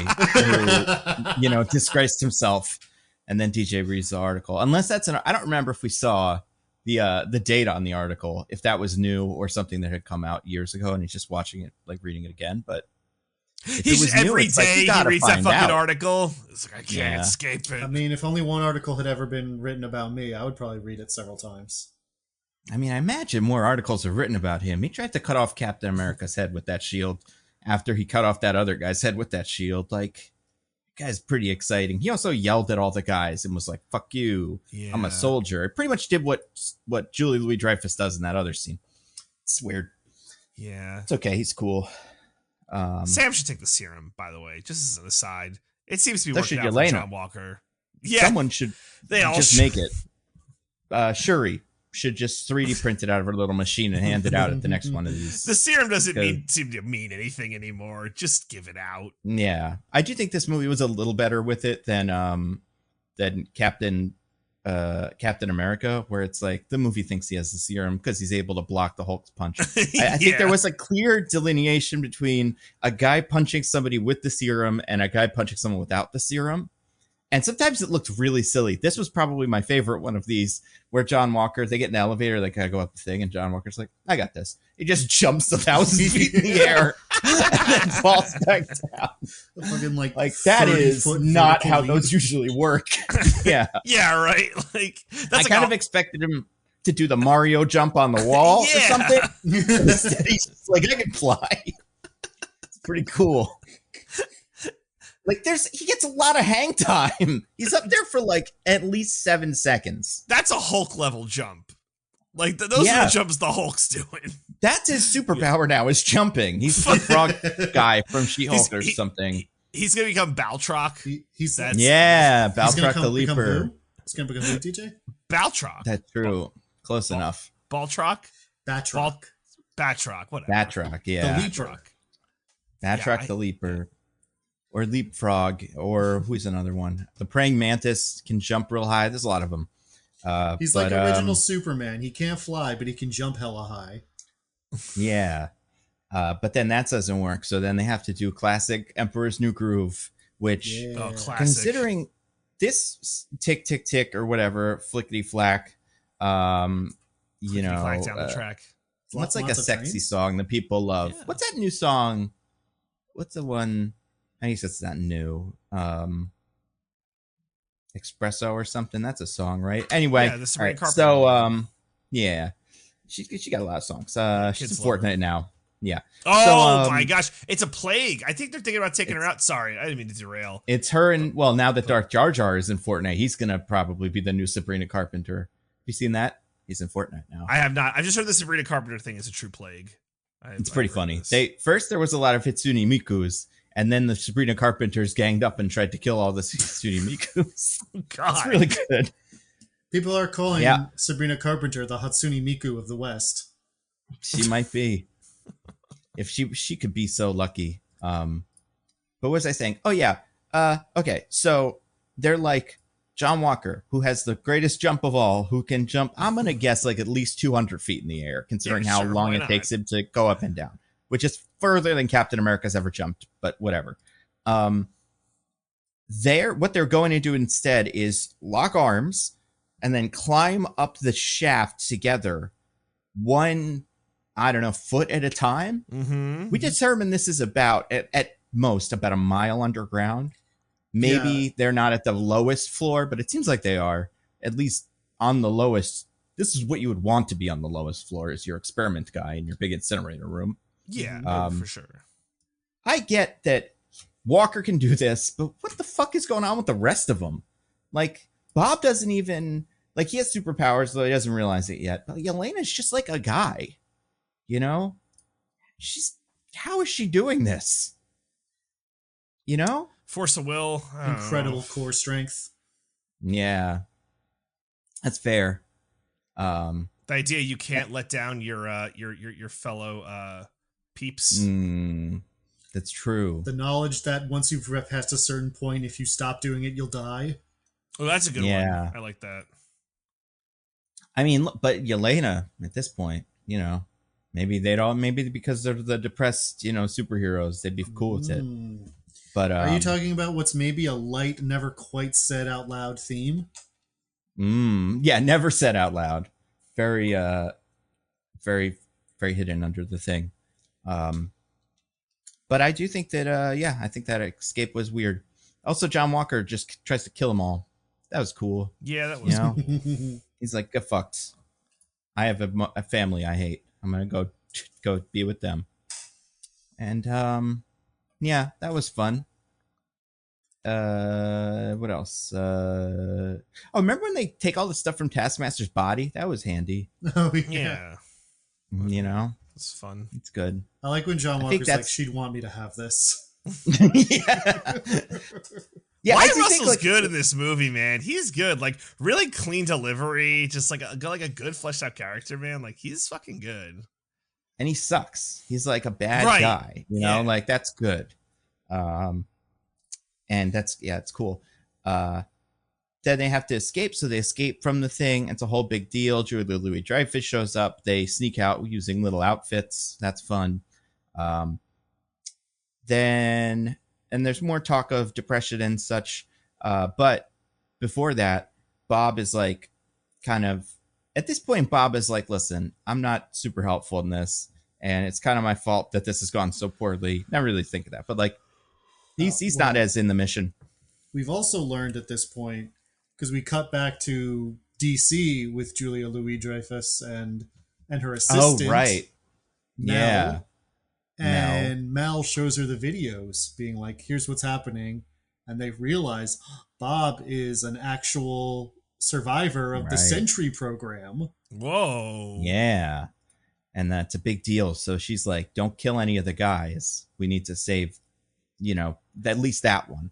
who, disgraced himself, and then DJ reads the article. Unless that's I don't remember if we saw the date on the article, if that was new or something that had come out years ago, and he's just watching it, like reading it again. But he's every day he reads that fucking article. It's like, I can't escape it. I mean, if only one article had ever been written about me, I would probably read it several times. I mean, I imagine more articles are written about him. He tried to cut off Captain America's head with that shield after he cut off that other guy's head with that shield. Like, that guy's pretty exciting. He also yelled at all the guys and was like, fuck you. Yeah. I'm a soldier. It pretty much did what Julie Louis-Dreyfus does in that other scene. It's weird. Yeah. It's okay. He's cool. Sam should take the serum, by the way, just as an aside. It seems to be working out for John Walker. Yeah, someone should make it. Shuri should just 3D print it out of her little machine and hand it out at the next one of these. The serum doesn't seem to mean anything anymore. Just give it out. Yeah, I do think this movie was a little better with it than Captain America, where it's like the movie thinks he has the serum because he's able to block the Hulk's punch. I think there was a clear delineation between a guy punching somebody with the serum and a guy punching someone without the serum. And sometimes it looked really silly. This was probably my favorite one of these, where John Walker, they get in the elevator, they gotta go up the thing, and John Walker's like, I got this. He just jumps 1,000 feet in the air and then falls back down. Fucking like that is not how those usually work. Yeah. Yeah, right. Like I kind of expected him to do the Mario jump on the wall or something. Instead, he's just like, I can fly. It's pretty cool. Like he gets a lot of hang time. He's up there for like at least 7 seconds. That's a Hulk level jump. Like those are the jumps the Hulk's doing. That's his superpower now, is jumping. He's the frog guy from She-Hulk or something. He's gonna become Baltrock. Baltrock the Leaper. He's gonna become who, DJ? Baltrock. That's true. Close enough. Baltrock. Batroc. Batroc. Whatever. Batroc. Yeah. The Leaper. Batroc the Leaper. Or Leapfrog, or who's another one? The Praying Mantis can jump real high. There's a lot of them. He's like original Superman. He can't fly, but he can jump hella high. Yeah. But then that doesn't work. So then they have to do classic Emperor's New Groove, which, considering this tick, tick, tick, or whatever, flickety flack, flack down the track. What's like a sexy song that people love? Yeah. What's that new song? What's the one? I guess it's not new. Espresso or something. That's a song, right? Anyway, Yeah, the Sabrina Carpenter. so yeah, she got a lot of songs. She's in Fortnite now. Yeah. Oh my gosh, it's a plague. I think they're thinking about taking her out. Sorry, I didn't mean to derail. It's her and now that Dark Jar Jar is in Fortnite, he's gonna probably be the new Sabrina Carpenter. Have you seen that? He's in Fortnite now. I have not. I've just heard the Sabrina Carpenter thing is a true plague. It's pretty funny. First there was a lot of Hatsune Mikus, and then the Sabrina Carpenters ganged up and tried to kill all the Hatsune Mikus. God, it's really good. People are calling Sabrina Carpenter the Hatsune Miku of the West. She might be. If she could be so lucky. But what was I saying? Oh yeah. Okay. So they're like John Walker, who has the greatest jump of all, who can jump, I'm gonna guess, like at least 200 feet in the air, considering how long it takes him to go up and down, which is further than Captain America's ever jumped, but whatever. What they're going to do instead is lock arms and then climb up the shaft together, one, I don't know, foot at a time. Mm-hmm. We determined this is about, at most, about a mile underground. Maybe they're not at the lowest floor, but it seems like they are, at least on the lowest. This is what you would want to be on the lowest floor, is your experiment guy in your big incinerator room. Yeah, for sure. I get that Walker can do this, but what the fuck is going on with the rest of them? Like, Bob doesn't even, like, he has superpowers, though he doesn't realize it yet. But Yelena's just like a guy, you know? How is she doing this? You know? Force of will. Incredible core strength. Yeah. That's fair. The idea you can't let down your fellow peeps. That's true. The knowledge that once you've past a certain point, if you stop doing it, you'll die. Oh, that's a good one. I like that. I mean, but Yelena, at this point, you know, maybe because they're the depressed, you know, superheroes, they'd be cool with it. But are you talking about what's maybe a light, never quite said out loud theme? Yeah, never said out loud. Very, very, very hidden under the thing. But I do think that, I think that escape was weird. Also, John Walker just tries to kill them all. That was cool. Yeah, that was. You know? He's like, get fucked. I have a family I hate. I'm gonna go be with them. And yeah, that was fun. What else? Remember when they take all the stuff from Taskmaster's body? That was handy. Oh yeah. You know, it's fun. It's good. I like when John Walker's like, she'd want me to have this. Yeah, Wyatt Russell's good in this movie, man. He's good. Like, really clean delivery. Just like a good fleshed out character, man. Like, he's fucking good. And he sucks. He's like a bad guy. You know, like that's good. And that's it's cool. Then they have to escape, so they escape from the thing. It's a whole big deal. Julia Louis-Dreyfus shows up. They sneak out using little outfits. That's fun. Then. And there's more talk of depression and such. But before that, Bob is like at this point, Bob is like, listen, I'm not super helpful in this. And it's kind of my fault that this has gone so poorly. Not really think of that, but like, he's not as in the mission. We've also learned at this point, because we cut back to DC with Julia Louis-Dreyfus and her assistant. Oh, right. Mel. Yeah. And Mel shows her the videos being like, here's what's happening. And they realize Bob is an actual survivor of the Sentry program. Whoa. Yeah. And that's a big deal. So she's like, don't kill any of the guys. We need to save, you know, at least that one.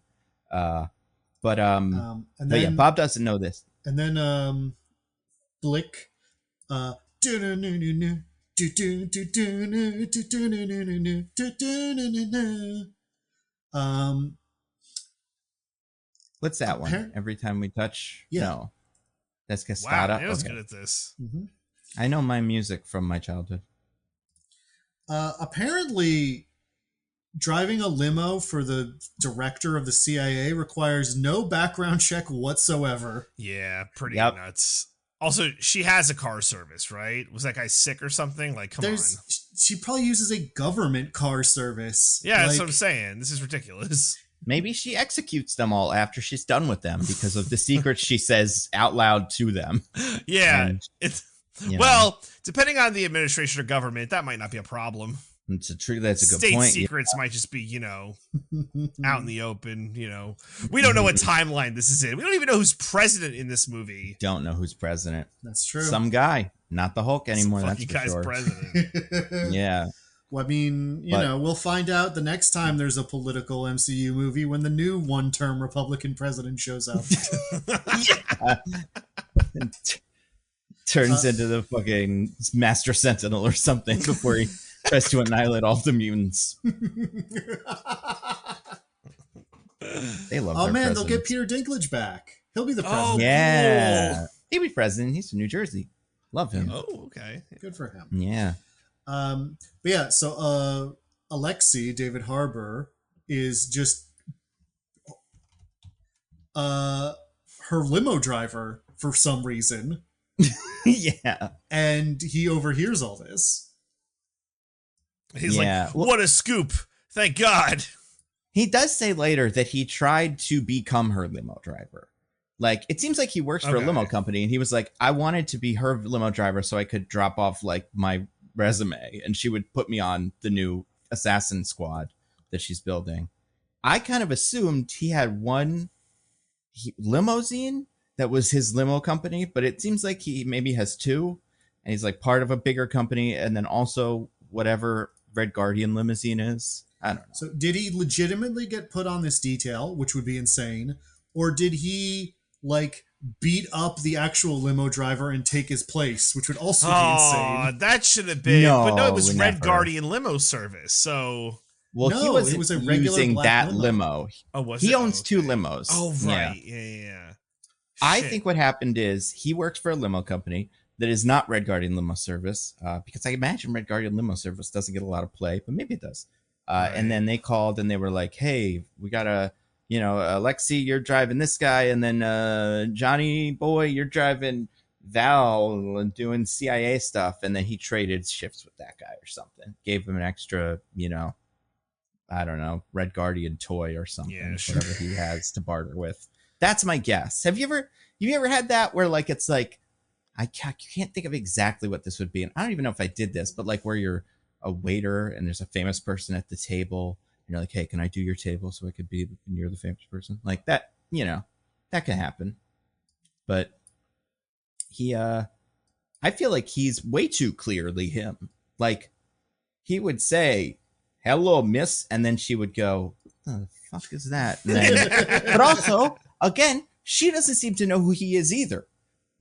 But yeah, Bob doesn't know this. And then Blick what's that one? Every time we touch? Yeah. No. That's Castada. Wow, I was good at this. Mm-hmm. I know my music from my childhood. Apparently, driving a limo for the director of the CIA requires no background check whatsoever. Yeah, pretty nuts. Also, she has a car service, right? Was that guy sick or something? Like, come on. She probably uses a government car service. Yeah, that's what I'm saying. This is ridiculous. Maybe she executes them all after she's done with them because of the secrets she says out loud to them. Yeah. And, well, depending on the administration or government, that might not be a problem. That's a good State point. secrets might just be, out in the open, We don't know what timeline this is in. We don't even know who's president in this movie. Don't know who's president. That's true. Some guy, not the Hulk anymore. That's for guy's sure. President. Yeah. Well, I mean, we'll find out the next time there's a political MCU movie when the new one-term Republican president shows up. Turns into the fucking Master Sentinel or something before he tries to annihilate all the mutants. They love. Oh man, they'll get Peter Dinklage back. He'll be the president. Oh, yeah, cool. He'll be president. He's from New Jersey. Love him. Oh, okay. Good for him. Yeah. But yeah, so Alexei, David Harbour, is just her limo driver for some reason. Yeah. And he overhears all this. He's like, what a scoop. Thank God. He does say later that he tried to become her limo driver. Like, it seems like he works for a limo company, and he was like, I wanted to be her limo driver so I could drop off, like, my resume, and she would put me on the new assassin squad that she's building. I kind of assumed he had one limousine that was his limo company, but it seems like he maybe has two, and he's like part of a bigger company, and then also whatever Red Guardian limousine is. I don't know. So did he legitimately get put on this detail, which would be insane, or did he like beat up the actual limo driver and take his place, which would also be insane? That should have been. But no, it was Red never. Guardian limo service. So well, no, he it was a regular using black that limo. Oh, was he it? owns two limos. Oh, right. Yeah. I think what happened is he works for a limo company that is not Red Guardian Limo Service, because I imagine Red Guardian Limo Service doesn't get a lot of play, but maybe it does. Right. And then they called and they were like, hey, we got a, Alexei, you're driving this guy. And then Johnny boy, you're driving Val and doing CIA stuff. And then he traded shifts with that guy or something. Gave him an extra, I don't know, Red Guardian toy or something. Yeah, sure. Whatever he has to barter with. That's my guess. Have you ever had that where like it's like I can't think of exactly what this would be, and I don't even know if I did this, but like where you're a waiter and there's a famous person at the table, and you're like, hey, can I do your table so I could be near the famous person? Like that, that can happen. But he, I feel like he's way too clearly him. Like he would say, hello, miss, and then she would go, what the fuck is that? And then, but also, again, she doesn't seem to know who he is either.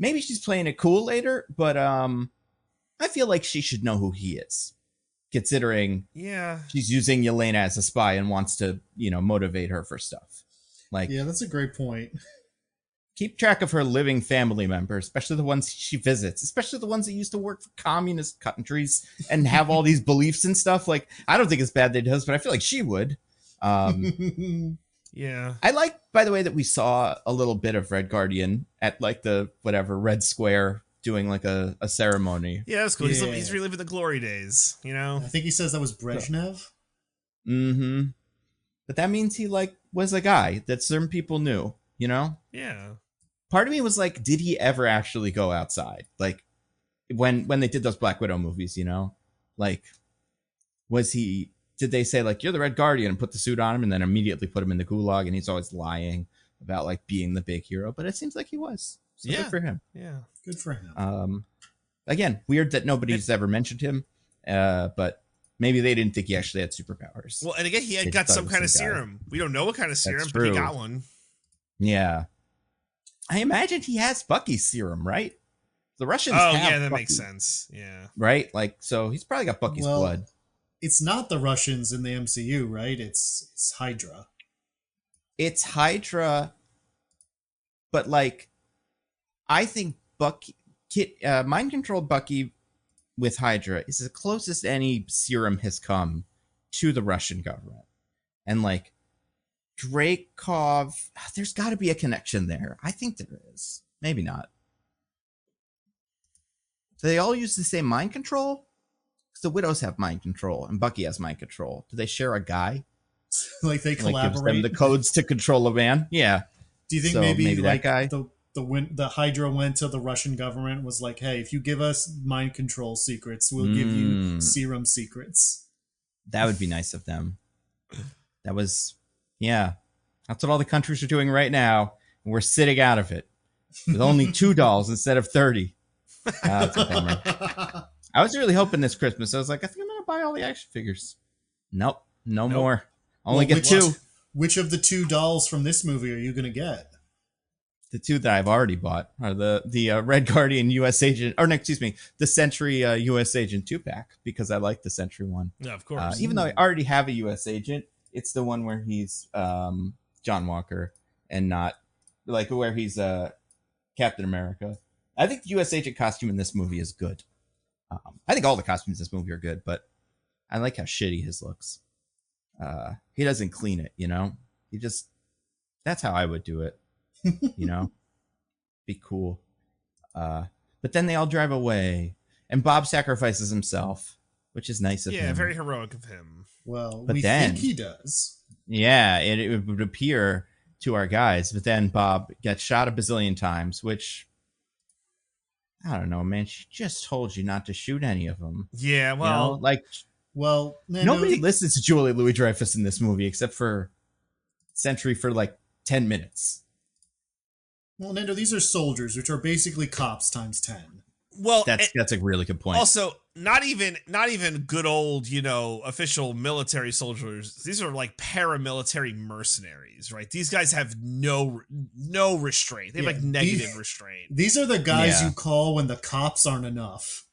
Maybe she's playing it cool later, but I feel like she should know who he is, considering she's using Yelena as a spy and wants to, motivate her for stuff. Like, yeah, that's a great point. Keep track of her living family members, especially the ones she visits, especially the ones that used to work for communist countries and have all these beliefs and stuff. Like, I don't think it's bad that he does, but I feel like she would. Yeah. I like, by the way, that we saw a little bit of Red Guardian at like the Red Square doing like a ceremony. Yeah, that's cool. Yeah. He's reliving the glory days, I think he says that was Brezhnev. Mm-hmm. But that means he like was a guy that certain people knew, Yeah. Part of me was like, did he ever actually go outside? Like when they did those Black Widow movies, like did they say like, you're the Red Guardian and put the suit on him and then immediately put him in the gulag, and he's always lying about like being the big hero, but it seems like he was. So good for him. Yeah. Good for him. Again, weird that nobody's ever mentioned him. But maybe they didn't think he actually had superpowers. Well, and again, he had got some kind of serum. We don't know what kind of serum, but he got one. Yeah. I imagine he has Bucky's serum, right? The Russians have Bucky, that makes sense. Yeah. Right? Like, so he's probably got Bucky's blood. It's not the Russians in the MCU, right? It's Hydra. It's Hydra, but like, I think Bucky, mind-controlled Bucky with Hydra is the closest any serum has come to the Russian government. And like, Dreykov, there's got to be a connection there. I think there is. Maybe not. Do they all use the same mind control? Because the Widows have mind control and Bucky has mind control. Do they share a guy? Like they collaborate. Gives them the codes to control a van. Yeah. Do you think So maybe that guy? The Hydra went to the Russian government, was like, hey, if you give us mind control secrets, we'll give you serum secrets. That would be nice of them. That was, yeah. That's what all the countries are doing right now. And we're sitting out of it with only 2 dolls instead of 30. That's a bummer. I was really hoping this Christmas. I was like, I think I'm going to buy all the action figures. Nope. No more. Only get 2. Which of the 2 dolls from this movie are you going to get? The 2 that I've already bought are the Red Guardian U.S. Agent, or no, excuse me, the Sentry U.S. Agent 2-pack, because I like the Sentry one. Yeah, of course. Even though I already have a U.S. Agent, it's the one where he's John Walker and not like where he's Captain America. I think the U.S. Agent costume in this movie is good. I think all the costumes in this movie are good, but I like how shitty his looks. He doesn't clean it, you know? That's how I would do it. You know, be cool. But then they all drive away, and Bob sacrifices himself, which is nice of him. Yeah, very heroic of him. Well, but we think he does. Yeah, it would appear to our guys, but then Bob gets shot a bazillion times, which I don't know, man. She just told you not to shoot any of them. Yeah, well, you know, nobody listens to Julia Louis-Dreyfus in this movie except for Sentry for like 10 minutes. Well, Nando, these are soldiers, which are basically cops times 10. Well, that's a really good point. Also, not even good old, you know, official military soldiers. These are like paramilitary mercenaries, right? These guys have no restraint. They have like negative restraint. These are the guys you call when the cops aren't enough.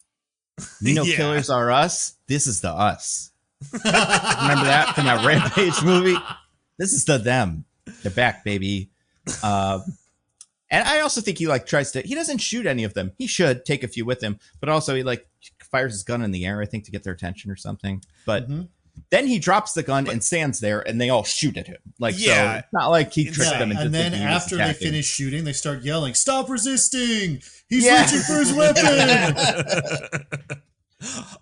You know, Killers Are Us. This is the us. Remember that from that Rampage movie? This is the them. They're back, baby. And I also think he he doesn't shoot any of them. He should take a few with him, but also he fires his gun in the air, I think, to get their attention or something. But then he drops the gun and stands there, and they all shoot at him. So it's not like he tricked them into thinking he was after attacking. they finish shooting, they start yelling, "Stop resisting! He's reaching for his weapon!"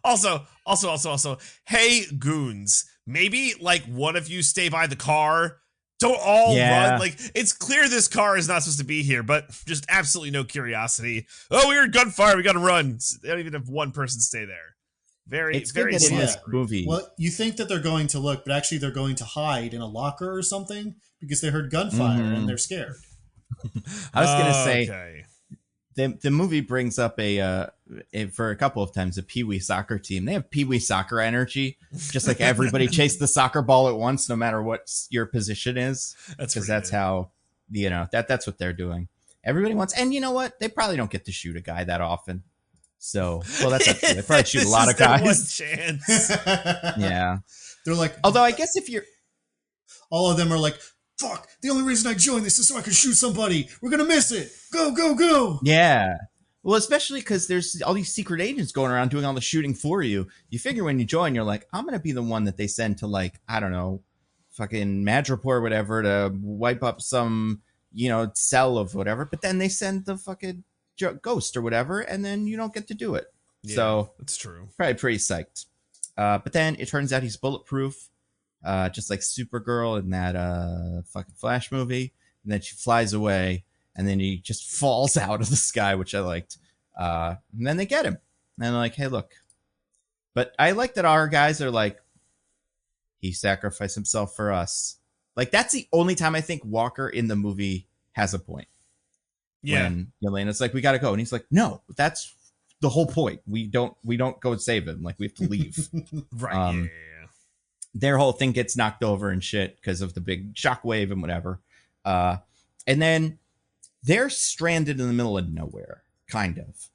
Also, hey goons, maybe one of you stay by the car. Don't all run. It's clear this car is not supposed to be here, but just absolutely no curiosity. Oh, we heard gunfire. We got to run. They don't even have one person stay there. Very good in this movie. Well, you think that they're going to look, but actually they're going to hide in a locker or something because they heard gunfire and they're scared. I was going to say, the movie brings up for a couple of times a Pee-wee soccer team. They have Pee-wee soccer energy, just like everybody chase the soccer ball at once, no matter what your position is. That's how, you know, that's what they're doing. Everybody wants, and you know what? They probably don't get to shoot a guy that often. So, well, that's up to you. They probably shoot a lot of guys. One chance. Yeah. They're like, although I guess if you're, all of them are like, fuck, the only reason I joined this is so I can shoot somebody. We're going to miss it. Go, go, go. Yeah. Well, especially because there's all these secret agents going around doing all the shooting for you. You figure when you join, you're like, I'm going to be the one that they send to I don't know, fucking Madripoor or whatever to wipe up some, you know, cell of whatever. But then they send the fucking ghost or whatever, and then you don't get to do it. Yeah, so that's true. Probably pretty psyched. But then it turns out he's bulletproof. Just like Supergirl in that fucking Flash movie. And then she flies away, and then he just falls out of the sky, which I liked. And then they get him. And they're like, hey, look. But I like that our guys are like, he sacrificed himself for us. That's the only time I think Walker in the movie has a point. Yeah. When Yelena's like, we got to go. And he's like, no, that's the whole point. We don't go and save him. We have to leave. Right. Yeah. Their whole thing gets knocked over and shit because of the big shockwave and whatever. And then they're stranded in the middle of nowhere, kind of.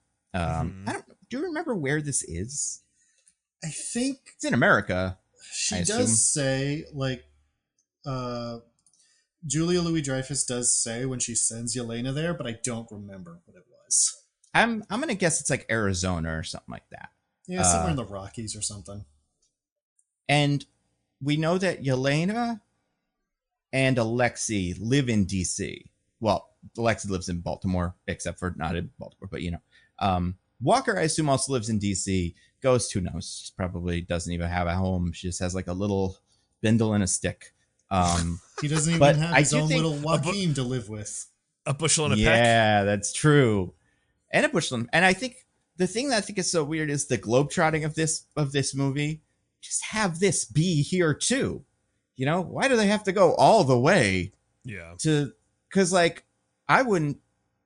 Do you remember where this is? I think it's in America. She does say, Julia Louis-Dreyfus does say when she sends Yelena there, but I don't remember what it was. I'm gonna guess it's Arizona or something like that. Yeah, somewhere in the Rockies or something. And we know that Yelena and Alexi live in DC. Well, Alexi lives in Baltimore, except for not in Baltimore, but you know. Walker, I assume, also lives in DC. Ghost, who knows? She probably doesn't even have a home. She just has a little spindle and a stick. He doesn't even but have I his do own think little Joaquin to live with. A bushel and a peck. Yeah, that's true. And a bushel. And I think the thing that I think is so weird is the globetrotting of this movie. Just have this be here too. You know, why do they have to go all the way? Yeah. Because like I wouldn't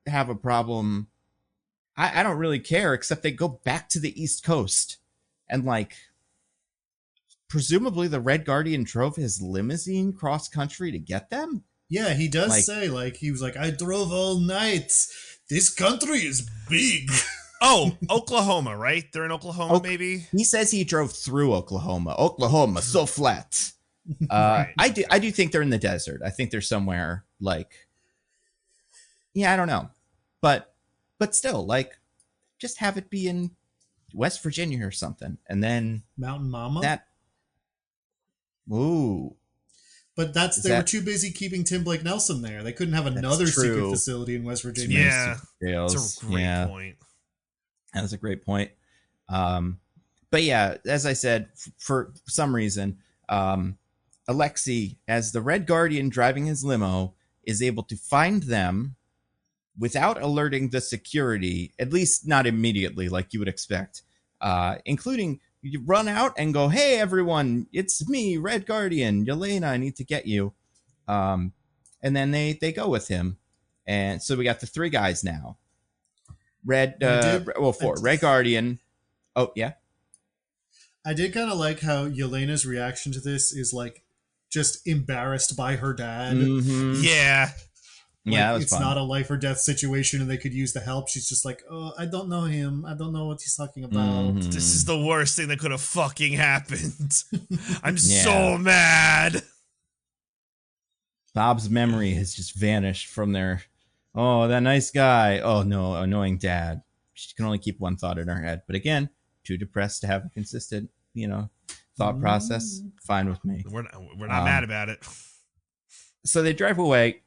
have a problem. I don't really care, except they go back to the East Coast and like presumably the Red Guardian drove his limousine cross country to get them. Yeah, he does say, like, he was like, I drove all night. This country is big. Oh, Oklahoma, right? They're in Oklahoma, maybe? He says he drove through Oklahoma. Oklahoma, so flat. Right. I do think they're in the desert. I think they're somewhere like, yeah, I don't know. But still, like, just have it be in West Virginia or something. And then Mountain Mama? That. Ooh. But they were too busy keeping Tim Blake Nelson there. They couldn't have another secret facility in West Virginia. Yeah. That's a great point. That was a great point. But yeah, as I said, for some reason, Alexei, as the Red Guardian driving his limo, is able to find them without alerting the security, at least not immediately like you would expect, including you run out and go, hey, everyone, it's me, Red Guardian, Yelena, I need to get you. And then they go with him. And so we got the three guys now. Four. Red Guardian. Oh, yeah. I did kind of like how Yelena's reaction to this is like just embarrassed by her dad. Mm-hmm. Yeah. Like, yeah, it's fun. Not a life or death situation and they could use the help. She's just like, oh, I don't know him. I don't know what he's talking about. Mm-hmm. This is the worst thing that could have fucking happened. I'm so mad. Bob's memory has just vanished from their, oh, that nice guy. Oh, no, annoying dad. She can only keep one thought in her head. But again, too depressed to have a consistent, thought process. Fine with me. We're not mad about it. So they drive away.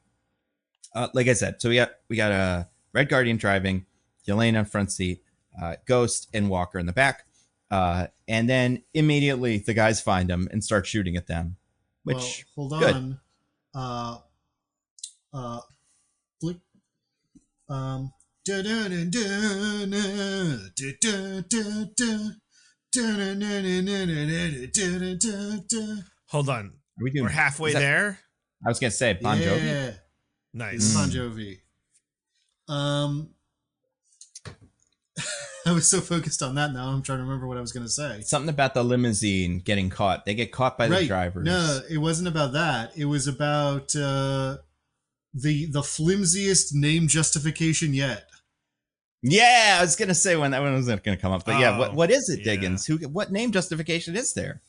Like I said, so we got a Red Guardian driving, Yelena front seat, Ghost and Walker in the back, and then immediately the guys find them and start shooting at them. Which hold good. on, Hold on, we're halfway there. I was gonna say Bon Jovi. Yeah. Nice. Bon Jovi. I was so focused on that now. I'm trying to remember what I was going to say. Something about the limousine getting caught. They get caught by the drivers. No, it wasn't about that. It was about the flimsiest name justification yet. Yeah, I was going to say when that one was going to come up. But what is it, Diggins? What name justification is there?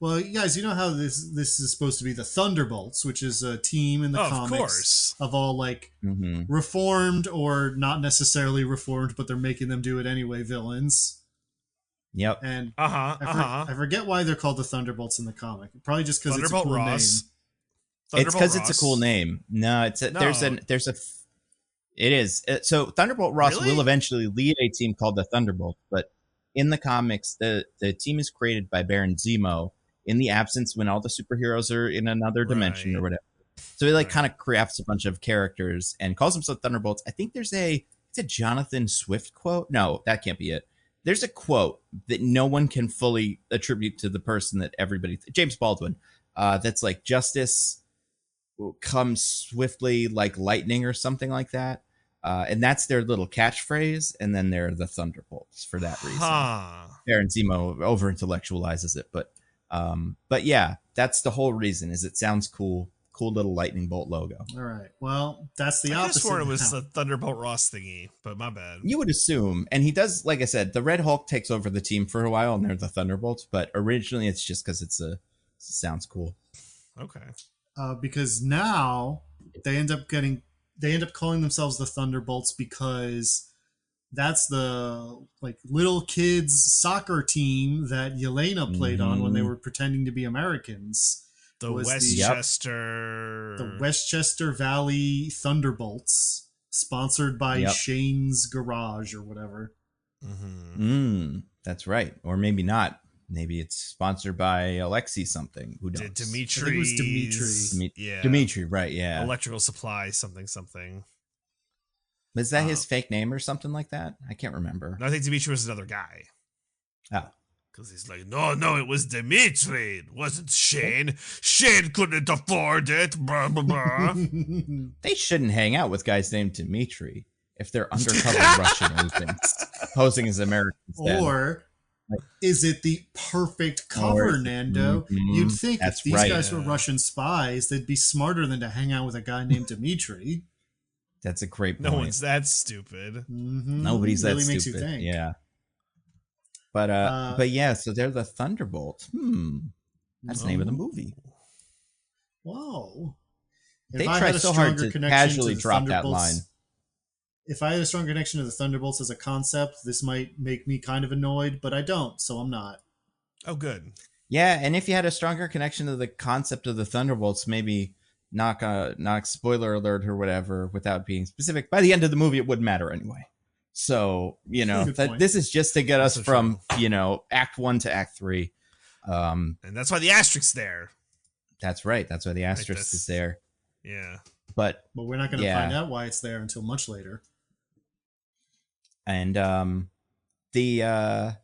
Well, you guys, you know how this is supposed to be the Thunderbolts, which is a team in the comics of all like reformed or not necessarily reformed, but they're making them do it anyway, villains. Yep. And I forget why they're called the Thunderbolts in the comic. Probably just because it's a cool name. It's because it's a cool name. No, it is. So Thunderbolt Ross will eventually lead a team called the Thunderbolts, but in the comics, the team is created by Baron Zemo in the absence when all the superheroes are in another dimension or whatever. So he kind of crafts a bunch of characters and calls himself Thunderbolts. I think it's a Jonathan Swift quote. No, that can't be it. There's a quote that no one can fully attribute to the person that everybody, James Baldwin, that's like justice comes swiftly like lightning or something like that. And that's their little catchphrase. And then they're the Thunderbolts for that reason. Baron Zemo over intellectualizes it, but yeah, that's the whole reason. Is it sounds cool little lightning bolt logo. All right, well, that's the opposite. I just swore it was the Thunderbolt Ross thingy, but my bad. You would assume, and he does. Like I said, the Red Hulk takes over the team for a while, and they're the Thunderbolts. But originally, it's just because it sounds cool. Okay. Because now they end up calling themselves the Thunderbolts because that's the like little kids soccer team that Yelena played on when they were pretending to be Americans. The Westchester Valley Thunderbolts, sponsored by Shane's Garage or whatever. That's right, or maybe not. Maybe it's sponsored by Alexi something. Who knows? Dimitri. I think it was Dimitri. Yeah. Dimitri, right? Yeah. Electrical supply, something. Is that his fake name or something like that? I can't remember. No, I think Dimitri was another guy. Oh. Because he's like, no, it was Dimitri. It wasn't Shane. Shane couldn't afford it. Blah, blah, blah. They shouldn't hang out with guys named Dimitri if they're undercover Russian agents posing as Americans. Or is it the perfect cover, Nando? You'd think if these guys were Russian spies, they'd be smarter than to hang out with a guy named Dimitri. That's a great point. No one's that stupid. Mm-hmm. Nobody's that really stupid. Makes you think. Yeah. But yeah, so they're the Thunderbolts. That's the name of the movie. Whoa. They try so hard to casually drop that line. If I had a strong connection to the Thunderbolts as a concept, this might make me kind of annoyed, but I don't, so I'm not. Oh, good. Yeah, and if you had a stronger connection to the concept of the Thunderbolts, maybe knock spoiler alert or whatever without being specific. By the end of the movie, it wouldn't matter anyway. So, this is just to get us from, Act 1 to Act 3. And that's why the asterisk's there. That's right. That's why the asterisk is there. Yeah. But we're not going to find out why it's there until much later. And what was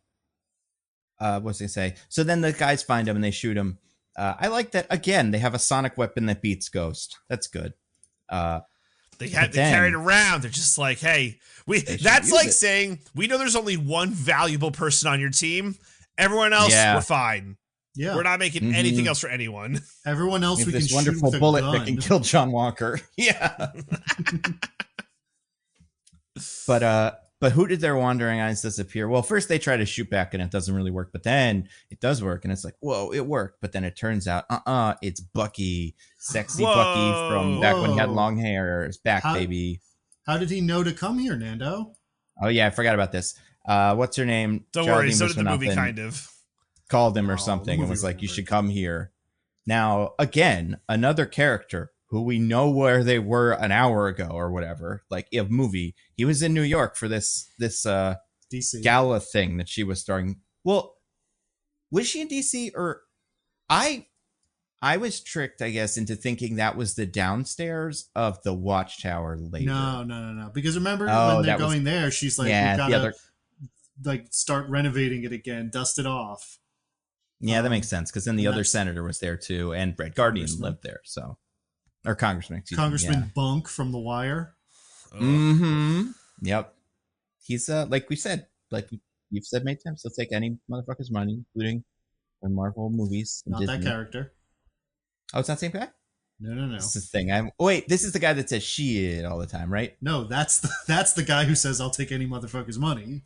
I going to say? So then the guys find him and they shoot him. I like that, again, they have a sonic weapon that beats Ghost. That's good. They carry it around. They're just like, hey, that's like saying, we know there's only one valuable person on your team. Everyone else, we're fine. Yeah. We're not making anything else for anyone. Everyone else we can this shoot wonderful with a bullet gun. that can kill John Walker. Yeah. But who did their wandering eyes disappear? Well, first they try to shoot back and it doesn't really work, but then it does work and it's like, whoa, it worked. But then it turns out, it's Bucky, sexy Bucky from back when he had long hair. It's back, baby. How did he know to come here, Nando? Oh yeah, I forgot about this. What's her name? Don't worry, so did the movie kind of. Called him or something and was like, you should come here. Now, again, another character who we know where they were an hour ago or whatever, like a movie. He was in New York for this DC gala thing that she was starring. Well, was she in DC or I was tricked, I guess, into thinking that was the downstairs of the Watchtower later. No. Because remember when they're going there, she's like, we gotta start renovating it again, dust it off. Yeah, that makes sense. Because then the other senator was there too, and Red Guardian lived there. So, or Congressman, Congressman Bunk from The Wire. Mm-hmm. Yep. He's like we said, like you've said many times, he'll take any motherfucker's money, including the Marvel movies. Not Disney. that character. Oh, it's not the same guy? No. This is the thing. Wait, this is the guy that says shit all the time, right? No, that's the guy who says I'll take any motherfucker's money.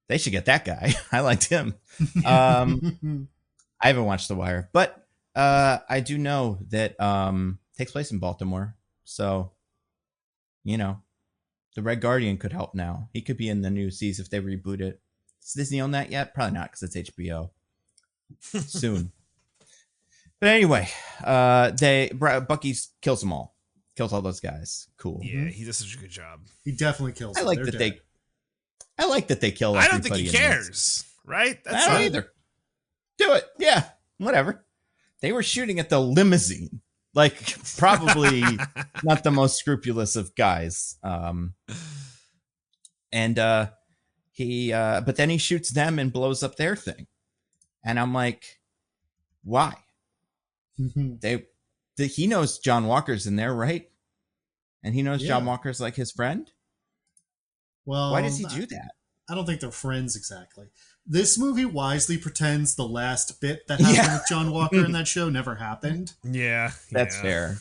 They should get that guy. I liked him. I haven't watched The Wire, but I do know that takes place in Baltimore. So, the Red Guardian could help now. He could be in the new season if they reboot it. Does Disney own that yet? Probably not, because it's HBO. Soon. But anyway, Bucky kills them all. Kills all those guys. Cool. Yeah, he does such a good job. He definitely kills them. I like that they kill. I don't think he cares. Right? I don't either. Do it. Yeah. Whatever. They were shooting at the limousine. Like, probably not the most scrupulous of guys. But then he shoots them and blows up their thing. And I'm like, why? He knows John Walker's in there, right? And he knows John Walker's like his friend. Well, why does he do that? I don't think they're friends exactly. This movie wisely pretends the last bit that happened with John Walker in that show never happened. Yeah, that's fair.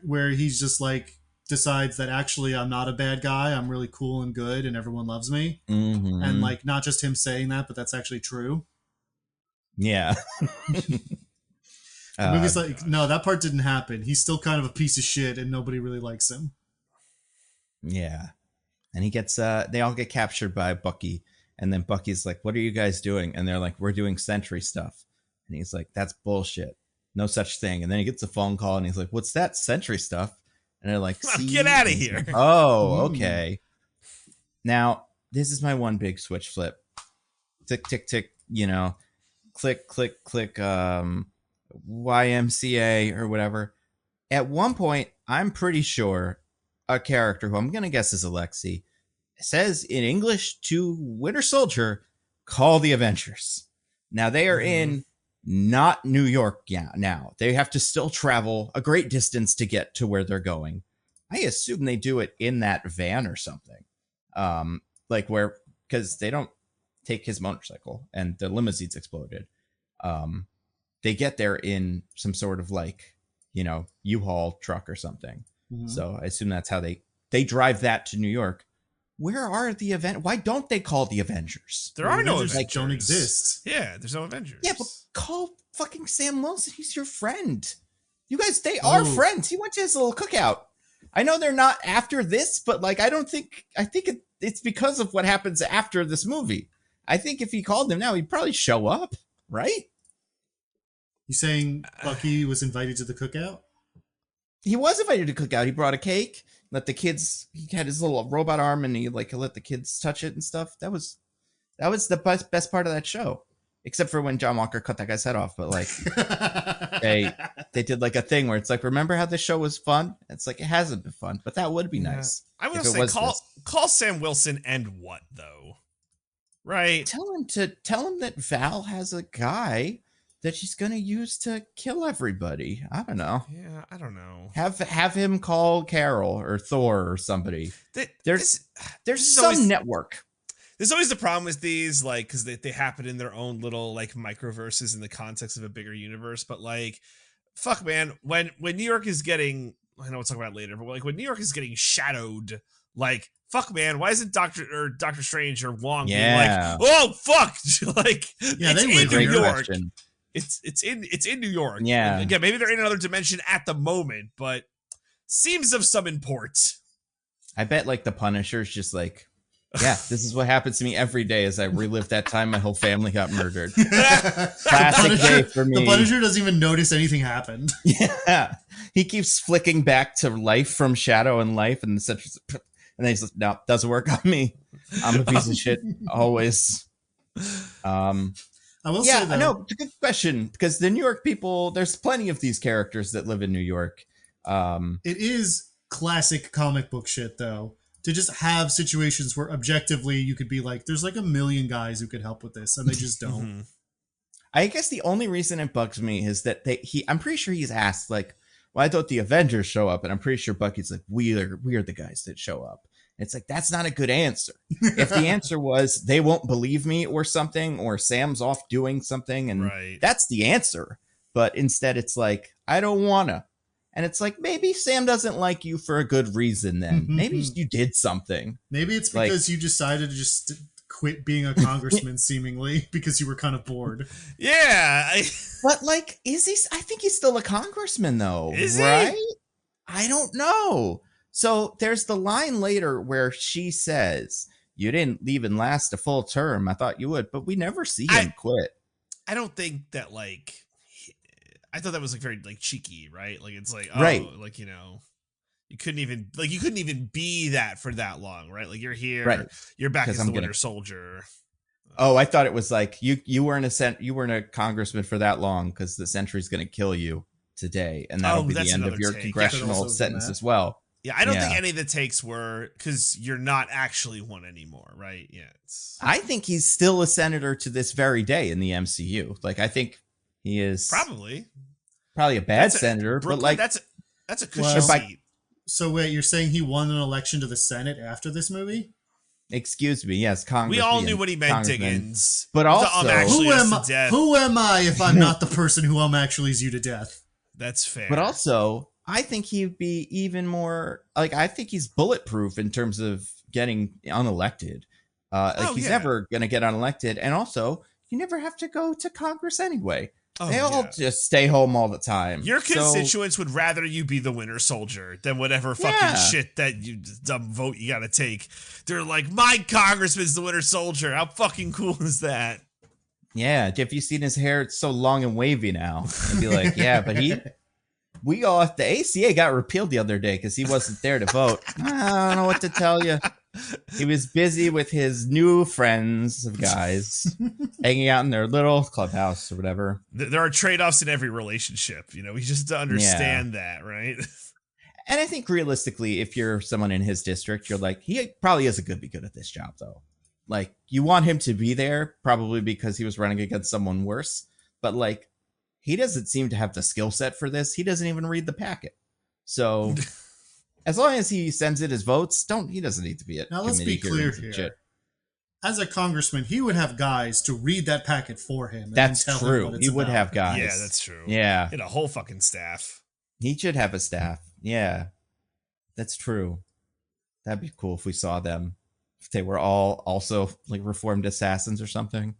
Where he's just like decides that actually I'm not a bad guy. I'm really cool and good, and everyone loves me. Mm-hmm. And like not just him saying that, but that's actually true. Yeah. The movie's like, no, that part didn't happen. He's still kind of a piece of shit, and nobody really likes him. Yeah. And he gets, they all get captured by Bucky. And then Bucky's like, what are you guys doing? And they're like, we're doing Sentry stuff. And he's like, that's bullshit. No such thing. And then he gets a phone call and he's like, what's that Sentry stuff? And they're like, get out of here. Oh, okay. Now, this is my one big switch flip. Tick, tick, tick, click, click, click, YMCA or whatever. At one point, I'm pretty sure a character who I'm going to guess is Alexei says in English to Winter Soldier, call the Avengers. Now they are in not New York now. They have to still travel a great distance to get to where they're going. I assume they do it in that van or something. Like where, because they don't take his motorcycle and the limousine's exploded. They get there in some sort of like, you know, U-Haul truck or something. Mm-hmm. So I assume that's how they drive that to New York. Where are the Avengers? Why don't they call the Avengers? There are no Avengers. Like, don't exist. Yeah, there's no Avengers. Yeah, but call fucking Sam Wilson. He's your friend. You guys, they are friends. He went to his little cookout. I know they're not after this, but like, I think it's because of what happens after this movie. I think if he called him now, he'd probably show up, right? You saying Bucky was invited to the cookout? He was invited to cookout. He brought a cake. Let the kids. He had his little robot arm, and he like let the kids touch it and stuff. That was the best part of that show, except for when John Walker cut that guy's head off. But like, they did like a thing where it's like, remember how this show was fun? It's like it hasn't been fun, but that would be nice. I would say call Sam Wilson and what though, right? Tell him that Val has a guy that she's gonna use to kill everybody. I don't know. Yeah, I don't know. Have him call Carol or Thor or somebody. There's some always, network. There's always the problem with these, like, because they happen in their own little like microverses in the context of a bigger universe. But like, fuck, man, when New York is getting, I know we'll talk about it later, but like when New York is getting shadowed, like, fuck, man, why isn't Doctor Strange or Wong being like, oh fuck, like, yeah, it's they in New York. Question. It's in New York. Yeah. And again, maybe they're in another dimension at the moment, but seems of some import. I bet like the Punisher's just like, yeah, this is what happens to me every day as I relive that time my whole family got murdered. Classic day for me. The Punisher doesn't even notice anything happened. Yeah. He keeps flicking back to life from Shadow and Life, and then he's like, no, doesn't work on me. I'm a piece of shit always. I will say though, no, it's a good question because the New York people, there's plenty of these characters that live in New York. It is classic comic book shit though, to just have situations where objectively you could be like, there's like a million guys who could help with this, and they just don't. I guess the only reason it bugs me is that I'm pretty sure he's asked like, well, I thought the Avengers show up, and I'm pretty sure Bucky's like, we are the guys that show up. It's like, that's not a good answer. If the answer was they won't believe me or something, or Sam's off doing something, and that's the answer. But instead it's like, I don't wanna. And it's like, maybe Sam doesn't like you for a good reason then. Maybe you did something. Maybe it's because you decided to just quit being a congressman seemingly because you were kind of bored. Yeah. But like, is he? I think he's still a congressman though. Is right? he? I don't know. So there's the line later where she says, you didn't even last a full term. I thought you would, but we never see him quit. I don't think that like, I thought that was like very like cheeky, right? Like it's like, like, you know, you couldn't even be that for that long, right? Like you're here, you're back as the Winter Soldier. Oh, I thought it was like you weren't a congressman for that long because the Sentry's going to kill you today, and that'll be the end of your congressional sentence as well. Yeah, I don't think any of the takes were because you're not actually one anymore, right? Yeah, I think he's still a senator to this very day in the MCU. Like, I think he is probably a bad senator, but like that's a cushy seat. So wait, you're saying he won an election to the Senate after this movie? Excuse me, yes, Congress. We all knew what he meant, Diggins. But also, who am I if I'm not the person who actually's you to death? That's fair. But also, I think he'd be even more like, I think he's bulletproof in terms of getting unelected. He's never going to get unelected. And also, you never have to go to Congress anyway. They all just stay home all the time. Your constituents would rather you be the Winter Soldier than whatever fucking shit that you dumb vote you got to take. They're like, my congressman's the Winter Soldier. How fucking cool is that? Yeah. If you've seen his hair, it's so long and wavy now. I'd be like, yeah, but the ACA got repealed the other day because he wasn't there to vote. I don't know what to tell you. He was busy with his new friends of guys, hanging out in their little clubhouse or whatever. There are trade-offs in every relationship. You know, we just understand that, right? And I think realistically, if you're someone in his district, you're like, he probably isn't going to be good at this job, though. Like, you want him to be there probably because he was running against someone worse. But, like, he doesn't seem to have the skill set for this. He doesn't even read the packet. So, as long as he sends in his votes, he doesn't need to be at. Now, let's be clear here. As a congressman, he would have guys to read that packet for him. And that's tell true. Him what He would have guys. Yeah, that's true. Yeah. He had a whole fucking staff. He should have a staff. Yeah. That's true. That'd be cool if we saw them. If they were all also like reformed assassins or something.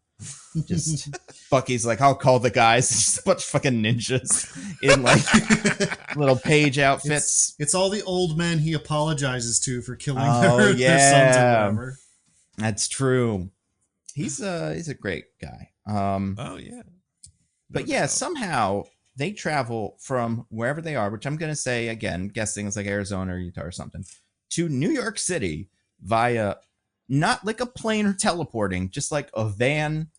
Just Bucky's like, I'll call the guys. It's just a bunch of fucking ninjas in like little page outfits. It's all the old men he apologizes to for killing their sons or whatever. That's true. He's a great guy. Oh yeah. But yeah, somehow they travel from wherever they are, which I'm going to say, again, guessing it's like Arizona or Utah or something, to New York City via not like a plane or teleporting, just like a van.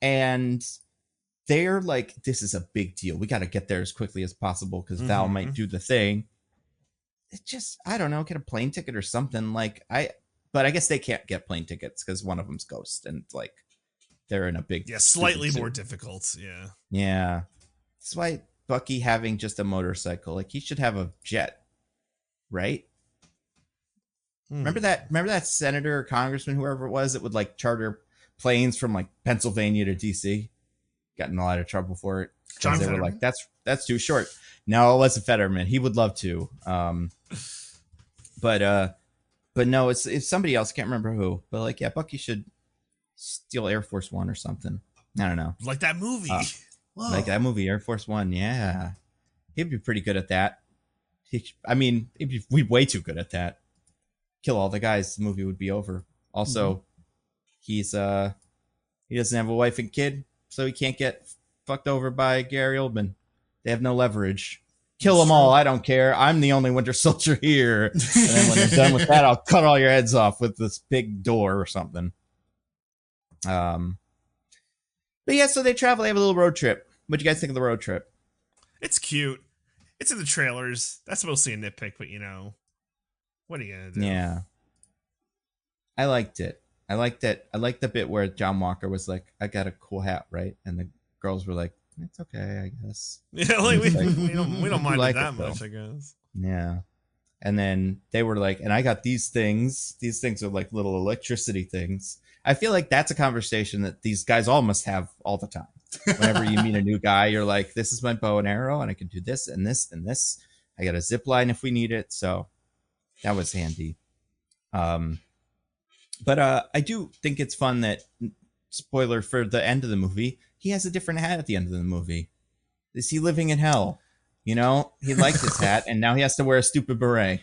And they're like, this is a big deal. We got to get there as quickly as possible because Val might do the thing. It just, I don't know, get a plane ticket or something. But I guess they can't get plane tickets because one of them's Ghost. And like, they're in a big... Yeah, slightly more difficult. Yeah. Yeah. That's why Bucky having just a motorcycle, like he should have a jet, right? Remember that senator or congressman, whoever it was, that would like charter planes from like Pennsylvania to DC? Got in a lot of trouble for it. John they Fetterman? were like, that's too short. No, it wasn't Fetterman. He would love to. But no, it's somebody else. I can't remember who. But like, yeah, Bucky should steal Air Force One or something. I don't know. Like that movie. Like that movie, Air Force One. Yeah. He'd be pretty good at that. He'd be way too good at that. Kill all the guys, the movie would be over. Also, he doesn't have a wife and kid, so he can't get fucked over by Gary Oldman. They have no leverage. Kill them all, I don't care. I'm the only Winter Soldier here. And then when they're done with that, I'll cut all your heads off with this big door or something. But yeah, so they travel, they have a little road trip. What'd you guys think of the road trip? It's cute. It's in the trailers. That's mostly a nitpick, but you know, what are you gonna do? Yeah. I liked it. I liked the bit where John Walker was like, I got a cool hat, right? And the girls were like, it's okay, I guess. Yeah, like we don't mind it that much, I guess. Yeah. And then they were like, and I got these things. These things are like little electricity things. I feel like that's a conversation that these guys all must have all the time. Whenever you meet a new guy, you're like, this is my bow and arrow, and I can do this and this and this. I got a zip line if we need it. So that was handy. But I do think it's fun that, spoiler for the end of the movie, he has a different hat at the end of the movie. Is he living in hell? You know, he liked his hat, and now he has to wear a stupid beret.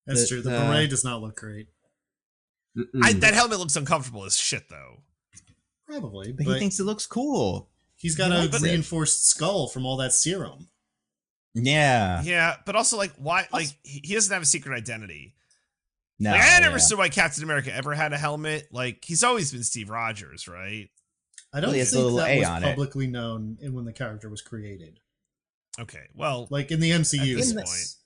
That's true. The beret does not look great. That helmet looks uncomfortable as shit, though. Probably, but he thinks it looks cool. He's got a reinforced skull from all that serum. Yeah. Yeah, but also, like, why? Like, he doesn't have a secret identity. No, like, I never saw why Captain America ever had a helmet. Like, he's always been Steve Rogers, right? I don't think that was publicly known when the character was created. Okay, well, like in the MCU, at this point,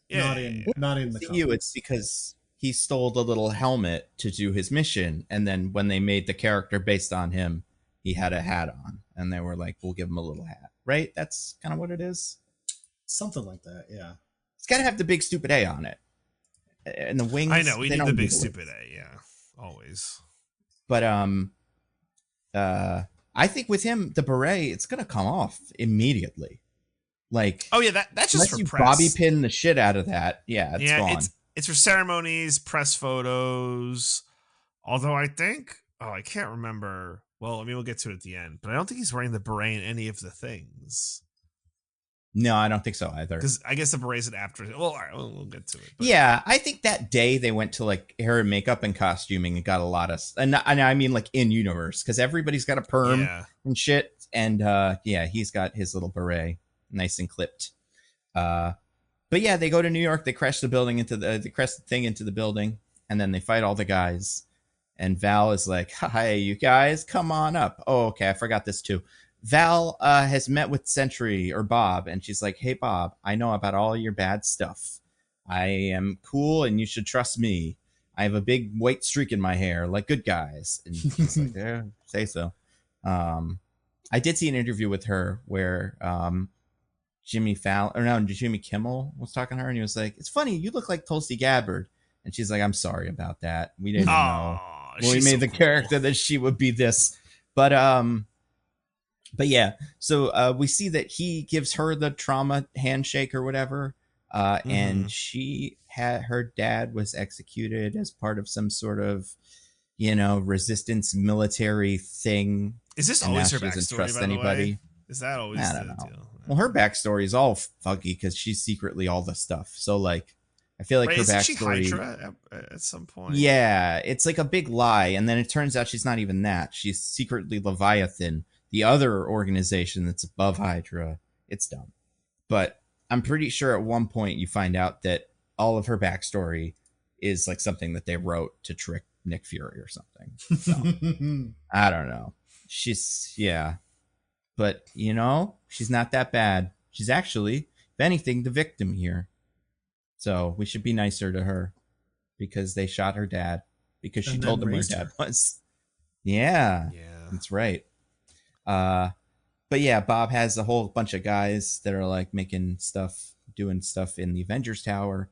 not in the MCU. It's because he stole the little helmet to do his mission, and then when they made the character based on him, he had a hat on, and they were like, "We'll give him a little hat." Right? That's kind of what it is. Something like that, yeah. It's got to have the big stupid A on it, and the wings. I know we need the big stupid A, yeah, always. But I think with him, the beret, it's gonna come off immediately. Like, oh yeah, that's just for press. Bobby pin the shit out of that. Yeah, it's gone. It's for ceremonies, press photos. Although I think, I can't remember. Well, I mean, we'll get to it at the end, but I don't think he's wearing the beret in any of the things. No, I don't think so either. Because I guess the beret's after. Well, all right, we'll get to it. But. Yeah, I think that day they went to like hair and makeup and costuming and got a lot of, and I mean like in universe, because everybody's got a perm and shit, and he's got his little beret, nice and clipped. But yeah, they go to New York. They crash the building into the thing into the building, and then they fight all the guys. And Val is like, "Hi, you guys, come on up." Oh, okay, I forgot this too. Val has met with Sentry or Bob, and she's like, "Hey, Bob, I know about all your bad stuff. I am cool, and you should trust me. I have a big white streak in my hair, like good guys." And she's like, "Yeah, say so." I did see an interview with her where Jimmy Kimmel was talking to her, and he was like, "It's funny, you look like Tulsi Gabbard." And she's like, "I'm sorry about that. We didn't know when we made the character that she would be this." But yeah, so we see that he gives her the trauma handshake or whatever, and her dad was executed as part of some sort of, resistance military thing. Is this always her backstory, by the way? Is that always the deal? Well, her backstory is all fuggy because she's secretly all the stuff. So, like, I feel like her backstory. Isn't she Hydra at some point? Yeah, it's like a big lie, and then it turns out she's not even that. She's secretly Leviathan, the other organization that's above Hydra. It's dumb, but I'm pretty sure at one point you find out that all of her backstory is like something that they wrote to trick Nick Fury or something. So, I don't know. But she's not that bad. She's actually, if anything, the victim here. So we should be nicer to her because they shot her dad because she told them where dad was. Yeah, that's right. But yeah, Bob has a whole bunch of guys that are like making stuff, doing stuff in the Avengers Tower.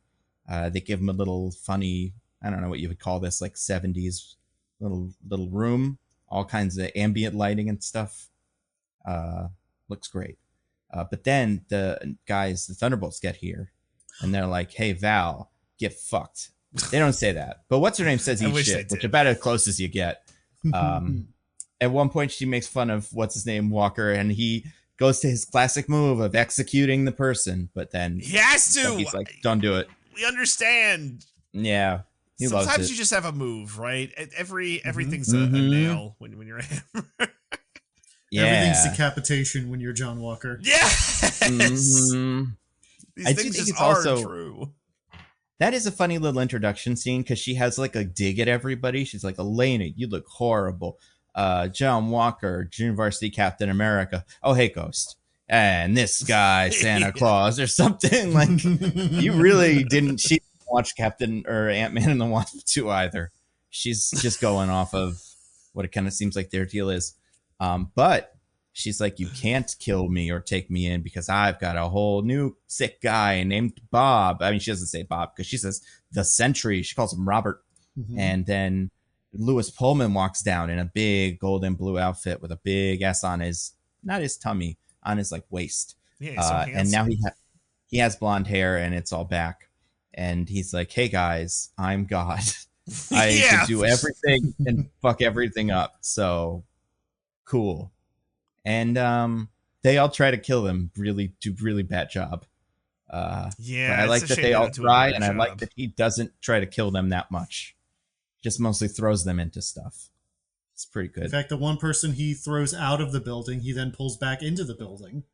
They give him a little funny, I don't know what you would call this, like 70s little room, all kinds of ambient lighting and stuff. Looks great. But then the Thunderbolts get here. And they're like, "Hey, Val, get fucked." They don't say that. But what's her name says eat shit, which is about as close as you get. At one point, she makes fun of what's his name, Walker, and he goes to his classic move of executing the person. But then he has to. He's like, "Don't do it." We understand. Yeah. Sometimes you just have a move, right? Everything's a nail when you're a hammer. Yeah. Everything's decapitation when you're John Walker. Yes. These things just are true. That is a funny little introduction scene because she has like a dig at everybody. She's like, "Elena, you look horrible. John Walker, Junior Varsity Captain America. Oh, hey, Ghost. And this guy, Santa Claus," or something. Like, you really didn't. She didn't watch Captain or Ant-Man and the Wasp 2 either. She's just going off of what it kind of seems like their deal is. But she's like, "You can't kill me or take me in because I've got a whole new sick guy named Bob." I mean, she doesn't say Bob because she says the Sentry. She calls him Robert. And then Lewis Pullman walks down in a big gold and blue outfit with a big S on his, not his tummy, on his like waist. Yeah, and now he has blonde hair and it's all back. And he's like, "Hey guys, I'm God. I can do everything and fuck everything up. So cool." And they all try to kill him, do really bad job. But I like that they all try, and I like that he doesn't try to kill them that much. Just mostly throws them into stuff. It's pretty good. In fact, the one person he throws out of the building, he then pulls back into the building.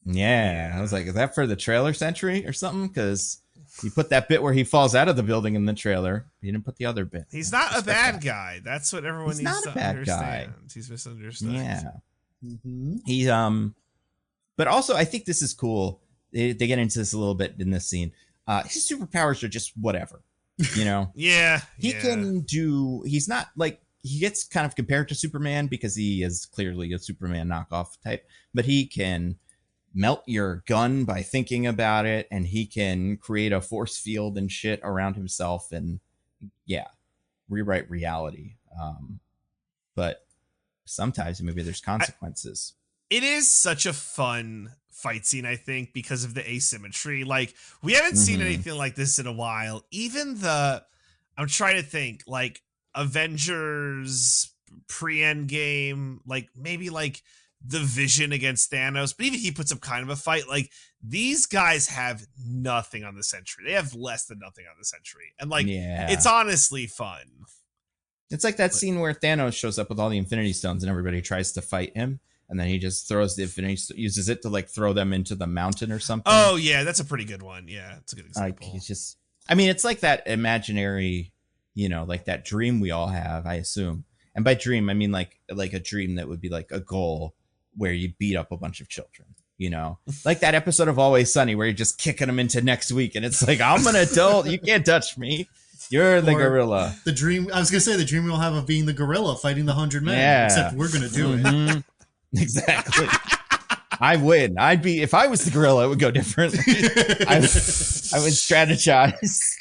Yeah, I was like, is that for the trailer Sentry or something? Because you put that bit where he falls out of the building in the trailer. You didn't put the other bit. He's not a bad guy. That's what everyone needs to understand. Guy. He's misunderstood. Yeah. He but also I think this is cool. They get into this a little bit in this scene. His superpowers are just whatever, Yeah. He can do. He's not like, he gets kind of compared to Superman because he is clearly a Superman knockoff type, but he can melt your gun by thinking about it, and he can create a force field and shit around himself, and rewrite reality. But sometimes maybe there's consequences. It is such a fun fight scene, I think, because of the asymmetry. Like, we haven't seen anything like this in a while. Even I'm trying to think, like, Avengers pre-Endgame, like, maybe, like, the Vision against Thanos, but even he puts up kind of a fight. Like, these guys have nothing on the Sentry. They have less than nothing on the Sentry. And, like, it's honestly fun. It's like that scene where Thanos shows up with all the Infinity Stones and everybody tries to fight him, and then he just throws the uses it to like throw them into the mountain or something. Oh yeah, that's a pretty good one. Yeah, it's a good example. Like, it's like that imaginary, like that dream we all have, I assume. And by dream, I mean like a dream that would be like a goal where you beat up a bunch of children, like that episode of Always Sunny where you're just kicking them into next week. And it's like, I'm an adult. You can't touch me. You're the gorilla. The dream. I was going to say the dream we'll have of being the gorilla fighting the 100 men. Yeah. Except we're going to do it. Exactly. I win. If I was the gorilla, it would go differently. I would strategize.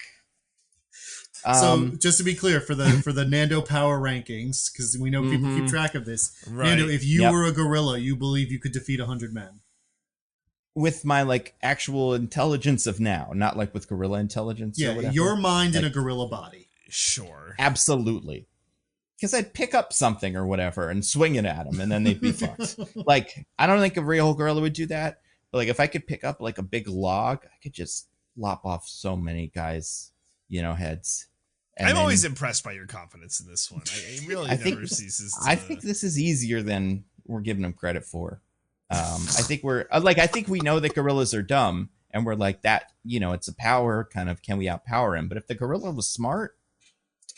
So just to be clear, for the Nando power rankings, because we know people keep track of this. Right. Nando, if you were a gorilla, you believe you could defeat 100 men? With my like actual intelligence of now, not like with gorilla intelligence. Yeah, or whatever. Your mind in a gorilla body. Sure. Absolutely. Because I'd pick up something or whatever and swing it at them, and then they'd be fucked. Like, I don't think a real gorilla would do that. But like, if I could pick up like a big log, I could just lop off so many guys, heads. And I'm always impressed by your confidence in this one. I really never ceases. I think this is easier than we're giving them credit for. I think I think we know that gorillas are dumb, and we're like that. It's a power kind of. Can we outpower him? But if the gorilla was smart,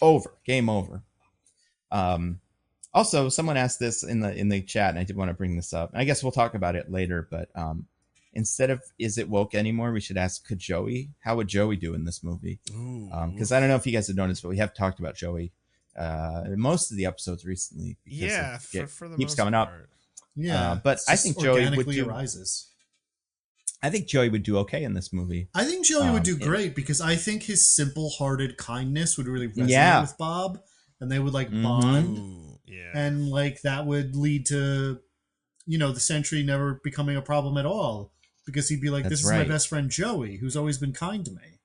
over, game over. Also, someone asked this in the chat, and I did want to bring this up. I guess we'll talk about it later. But instead of "Is it woke anymore?" we should ask, "Could Joey? How would Joey do in this movie?" Because I don't know if you guys have noticed, but we have talked about Joey most of the episodes recently. Yeah, for the keeps most coming part. up. Yeah, but I think Joey would arises. I think Joey would do okay in this movie. I think Joey would do great because I think his simple-hearted kindness would really resonate with Bob, and they would like bond. Ooh, yeah, and like that would lead to, the Sentry never becoming a problem at all because he'd be like, "This is my best friend Joey, who's always been kind to me."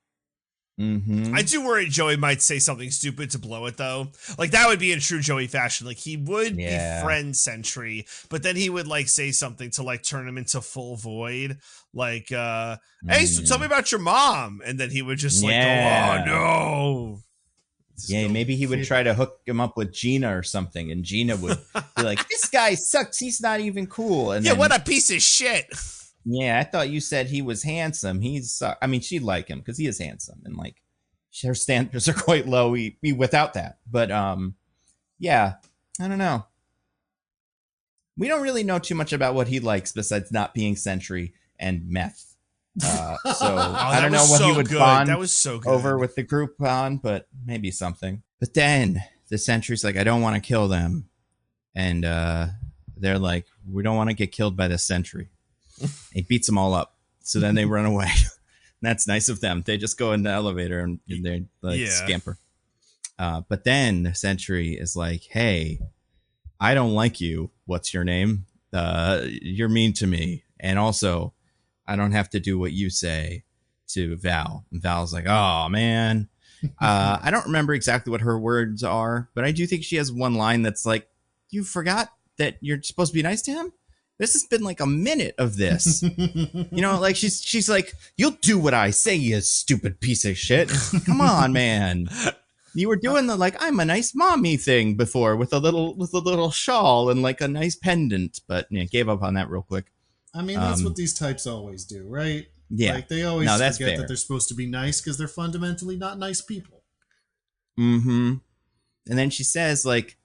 I do worry Joey might say something stupid to blow it, though. Like, that would be in true Joey fashion. Like, he would befriend Sentry, but then he would, like, say something to, like, turn him into full void. Like, hey, so tell me about your mom. And then he would just, like, go, oh, no. Maybe he would try to hook him up with Gina or something, and Gina would be like, this guy sucks. He's not even cool. And then, what a piece of shit. Yeah, I thought you said he was handsome. She'd like him because he is handsome, and like her standards are quite low without that. But yeah, I don't know. We don't really know too much about what he likes besides not being Sentry and meth. I don't know what he would bond that was so good. Over with the group on, but maybe something. But then the Sentry's like, I don't want to kill them, and they're like, we don't want to get killed by the Sentry. He beats them all up. So then they run away. That's nice of them. They just go in the elevator and they like scamper. But then the Sentry is like, hey, I don't like you. What's your name? You're mean to me. And also, I don't have to do what you say to Val. And Val's like, oh, man. I don't remember exactly what her words are, but I do think she has one line that's like, you forgot that you're supposed to be nice to him? This has been like a minute of this. Like she's like, you'll do what I say, you stupid piece of shit. Come on, man. You were doing the like, I'm a nice mommy thing before with a little shawl and like a nice pendant, but gave up on that real quick. I mean, that's what these types always do, right? Yeah. Like they always forget that they're supposed to be nice because they're fundamentally not nice people. Mm-hmm. And then she says like,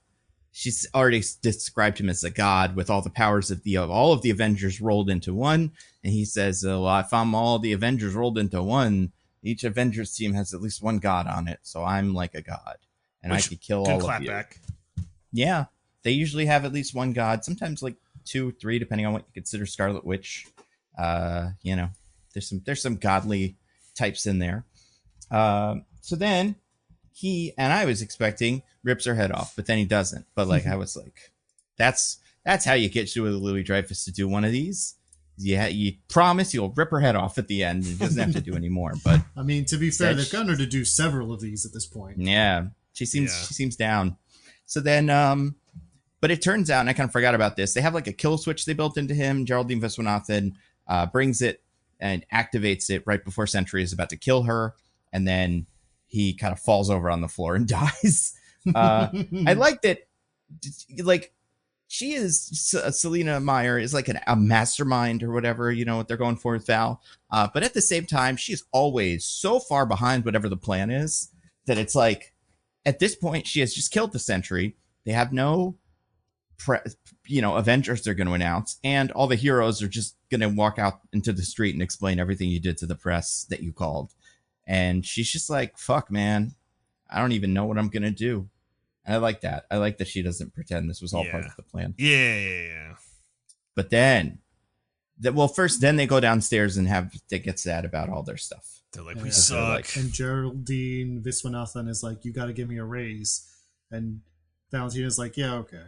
she's already described him as a god with all the powers of all of the Avengers rolled into one. And he says, well, if I'm all the Avengers rolled into one, each Avengers team has at least one god on it. So I'm like a god and I could kill all of you. Back. Yeah. They usually have at least one god, sometimes like 2, 3, depending on what you consider Scarlet Witch. There's some godly types in there. So then he, and I was expecting, rips her head off, but then he doesn't. But like I was like, that's how you get Julia Louis-Dreyfus to do one of these. Yeah, you promise you'll rip her head off at the end. He doesn't have to do any more. But I mean, to be fair, they've gotten her to do several of these at this point. Yeah, she seems down. So then, but it turns out, and I kind of forgot about this, they have like a kill switch they built into him. Geraldine Viswanathan brings it and activates it right before Sentry is about to kill her, and then he kind of falls over on the floor and dies. I like that. Like, she is Selena Meyer is like a mastermind or whatever, what they're going for with Val. But at the same time, she's always so far behind whatever the plan is that it's like at this point, she has just killed the Sentry. They have no, Avengers they're going to announce, and all the heroes are just going to walk out into the street and explain everything you did to the press that you called. And she's just like, fuck, man, I don't even know what I'm going to do. And I like that. I like that she doesn't pretend this was all part of the plan. Yeah. But then, first, then they go downstairs and they get sad about all their stuff. They're like, we suck. And Geraldine Viswanathan is like, you got to give me a raise. And Valentina's like, yeah, okay.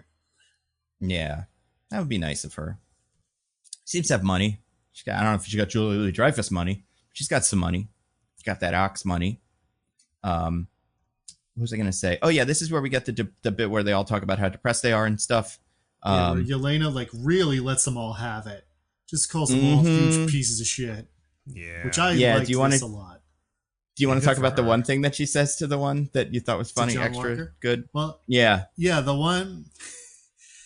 Yeah, that would be nice of her. Seems to have money. I don't know if she got Julia Louis-Dreyfus money. She's got some money. She's got that Ox money. What was I going to say? Oh, yeah, this is where we get the bit where they all talk about how depressed they are and stuff. Where Yelena, like, really lets them all have it. Just calls them all huge pieces of shit. Yeah. Which I like a lot. Do you want to talk about the one thing that she says to the one that you thought was funny, extra Walker? Good? Well, yeah. Yeah, the one...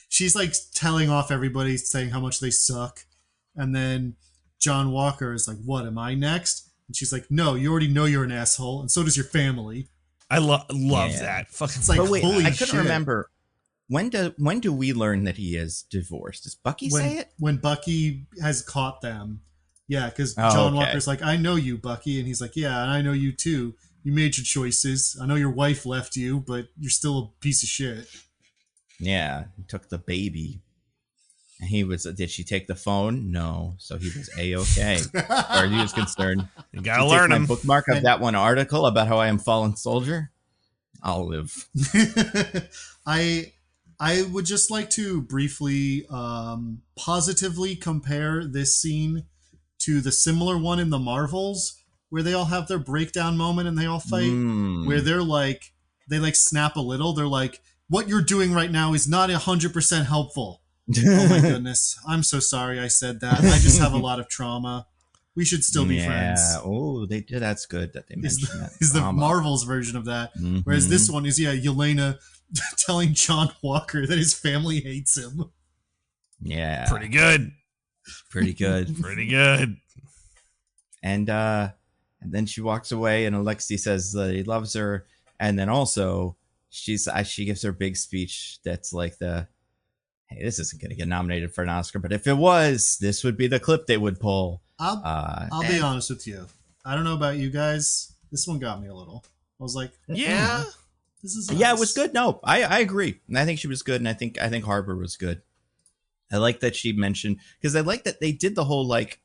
She's, like, telling off everybody, saying how much they suck. And then John Walker is like, what, am I next? And she's like, no, you already know you're an asshole, and so does your family. I love that. Fucking it's like, wait, holy I shit. couldn't remember. When do we learn that he is divorced? Does Bucky say it? When Bucky has caught them. Yeah, because John Walker's like, I know you, Bucky. And he's like, yeah, and I know you too. You made your choices. I know your wife left you, but you're still a piece of shit. Yeah, he took the baby. And he was, did she take the phone? No. So he was A-okay. Or he was concerned. You gotta learn him. My bookmark of that one article about how I am fallen soldier. I'll live. I would just like to briefly positively compare this scene to the similar one in the Marvels where they all have their breakdown moment and they all fight, where they're like, they like snap a little. They're like, what you're doing right now is not 100% helpful. Oh my goodness. I'm so sorry I said that. I just have a lot of trauma. We should still be friends. Oh, they did. That's good that they mentioned that. Is the Marvel's version of that. Whereas this one is, Yelena telling John Walker that his family hates him. Yeah. Pretty good. Pretty good. Pretty good. And then she walks away and Alexei says that he loves her. And then also she gives her big speech that's like hey, this isn't going to get nominated for an Oscar, but if it was, this would be the clip they would pull. I'll be honest with you. I don't know about you guys. This one got me a little. I was like, yeah, this is nice. Yeah, it was good. No, I agree. And I think she was good. And I think Harper was good. I like that she mentioned, because I like that they did the whole like,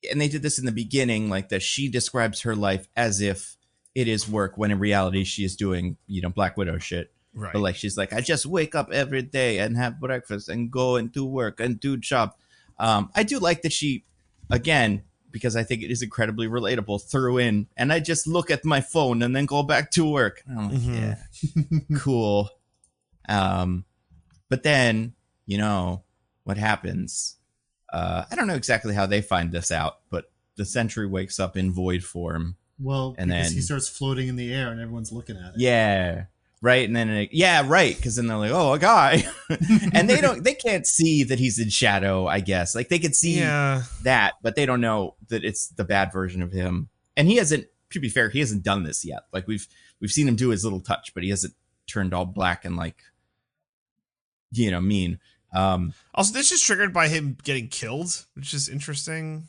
and they did this in the beginning, like that she describes her life as if it is work when in reality she is doing, Black Widow shit. Right. But like, she's like, I just wake up every day and have breakfast and go and do work and do job. I do like that she, again, because I think it is incredibly relatable, threw in, and I just look at my phone and then go back to work. And I'm like, yeah, cool. But then, what happens? I don't know exactly how they find this out, but the Sentry wakes up in void form. Well, and because then he starts floating in the air and everyone's looking at it. Yeah. Right. And then, right. Because then they're like, oh, a guy. And they can't see that he's in shadow, I guess. Like they could see that, but they don't know that it's the bad version of him. And he hasn't, to be fair, he hasn't done this yet. Like we've seen him do his little touch, but he hasn't turned all black and like, mean. Also, this is triggered by him getting killed, which is interesting,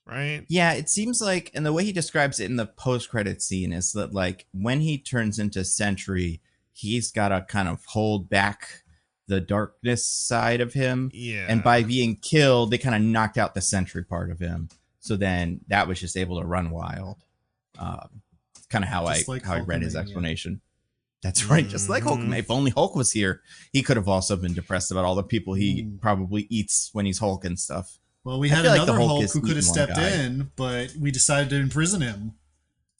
right? Yeah, it seems like, and the way he describes it in the post-credit scene is that like when he turns into Sentry, he's got to kind of hold back the darkness side of him. Yeah. And by being killed, they kind of knocked out the Sentry part of him. So then that was just able to run wild. Kind of how I read his explanation. That's right. Just like Hulk. If only Hulk was here, he could have also been depressed about all the people he probably eats when he's Hulk and stuff. Well, we had another Hulk who could have stepped in, but we decided to imprison him.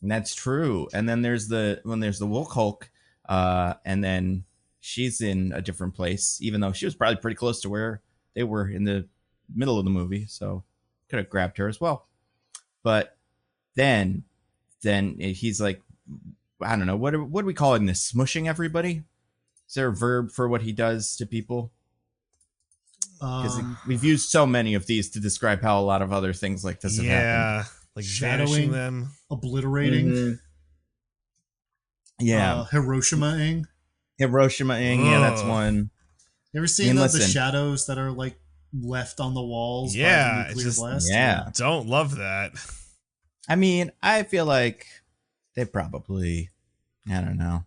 And that's true. And then there's the woke Hulk, and then she's in a different place, even though she was probably pretty close to where they were in the middle of the movie. So could have grabbed her as well. But then he's like, I don't know, what are we calling this? Smushing everybody? Is there a verb for what he does to people? Because we've used so many of these to describe how a lot of other things like this have happened. Like shadowing them, obliterating. Yeah. Hiroshima-ing. Hiroshima-ing. Yeah, that's one. You ever seen the shadows that are like left on the walls by the nuclear blast? Yeah. Don't love that. I mean, I feel like they probably, I don't know.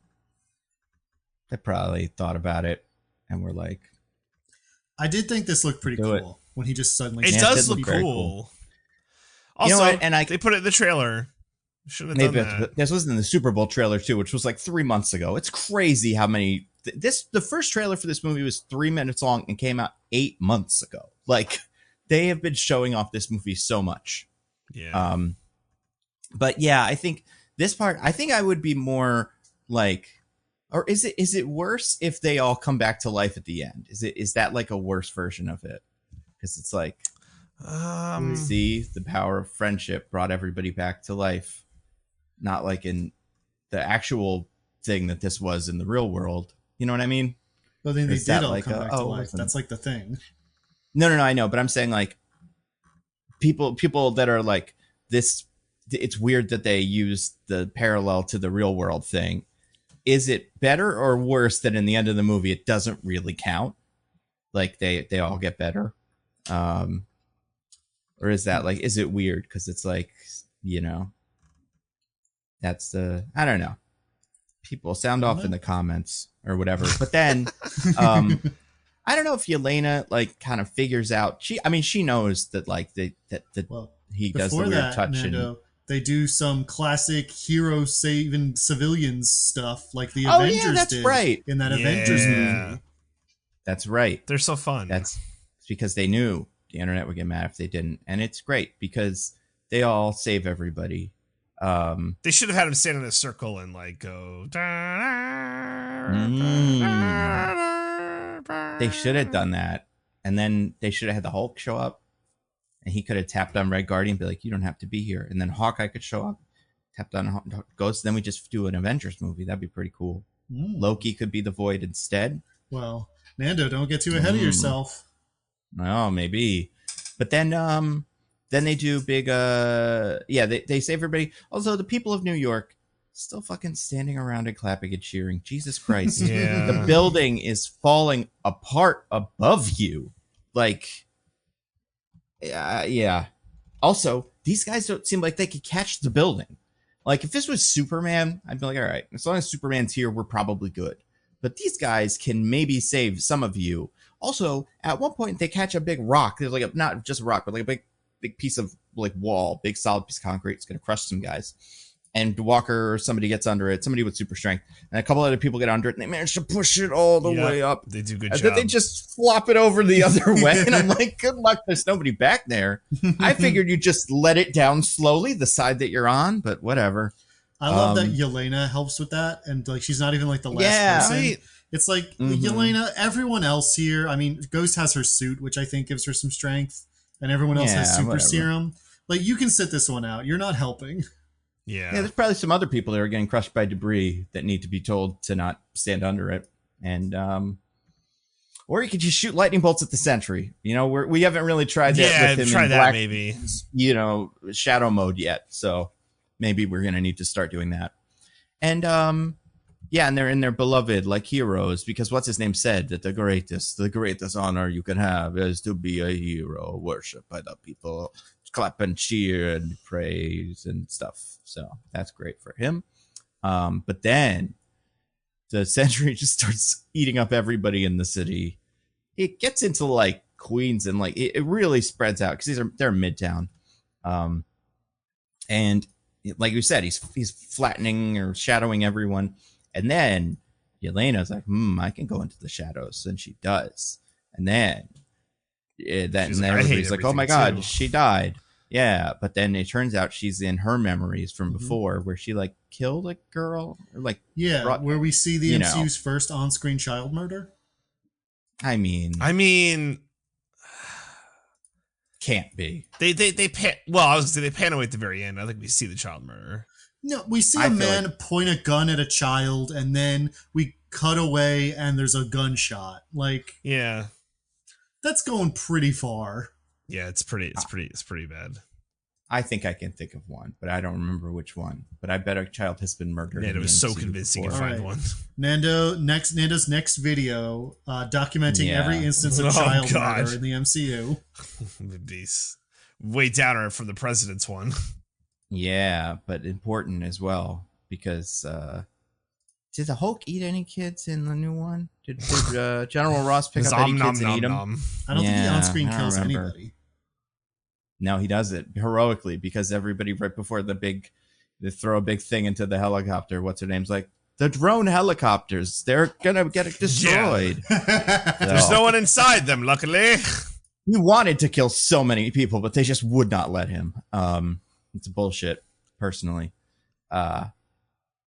They probably thought about it and were like, I did think this looked pretty cool when he just suddenly. It does look cool. Also, you know what? they put it in the trailer. Shouldn't have done that. This was in the Super Bowl trailer too, which was like 3 months ago. It's crazy how many. The first trailer for this movie was 3 minutes long and came out 8 months ago. Like, they have been showing off this movie so much. Yeah. But yeah, I think this part. I think I would be more like, or is it worse if they all come back to life at the end? Is that like a worse version of it? Because it's like, see, the power of friendship brought everybody back to life. Not like in the actual thing that this was in the real world. You know what I mean? Well, then they did all come back to life. That's like the thing. No, I know. But I'm saying like people that are like this, it's weird that they use the parallel to the real world thing. Is it better or worse that in the end of the movie, it doesn't really count? Like they all get better. Or is that like, is it weird? Cause it's like, you know, that's I don't know. People sound off in the comments or whatever. But then, I don't know if Yelena like kind of figures out. She knows that like he does the weird touch. Nando, and they do some classic hero saving civilians stuff like the Avengers did right. in that Avengers movie. That's right. They're so fun. It's because they knew the internet would get mad if they didn't, and it's great because they all save everybody. They should have had him stand in a circle and like go. They should have done that, and then they should have had the Hulk show up, and he could have tapped on Red Guardian and be like, "You don't have to be here," and then Hawkeye could show up, tapped on Ghost. Then we just do an Avengers movie. That'd be pretty cool. Loki could be the Void instead. Well, Nando, don't get too ahead of yourself. Oh, maybe, but then they do big. They save everybody. Also, the people of New York still fucking standing around and clapping and cheering. Jesus Christ. Yeah. The building is falling apart above you. Like, yeah. Also, these guys don't seem like they could catch the building. Like, if this was Superman, I'd be like, all right, as long as Superman's here, we're probably good. But these guys can maybe save some of you. Also, at one point, they catch a big rock. There's like not just a rock, but like a big piece of like wall, big solid piece of concrete. It's going to crush some guys. And Walker or somebody gets under it, somebody with super strength, and a couple other people get under it, and they manage to push it all the way up. They do good and job. Then they just flop it over the other way, and I'm like, good luck, there's nobody back there. I figured you just let it down slowly, the side that you're on, but whatever. I love that Yelena helps with that, and like she's not even like the last person. Right. It's like Yelena, everyone else here, I mean, Ghost has her suit, which I think gives her some strength, and everyone else has super serum. Like, you can sit this one out. You're not helping. Yeah, there's probably some other people that are getting crushed by debris that need to be told to not stand under it, and or you could just shoot lightning bolts at the Sentry. You know, we haven't really tried that with him in Black, maybe, you know, shadow mode yet. So maybe we're gonna need to start doing that. And and they're in their beloved like heroes because what's his name said that the greatest honor you can have is to be a hero, worshipped by the people. Clap and cheer and praise and stuff. So that's great for him. But then the Sentry just starts eating up everybody in the city. It gets into like Queens and like it really spreads out because they're Midtown. And like you said, he's flattening or shadowing everyone. And then Yelena's like, I can go into the shadows, and she does. And then everybody's like, oh my God, she died. Yeah, but then it turns out she's in her memories from before where she like killed a girl or like where we see the MCU's first on-screen child murder. I mean can't be. They pan. Well, I was gonna say they pan away at the very end. I think we see the child murder. No, we see a man point a gun at a child, and then we cut away, and there's a gunshot. Like, yeah, that's going pretty far. Yeah, it's pretty bad. I think I can think of one, but I don't remember which one. But I bet a child has been murdered. It was so convincing to find one. Nando's next video documenting every instance of child murder in the MCU. Beast. Way downer from the president's one. Yeah, but important as well because did the Hulk eat any kids in the new one? Did General Ross pick up any kids and eat them? I don't think he on-screen kills anybody. No, he does it heroically because everybody right before they throw a big thing into the helicopter. What's her name's like, the drone helicopters, they're gonna get destroyed. Yeah. So, there's no one inside them, luckily. He wanted to kill so many people, but they just would not let him. It's bullshit, personally. But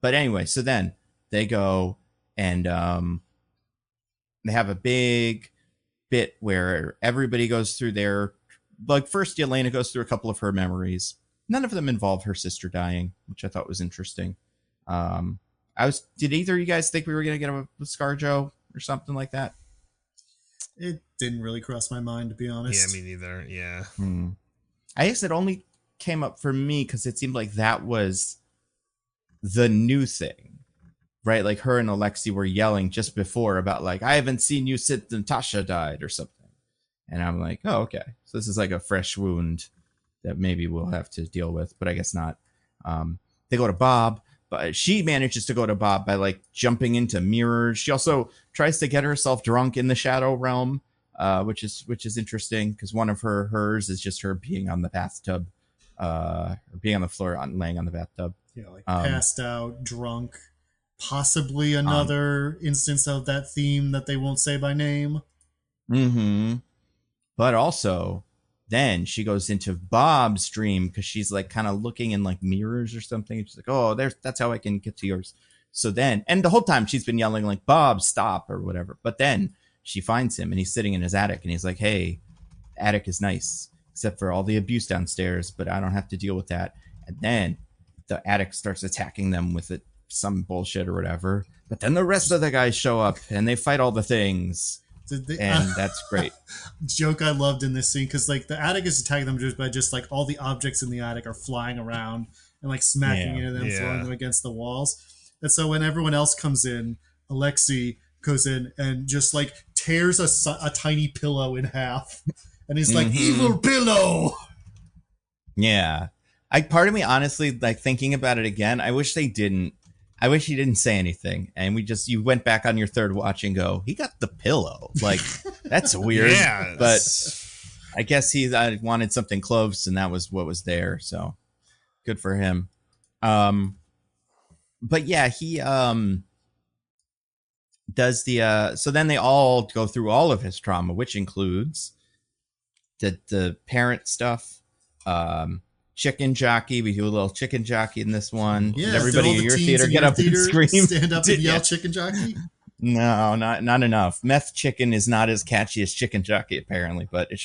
anyway, so then they go and they have a big bit where everybody goes through their, like, first Yelena goes through a couple of her memories. None of them involve her sister dying, which I thought was interesting. Did either of you guys think we were going to get a ScarJo or something like that? It didn't really cross my mind, to be honest. Yeah, me neither. Yeah. I guess it only came up for me because it seemed like that was the new thing, right? Like her and Alexei were yelling just before about like, I haven't seen you since Natasha died or something. And I'm like, oh, okay. So this is like a fresh wound that maybe we'll have to deal with, but I guess not. They go to Bob, but she manages to go to Bob by like jumping into mirrors. She also tries to get herself drunk in the shadow realm, which is interesting because one of hers is just her being on the bathtub, or being on the floor, laying on the bathtub. Yeah, like passed out, drunk. Possibly another instance of that theme that they won't say by name. But also, then she goes into Bob's dream because she's like kind of looking in like mirrors or something. She's like, oh, that's how I can get to yours. So then, and the whole time she's been yelling like, Bob, stop or whatever. But then she finds him and he's sitting in his attic and he's like, hey, the attic is nice, except for all the abuse downstairs, but I don't have to deal with that. And then the attic starts attacking them with some bullshit or whatever. But then the rest of the guys show up and they fight all the things. And that's great. Joke I loved in this scene because like the attic is attacking them just by just like all the objects in the attic are flying around and like smacking into them, throwing them against the walls. And so when everyone else comes in, Alexei goes in and just like tears a tiny pillow in half, and he's like, "Evil pillow." Yeah, part of me honestly like thinking about it again. I wish he didn't say anything, and you went back on your third watch and go, he got the pillow. Like, that's weird. Yeah, but I guess he wanted something close, and that was what was there. So good for him. But yeah, he does so then they all go through all of his trauma, which includes the parent stuff. Chicken jockey. We do a little chicken jockey in this one. Yeah, everybody in your theater get up and scream. Stand up and yell chicken jockey? No, not enough. Meth chicken is not as catchy as chicken jockey, apparently, but it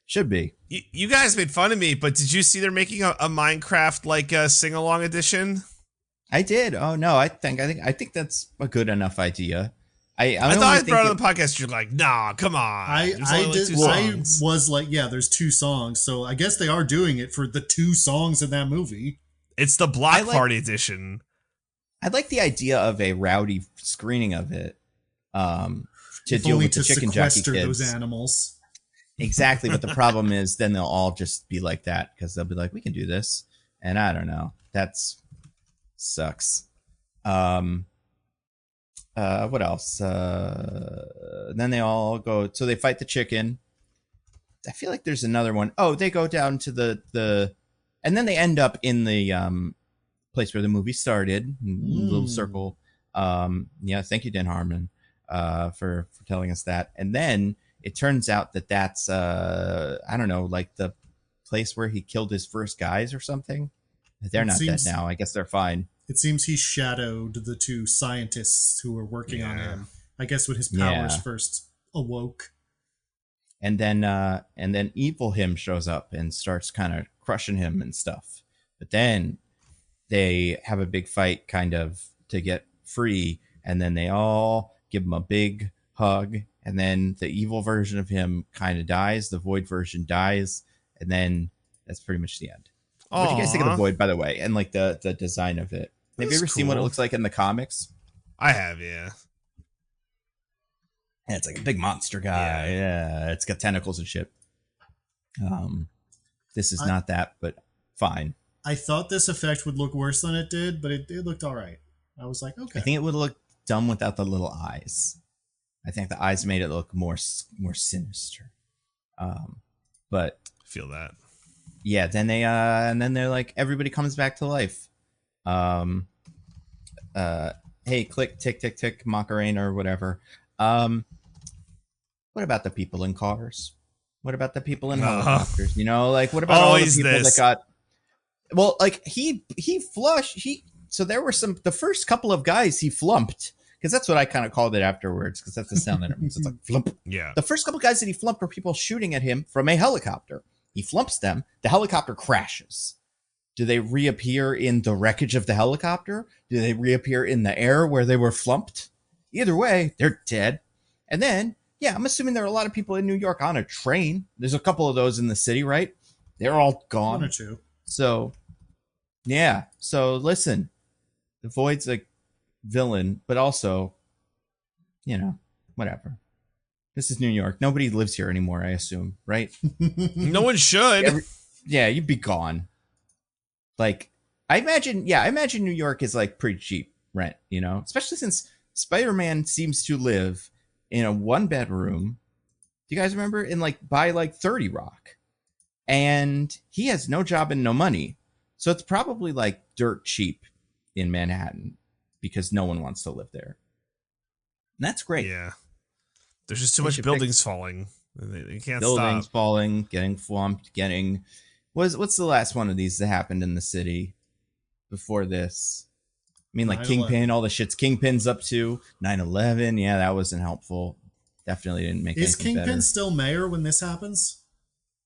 should be. You guys made fun of me, but did you see they're making a Minecraft like sing-along edition? I did. Oh no, I think that's a good enough idea. I thought I brought it on the podcast. You're like, nah, come on. I was like, yeah, there's 2 songs, so I guess they are doing it for the 2 songs in that movie. It's the Block Party edition. I like the idea of a rowdy screening of it, to deal with the chicken jockey kids. Those animals. Exactly, but the problem is then they'll all just be like that because they'll be like, we can do this, and I don't know. That's sucks. What else? Then they all go. So they fight the chicken. I feel like there's another one. Oh, they go down to the, and then they end up in the place where the movie started. Little circle. Yeah, thank you, Dan Harmon, for telling us that. And then it turns out that's I don't know, like the place where he killed his first guys or something. They're not dead now. I guess they're fine. It seems he shadowed the 2 scientists who were working on him. I guess when his powers first awoke. And then evil him shows up and starts kind of crushing him and stuff. But then they have a big fight kind of to get free. And then they all give him a big hug. And then the evil version of him kind of dies. The void version dies. And then that's pretty much the end. What do you guys think of the Aw. Void, by the way, and like the design of it? Have you That's ever seen what it cool. looks like in the comics? I have, yeah. Yeah, it's like a big monster guy. Yeah, it's got tentacles and shit. This is not that, but fine. I thought this effect would look worse than it did, but it looked all right. I was like, okay. I think it would look dumb without the little eyes. I think the eyes made it look more sinister. But Feel that. yeah, then they're like, everybody comes back to life. Hey, click, tick, tick, tick, Macarena or whatever. What about the people in cars? What about the people in helicopters? You know, like what about all the people that got? Well, like he flushed. So there were the first couple of guys he flumped, because that's what I kind of called it afterwards, because that's the sound that it makes. It's like flump. Yeah. The first couple of guys that he flumped were people shooting at him from a helicopter. He flumps them. The helicopter crashes. Do they reappear in the wreckage of the helicopter? Do they reappear in the air where they were flumped? Either way, they're dead. And then, yeah, I'm assuming there are a lot of people in New York on a train. There's a couple of those in the city, right? They're all gone. 1 or 2. So, yeah. So, listen. The Void's a villain, but also, you know, whatever. This is New York. Nobody lives here anymore, I assume, right? No one should. Yeah, you'd be gone. Like, I imagine New York is like pretty cheap rent, you know, especially since Spider-Man seems to live in a 1-bedroom. Do you guys remember by 30 Rock? And he has no job and no money. So it's probably like dirt cheap in Manhattan because no one wants to live there. And that's great. Yeah. There's just too much buildings falling. They can't buildings stop. Falling, getting flumped, getting... What's the last one of these that happened in the city before this? I mean, like 9/11. Kingpin, all the shit's Kingpin's up to. 9/11, yeah, that wasn't helpful. Definitely didn't make Is anything Kingpin better. still mayor when this happens?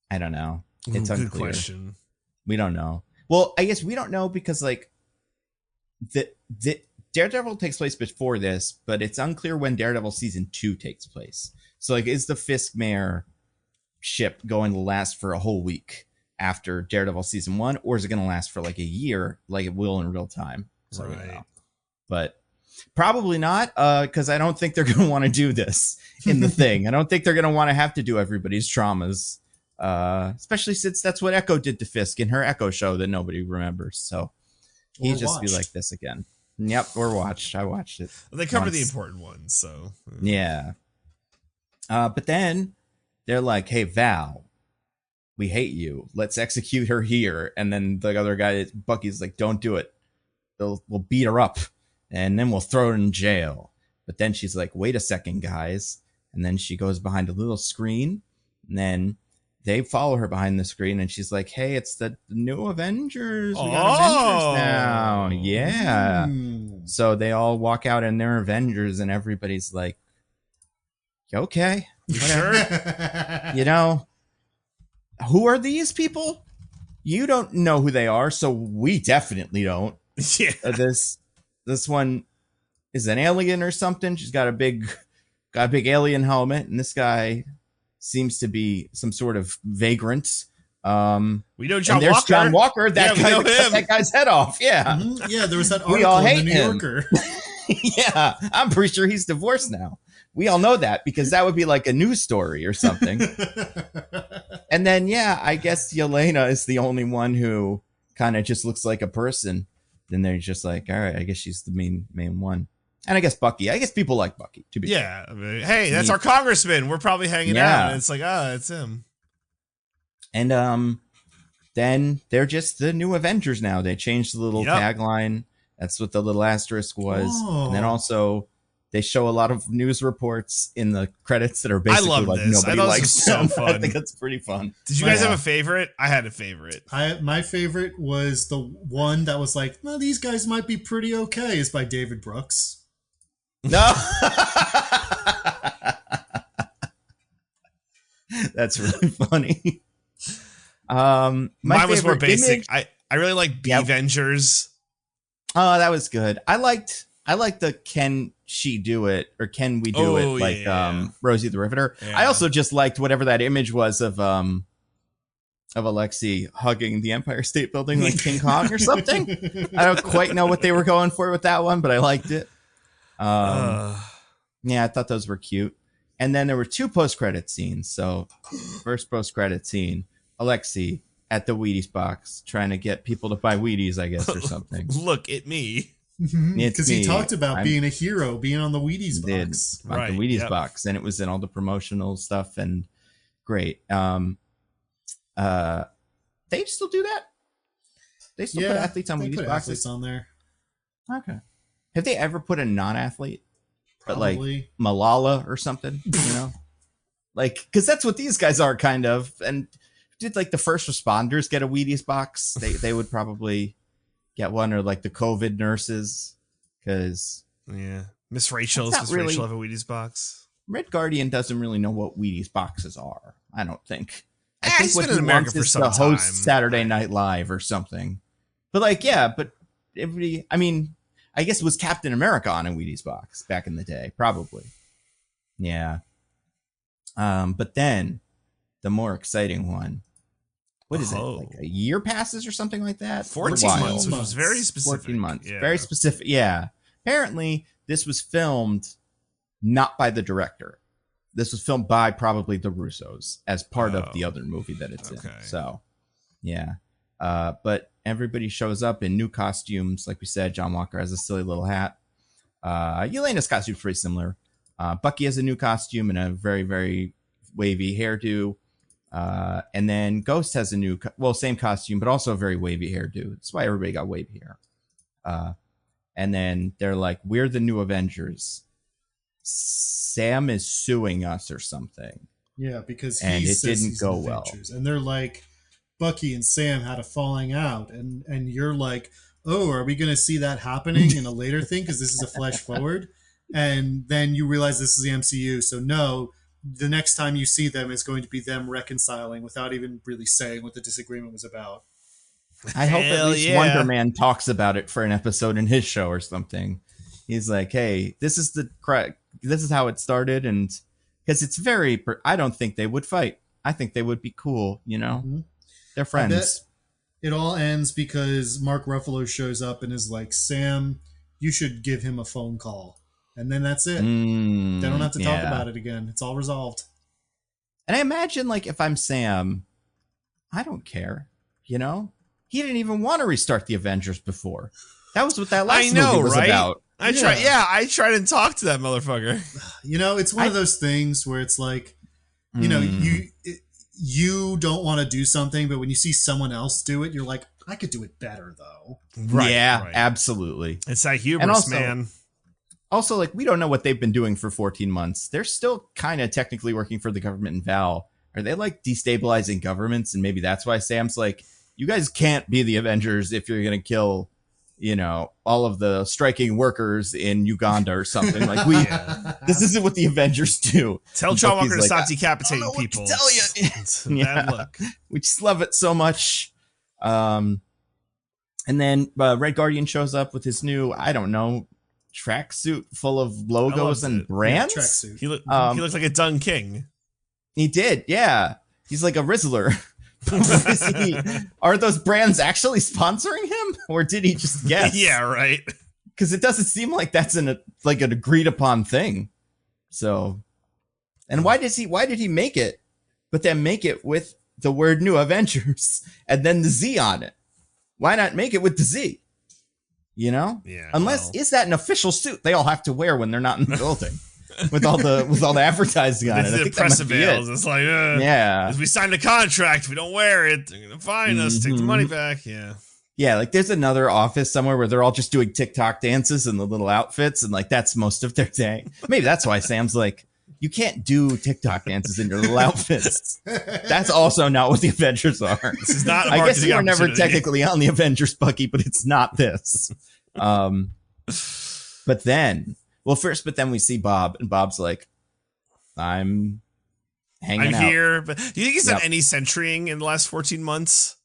I don't know. It's unclear. Good question. We don't know. Well, I guess we don't know because like the Daredevil takes place before this, but it's unclear when Daredevil season 2 takes place. So like, is the Fisk mayor ship going to last for a whole week after Daredevil season 1, or is it going to last for like a year, like it will in real time? So Right. I don't know. But probably not, because I don't think they're going to want to do this in the thing. I don't think they're going to want to have to do everybody's traumas, especially since that's what Echo did to Fisk in her Echo show that nobody remembers. So he'd just be like this again. Yep, or watched. I watched it. Well, they cover the important ones, so yeah. But then they're like, "Hey, Val, we hate you. Let's execute her here." And then the other guy, Bucky's like, "Don't do it. We'll beat her up, and then we'll throw her in jail." But then she's like, "Wait a second, guys." And then she goes behind a little screen, and then they follow her behind the screen, and she's like, "Hey, it's the new Avengers. We got Avengers now." Yeah. So they all walk out and they're Avengers, and everybody's like, "Okay, sure." You know, who are these people? You don't know who they are, so we definitely don't. Yeah. This one is an alien or something. She's got a big alien helmet, and this guy seems to be some sort of vagrant. We know John Walker. John Walker. That guy cut that guy's head off. Yeah. Mm-hmm. Yeah, there was that We article all in hate the New him. Yorker. Yeah, I'm pretty sure he's divorced now. We all know that because that would be like a news story or something. And then, yeah, I guess Yelena is the only one who kind of just looks like a person. Then they're just like, all right, I guess she's the main one. And I guess Bucky. I guess people like Bucky. To be fair. I mean, hey, that's our congressman. We're probably hanging out. And it's like, it's him. And then they're just the new Avengers now. They changed the little tagline. That's what the little asterisk was. Oh. And then also they show a lot of news reports in the credits that are basically like this. Nobody likes them. So fun. I think that's pretty fun. Did you guys have a favorite? I had a favorite. My favorite was the one that was like, well, these guys might be pretty okay, is by David Brooks. No. That's really funny. Mine was more basic. I really like B-Vengers. Oh, that was good. I liked the Can She Do It or Can We Do It, like Rosie the Riveter. Yeah. I also just liked whatever that image was of of Alexei hugging the Empire State Building like King Kong or something. I don't quite know what they were going for with that one, but I liked it. Yeah, I thought those were cute. And then there were 2 post-credit scenes. So first post-credit scene, Alexei at the Wheaties box trying to get people to buy Wheaties, I guess, or something. Look at me. Because he talked about being a hero, being on the Wheaties box. Right, the Wheaties box. And it was in all the promotional stuff and great. They still do that? They still put athletes on Wheaties boxes? Athletes on there. Okay. Have they ever put a non-athlete? Probably. But like Malala or something, you know? Like, because that's what these guys are kind of. And did like the first responders get a Wheaties box? They would probably get one, or like the COVID nurses. Because Miss Rachel have a Wheaties box. Red Guardian doesn't really know what Wheaties boxes are. I don't think. I think he's what been in America for some to time. host Saturday Night Live or something. But like, but everybody, I mean, I guess it was Captain America on a Wheaties box back in the day, probably. Yeah. But then the more exciting one. What is it? Like a year passes or something like that? 14 months, which was very specific. 14 months. Yeah. Very specific. Yeah. Apparently, this was filmed not by the director. This was filmed by probably the Russos as part of the other movie that it's in. So, yeah. But everybody shows up in new costumes. Like we said, John Walker has a silly little hat. Yelena's costume's pretty similar. Bucky has a new costume and a very, very wavy hairdo. And then Ghost has a new, same costume, but also a very wavy hairdo. That's why everybody got wavy hair. And then they're like, we're the new Avengers. Sam is suing us or something. Yeah, because it didn't go well. And they're like, Bucky and Sam had a falling out, and you're like, oh, are we going to see that happening in a later thing? Because this is a flash forward. And then you realize this is the MCU. So no, the next time you see them is going to be them reconciling without even really saying what the disagreement was about. I hope at least Wonder Man talks about it for an episode in his show or something. He's like, hey, this is how it started. And because it's I don't think they would fight. I think they would be cool. You know, they're friends. It all ends because Mark Ruffalo shows up and is like, Sam, you should give him a phone call. And then that's it. They don't have to talk about it again. It's all resolved. And I imagine, like, if I'm Sam, I don't care. You know, he didn't even want to restart the Avengers before. That was what that last movie was about. I tried and talked to that motherfucker. You know, it's one of those things where it's like, you know, you don't want to do something, but when you see someone else do it, you're like, I could do it better, though. Right. Absolutely. It's that hubris, man. Also, like, we don't know what they've been doing for 14 months. They're still kind of technically working for the government in Val. Are they, like, destabilizing governments? And maybe that's why Sam's like, you guys can't be the Avengers if you're going to kill, you know, all of the striking workers in Uganda or something. Like, this isn't what the Avengers do. Tell John Walker to stop decapitating people. Tell you. It's a bad look. We just love it so much. And then Red Guardian shows up with his new, I don't know, tracksuit full of logos and brands. Tracksuit. He looked like a Dun King. He did, yeah. He's like a Rizzler. Are those brands actually sponsoring him, or did he just guess? Yeah, right. Because it doesn't seem like that's an agreed upon thing. So, and why did he make it, but then make it with the word New Avengers and then the Z on it? Why not make it with the Z? You know? Yeah. Unless is that an official suit they all have to wear when they're not in the building with all the advertising on it? The press avails. It's like, if we signed a contract, if we don't wear it, they're gonna fine us, take the money back. Yeah. Yeah, like there's another office somewhere where they're all just doing TikTok dances in the little outfits, and like that's most of their day. Maybe that's why Sam's like, you can't do TikTok dances in your little outfits. That's also not what the Avengers are. This is not a I guess you were never opportunity. technically on the Avengers, Bucky, but it's not this. But then we see Bob, and Bob's like, I'm hanging out. Here. But do you think he's done any centurying in the last 14 months?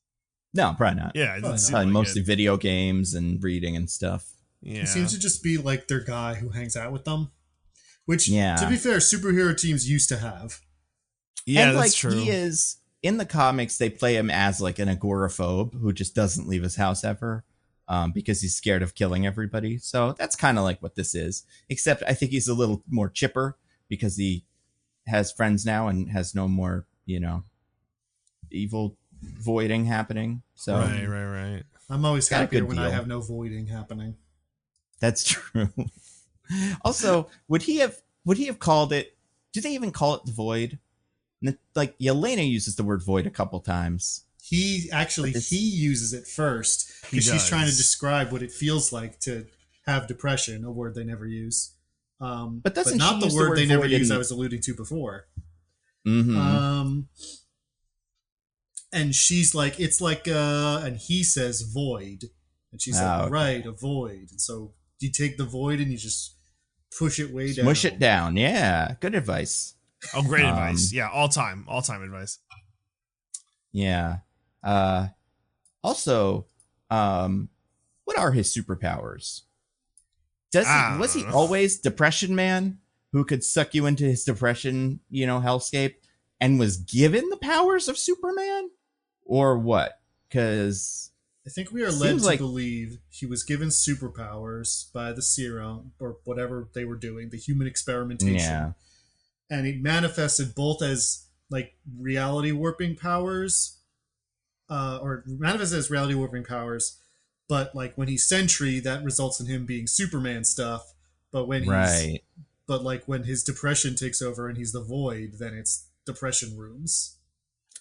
No, probably not. Yeah, probably mostly video games and reading and stuff. Yeah. He seems to just be like their guy who hangs out with them. Which, to be fair, superhero teams used to have. Yeah, and that's true. in the comics, they play him as like an agoraphobe who just doesn't leave his house ever because he's scared of killing everybody. So that's kind of like what this is, except I think he's a little more chipper because he has friends now and has no more, evil voiding happening. So right. I'm always happier when I have no voiding happening. That's true. Also, would he have called it? Do they even call it the void? Like Yelena uses the word void a couple times. He uses it first because she's trying to describe what it feels like to have depression, a word they never use. But not the word they never use I was alluding to before. Mm-hmm. And she's like, it's like, and he says void, and she's like, right, a void. And so you take the void and you just push it way down. Smush it down. Yeah, good advice. Oh, great advice. Yeah, all time advice. Yeah. Also, what are his superpowers? Was he always Depression Man who could suck you into his depression, hellscape, and was given the powers of Superman, or what? Because I think we are led to believe he was given superpowers by the serum or whatever they were doing, the human experimentation. Yeah. And it manifested both as like reality warping powers, but like when he's Sentry, that results in him being Superman stuff. But when when his depression takes over and he's the Void, then it's depression rooms.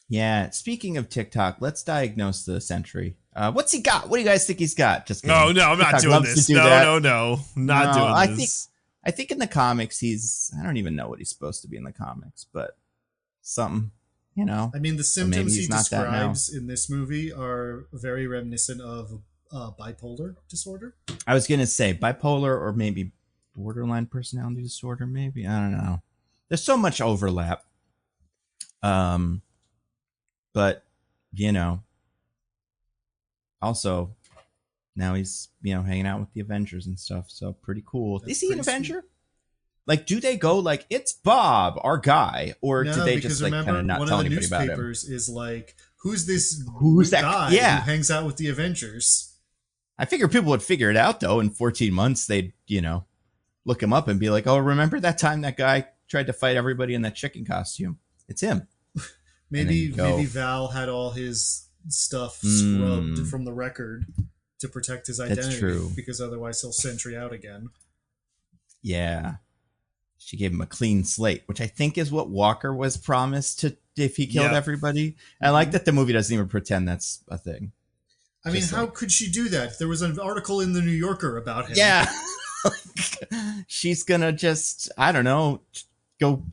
Yeah. Speaking of TikTok, let's diagnose the Sentry. What's he got? What do you guys think he's got? Just kidding. No, I'm not doing this. No, not doing this. I think in the comics I don't even know what he's supposed to be in the comics, but something, I mean, the symptoms he describes in this movie are very reminiscent of bipolar disorder. I was going to say bipolar or maybe borderline personality disorder, maybe. I don't know. There's so much overlap. But, also now he's, hanging out with the Avengers and stuff. So pretty cool. Is he an Avenger? Sweet. Like, do they go like, it's Bob, our guy? Or do they just like kind of not tell anybody about him? One of the newspapers is like, who's that guy who hangs out with the Avengers? I figure people would figure it out, though. In 14 months, they'd, look him up and be like, oh, remember that time that guy tried to fight everybody in that chicken costume? It's him. Maybe Val had all his stuff scrubbed from the record to protect his identity. That's true. Because otherwise he'll Sentry out again. Yeah. She gave him a clean slate, which I think is what Walker was promised to if he killed everybody. And I like that the movie doesn't even pretend that's a thing. I mean, how could she do that? There was an article in the New Yorker about him. Yeah. She's gonna just, I don't know, go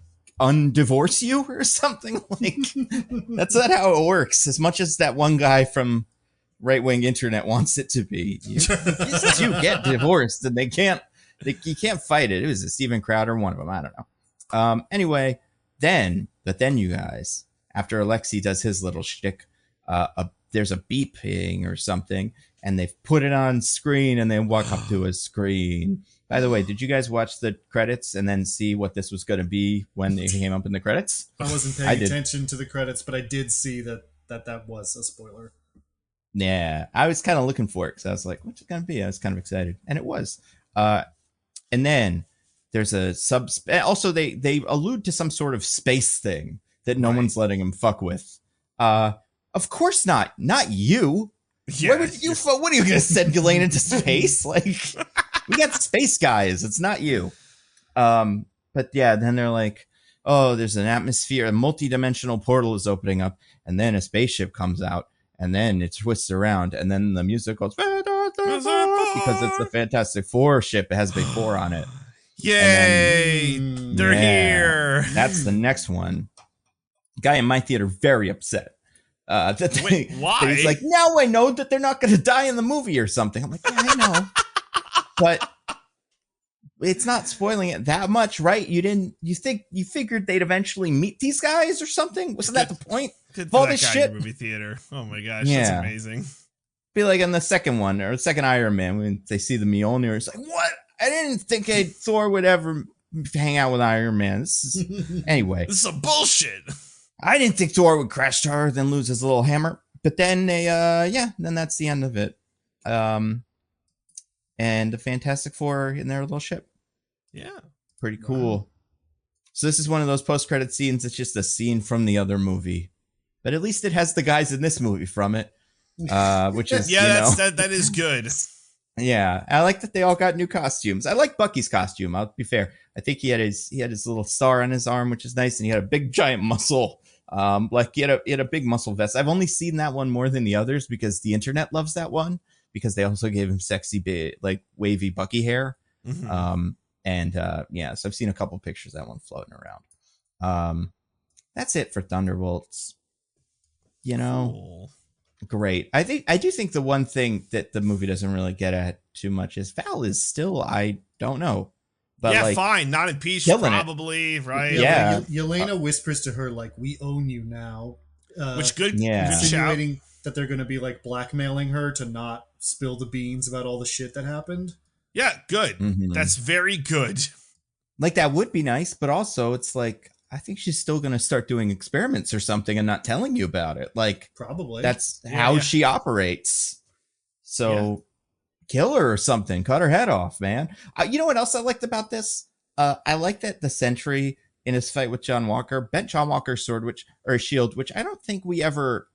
undivorce you or something. Like, that's not how it works. As much as that one guy from right-wing internet wants it to be, you get divorced and you can't fight it. It was a Steven Crowder, one of them. I don't know. Anyway, then you guys, after Alexei does his little shtick, there's a beeping or something, and they've put it on screen, and they walk up to a screen. By the way, did you guys watch the credits and then see what this was going to be when they came up in the credits? I wasn't paying attention to the credits, but I did see that was a spoiler. Yeah, I was kind of looking for it because I was like, what's it going to be? I was kind of excited, and it was. And then there's a also they allude to some sort of space thing that no one's letting him fuck with. Of course not you. Yeah. What are you going to send Ghislaine into space? Like, we got space guys. It's not you. But yeah, then they're like, oh, there's an atmosphere, a multi-dimensional portal is opening up, and then a spaceship comes out, and then it twists around, and then the music goes because it's the Fantastic Four ship. It has Big Four on it. Yay! They're here. That's the next one. Guy in my theater very upset. Why? That he's like, now I know that they're not going to die in the movie or something. I'm like, yeah, I know, but it's not spoiling it that much, right? You figured they'd eventually meet these guys or something? Wasn't that the point of all this shit? Movie theater. Oh my gosh, that's amazing. Be like on the second one or the second Iron Man when they see the Mjolnir. It's like, what? I didn't think Thor would ever hang out with Iron Man. Anyway, this is some bullshit. I didn't think Thor would crash to Earth and lose his little hammer, but then then that's the end of it. And the Fantastic Four in their little ship. Yeah. Pretty cool. Wow. So this is one of those post-credit scenes. It's just a scene from the other movie, but at least it has the guys in this movie from it, which is that is good. Yeah, I like that they all got new costumes. I like Bucky's costume. I'll be fair. I think he had his little star on his arm, which is nice, and he had a big giant muscle. He had a big muscle vest. I've only seen that one more than the others because the internet loves that one because they also gave him sexy big wavy Bucky hair. Mm-hmm. So I've seen a couple pictures of that one floating around. That's it for Thunderbolts. Cool. Great. I do think the one thing that the movie doesn't really get at too much is Val is still, I don't know. But fine. Not impeached, probably, right? Yeah. Yelena whispers to her, we own you now. Which good insinuating that they're going to be, blackmailing her to not spill the beans about all the shit that happened. Yeah, good. Mm-hmm. That's very good. That would be nice, but also it's I think she's still going to start doing experiments or something and not telling you about it. Probably. That's how she operates. So kill her or something. Cut her head off, man. You know what else I liked about this? I like that the Sentry in his fight with John Walker bent John Walker's sword, shield, which I don't think we ever...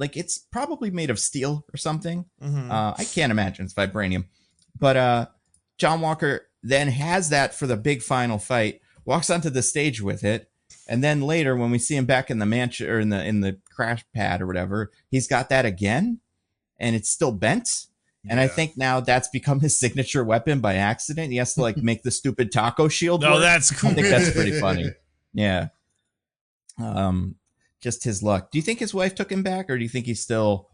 it's probably made of steel or something. Mm-hmm. I can't imagine it's vibranium. But John Walker then has that for the big final fight. Walks onto the stage with it, and then later when we see him back in the mansion or in the crash pad or whatever, he's got that again, and it's still bent. And I think now that's become his signature weapon by accident. He has to make the stupid taco shield. No, that's cool. I think that's pretty funny. Yeah. Just his luck. Do you think his wife took him back, or do you think he's still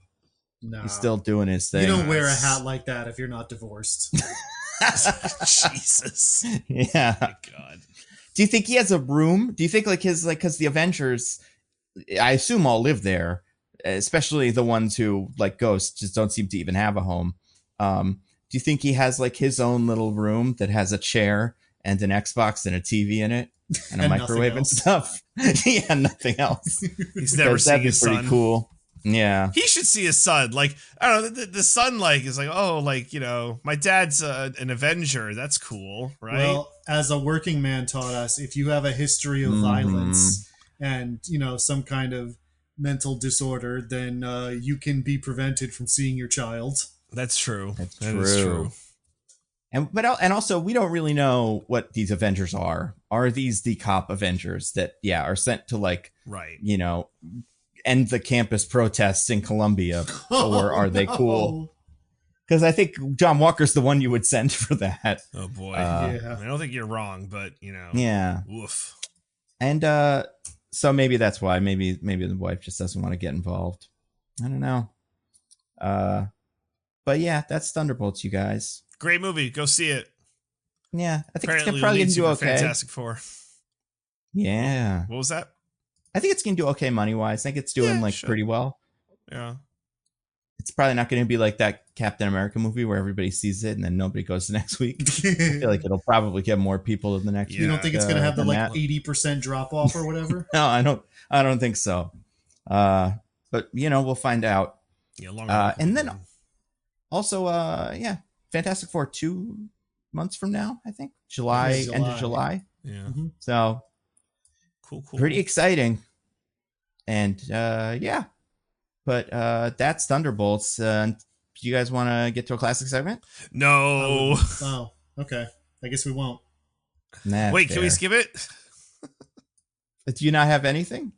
doing his thing? You don't wear a hat like that if you're not divorced. Jesus. Yeah. Oh my God. Do you think he has a room? Do you think because the Avengers, I assume all live there, especially the ones who Ghost just don't seem to even have a home. Do you think he has his own little room that has a chair and an Xbox and a TV in it and a microwave and stuff? Yeah, nothing else. He's never seen his son. Pretty cool. Yeah, he should see his son. I don't know. The son is my dad's an Avenger. That's cool, right? Well, as a working man taught us, if you have a history of violence and some kind of mental disorder, then you can be prevented from seeing your child. That's true. That's true. And also we don't really know what these Avengers are. Are these the cop Avengers that are sent to end the campus protests in Columbia, or are they cool? Because I think John Walker's the one you would send for that. Oh boy, I don't think you're wrong, but yeah. Woof. And so maybe that's why. Maybe the wife just doesn't want to get involved. I don't know. But yeah, that's Thunderbolts, you guys. Great movie. Go see it. Yeah, I think it's probably gonna do okay. Fantastic Four. Yeah. What was that? I think it's going to do okay money-wise. I think it's doing pretty well. Yeah. It's probably not going to be like that Captain America movie where everybody sees it and then nobody goes the next week. I feel like it'll probably get more people the next week. You don't think it's going to have the 80% drop off or whatever? No, I don't think so. But we'll find out. Yeah, and then also Fantastic Four 2 months from now, I think. End of July. Yeah. Mm-hmm. So cool. Pretty exciting. And but that's Thunderbolts. Do you guys want to get to a classic segment? No. Oh, okay. I guess we won't. Wait, can we skip it? Do you not have anything?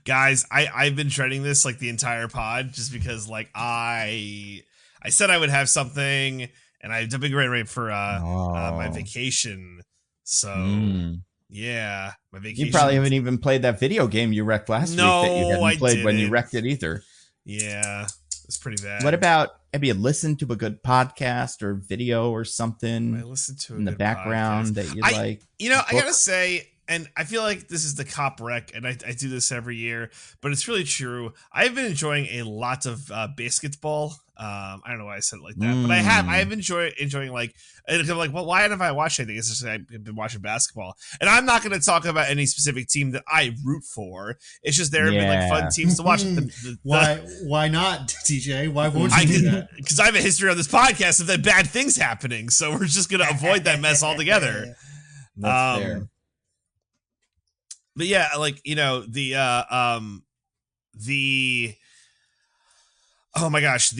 Guys, I've been dreading this the entire pod just because I said I would have something and I've been ready for my vacation. So yeah, my vacation. You probably haven't even played that video game you wrecked last week that you hadn't played when you wrecked it either. Yeah, it's pretty bad. What about have you listened to a good podcast or video or something? I listened to in the background podcast that you like. I gotta say, and I feel like this is the cop rec, and I do this every year, but it's really true. I've been enjoying a lot of basketball. I don't know why I said it like that, but I have enjoying like, and I'm like, well, why haven't I watched anything? It's just I've been watching basketball, and I'm not going to talk about any specific team that I root for. It's just there have been like fun teams to watch. Why not, DJ? Why won't you do that? Because I have a history on this podcast of that bad things happening, so we're just going to avoid that mess altogether. That's fair. But yeah, like, you know, the oh my gosh,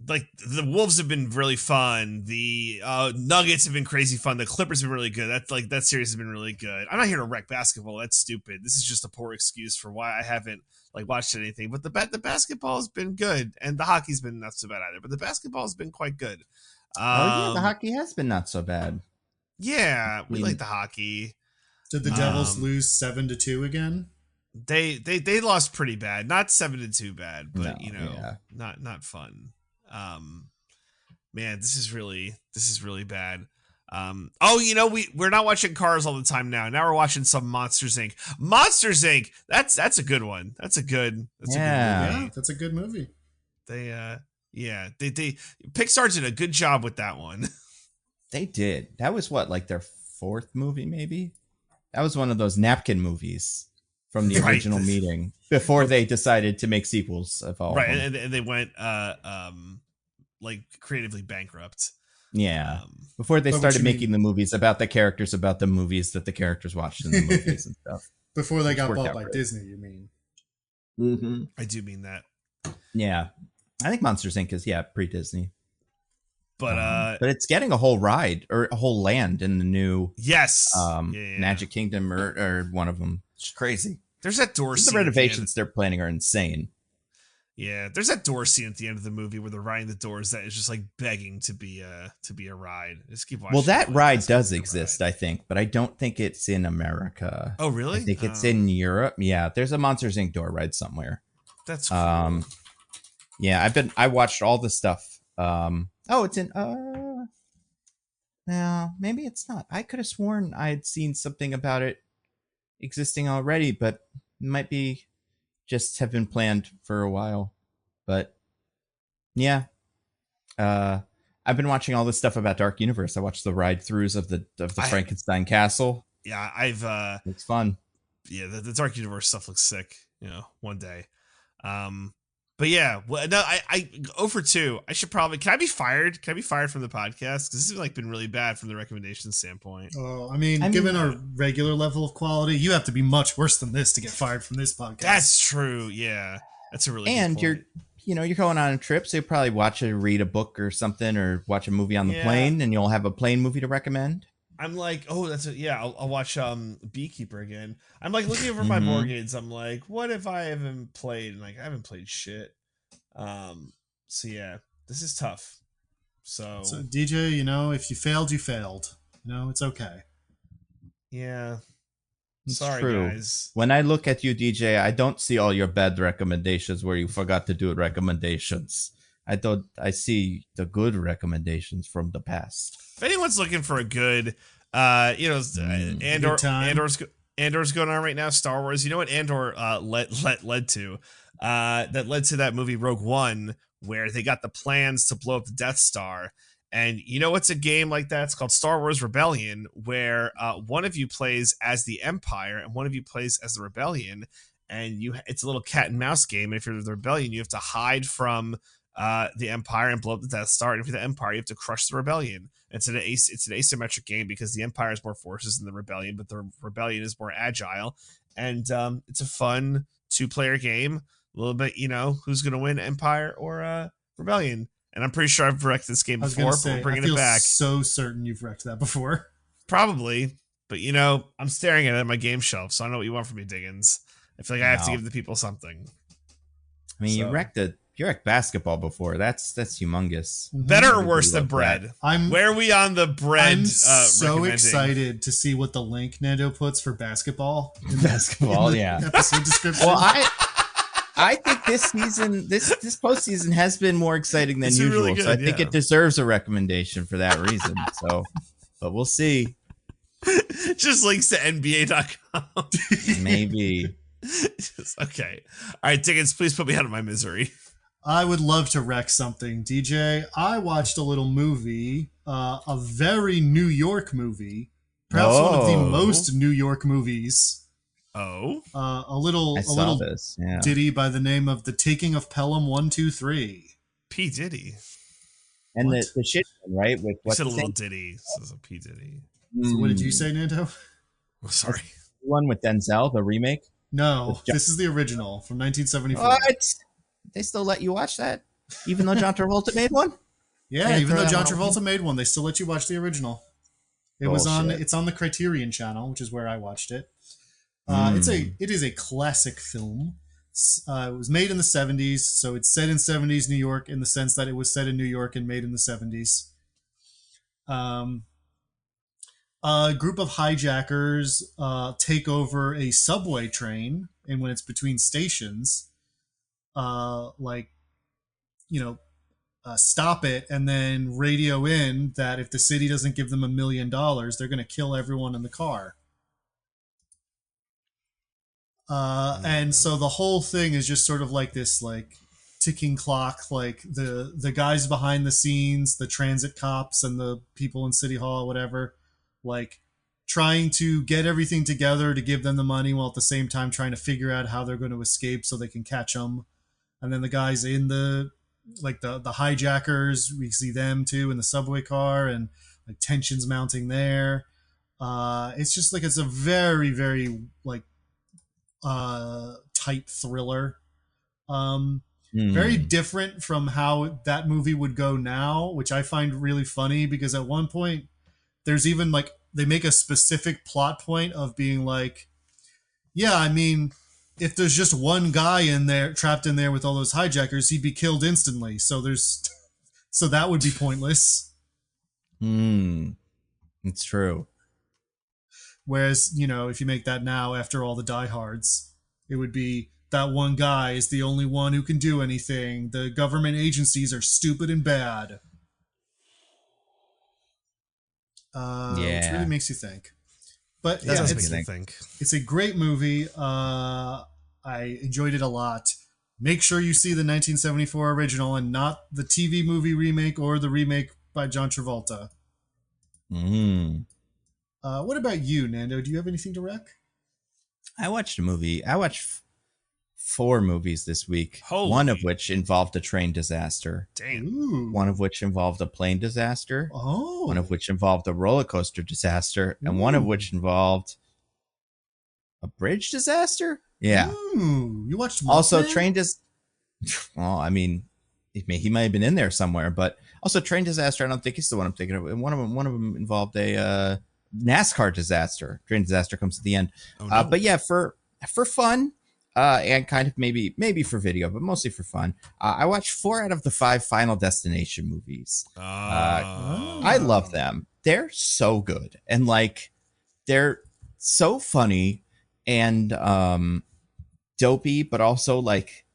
like the Wolves have been really fun. The Nuggets have been crazy fun. The Clippers have been really good. That series has been really good. I'm not here to wreck basketball. That's stupid. This is just a poor excuse for why I haven't like watched anything. But the basketball has been good, and the hockey's been not so bad either. But the basketball has been quite good. The hockey has been not so bad. Yeah, we like the hockey. Did the Devils lose 7-2 again? They lost pretty bad, not 7-2 bad, but not fun. Man, this is really bad. We're not watching Cars all the time now. Now we're watching some Monsters Inc. Monsters Inc. That's a good one. That's a good movie. Yeah, that's a good movie. They Pixar did a good job with that one. They did. That was what, like their fourth movie, maybe? That was one of those napkin movies from the original meeting before they decided to make sequels of all. Right, and they went like creatively bankrupt. Yeah, before they started making the movies about the characters, about the movies that the characters watched in the movies and stuff. Before they got bought by Disney, you mean? Mm-hmm. I do mean that. Yeah, I think Monsters Inc. is pre-Disney. But it's getting a whole ride or a whole land in the new Magic Kingdom or one of them. It's crazy. There's that door scene. The renovations they're planning are insane. Yeah, there's that door scene at the end of the movie where they're riding the doors that is just like begging to be a ride. Just keep watching. Well, that ride does exist, I think, but I don't think it's in America. Oh, really? I think it's in Europe. Yeah, there's a Monsters Inc. door ride somewhere. That's cool. Yeah, I watched all the stuff. It's in no, maybe it's not. I could have sworn I had seen something about it existing already, but it might be just have been planned for a while. But yeah. I've been watching all this stuff about Dark Universe. I watched the ride throughs of the Frankenstein castle. Yeah, it's fun. Yeah, the Dark Universe stuff looks sick, one day. But yeah, well, no, I 0 for 2. I should probably. Can I be fired? Can I be fired from the podcast? Because this has been really bad from the recommendation standpoint. Oh, I mean, given our regular level of quality, you have to be much worse than this to get fired from this podcast. That's true. Yeah, that's a really. And good point. you're going on a trip, so you probably read a book or something, or watch a movie on the plane, and you'll have a plane movie to recommend. I'm like, I'll watch Beekeeper again. I'm like looking over my mortgage. I'm like, what if I haven't played? And like, I haven't played shit. So yeah, this is tough. So DJ, if you failed, you failed. It's okay. Yeah. It's sorry, true. Guys. When I look at you, DJ, I don't see all your bad recommendations where you forgot to do recommendations. I see the good recommendations from the past. If anyone's looking for a good, Andor's going on right now. Star Wars. You know what Andor led to? That led to that movie Rogue One, where they got the plans to blow up the Death Star. And what's a game like that? It's called Star Wars Rebellion, where one of you plays as the Empire and one of you plays as the Rebellion. And it's a little cat and mouse game. And if you're the Rebellion, you have to hide from the Empire and blow up the Death Star. And if you're the Empire, you have to crush the Rebellion. It's an asymmetric game because the Empire has more forces than the Rebellion, but the Rebellion is more agile. And it's a fun 2-player game. A little bit, who's going to win, Empire or Rebellion? And I'm pretty sure I've wrecked this game before, but we're bringing it back. So certain you've wrecked that before. Probably, but I'm staring at it on my game shelf, so I know what you want from me, Diggins. I feel like I have to give the people something. I mean, you wrecked basketball before. That's humongous. Better or worse than bread? Where are we on the bread? I'm so excited to see what the link Nando puts for basketball. Basketball, yeah. Episode description. Well, I think this season, this postseason has been more exciting than usual. Really good, so I think it deserves a recommendation for that reason. So, but we'll see. Just links to NBA.com. Maybe. Okay. All right, Diggins, please put me out of my misery. I would love to wreck something, DJ. I watched a little movie, a very New York movie, perhaps one of the most New York movies. Oh, a little Yeah. ditty by the name of "The Taking of Pelham 1, 2, 3." P Diddy. And the shit one, right? With You said a little ditty. This is a P Diddy. So what did you say, Nando? Oh, sorry. The one with Denzel, the remake? No, this is the original from 1974. What? They still let you watch that, even though John Travolta made one. Yeah, even though John Travolta made one, they still let you watch the original. It was on. It's on the Criterion Channel, which is where I watched it. It is a classic film. It was made in the 70s, so it's set in 70s New York in the sense that it was set in New York and made in the 70s. A group of hijackers take over a subway train, and when it's between stations, stop it and then radio in that if the city doesn't give them $1 million, they're going to kill everyone in the car. And so the whole thing is just sort of like this, like ticking clock, like the guys behind the scenes, the transit cops and the people in City Hall, whatever, like trying to get everything together to give them the money while at the same time trying to figure out how they're going to escape so they can catch them. And then the guys in the hijackers, we see them too in the subway car, and like tensions mounting there. It's just like, it's a very, very like tight thriller. Very different from how that movie would go now, which I find really funny because at one point there's even like, they make a specific plot point of being like, yeah, I mean, if there's just one guy in there trapped in there with all those hijackers, he'd be killed instantly. So that would be pointless. It's true. Whereas, if you make that now after all the diehards, it would be that one guy is the only one who can do anything. The government agencies are stupid and bad. Which really makes you think. But that does make me think. It's a great movie. I enjoyed it a lot. Make sure you see the 1974 original and not the TV movie remake or the remake by John Travolta. What about you, Nando? Do you have anything to wreck? I watched a movie. I watched 4 movies this week. Holy. One of which involved a train disaster. Damn. Ooh. One of which involved a plane disaster. Oh. One of which involved a roller coaster disaster. And one of which involved a bridge disaster. Yeah. Ooh. You watched also train well, I mean, he might have been in there somewhere, but also train disaster. I don't think he's the one I'm thinking of. And one of them involved a NASCAR disaster. Train disaster comes at the end. Oh, no. But yeah, for fun. And kind of maybe for video, but mostly for fun. I watched 4 out of the 5 Final Destination movies. I love them. They're so good. And like, they're so funny and dopey, but also like,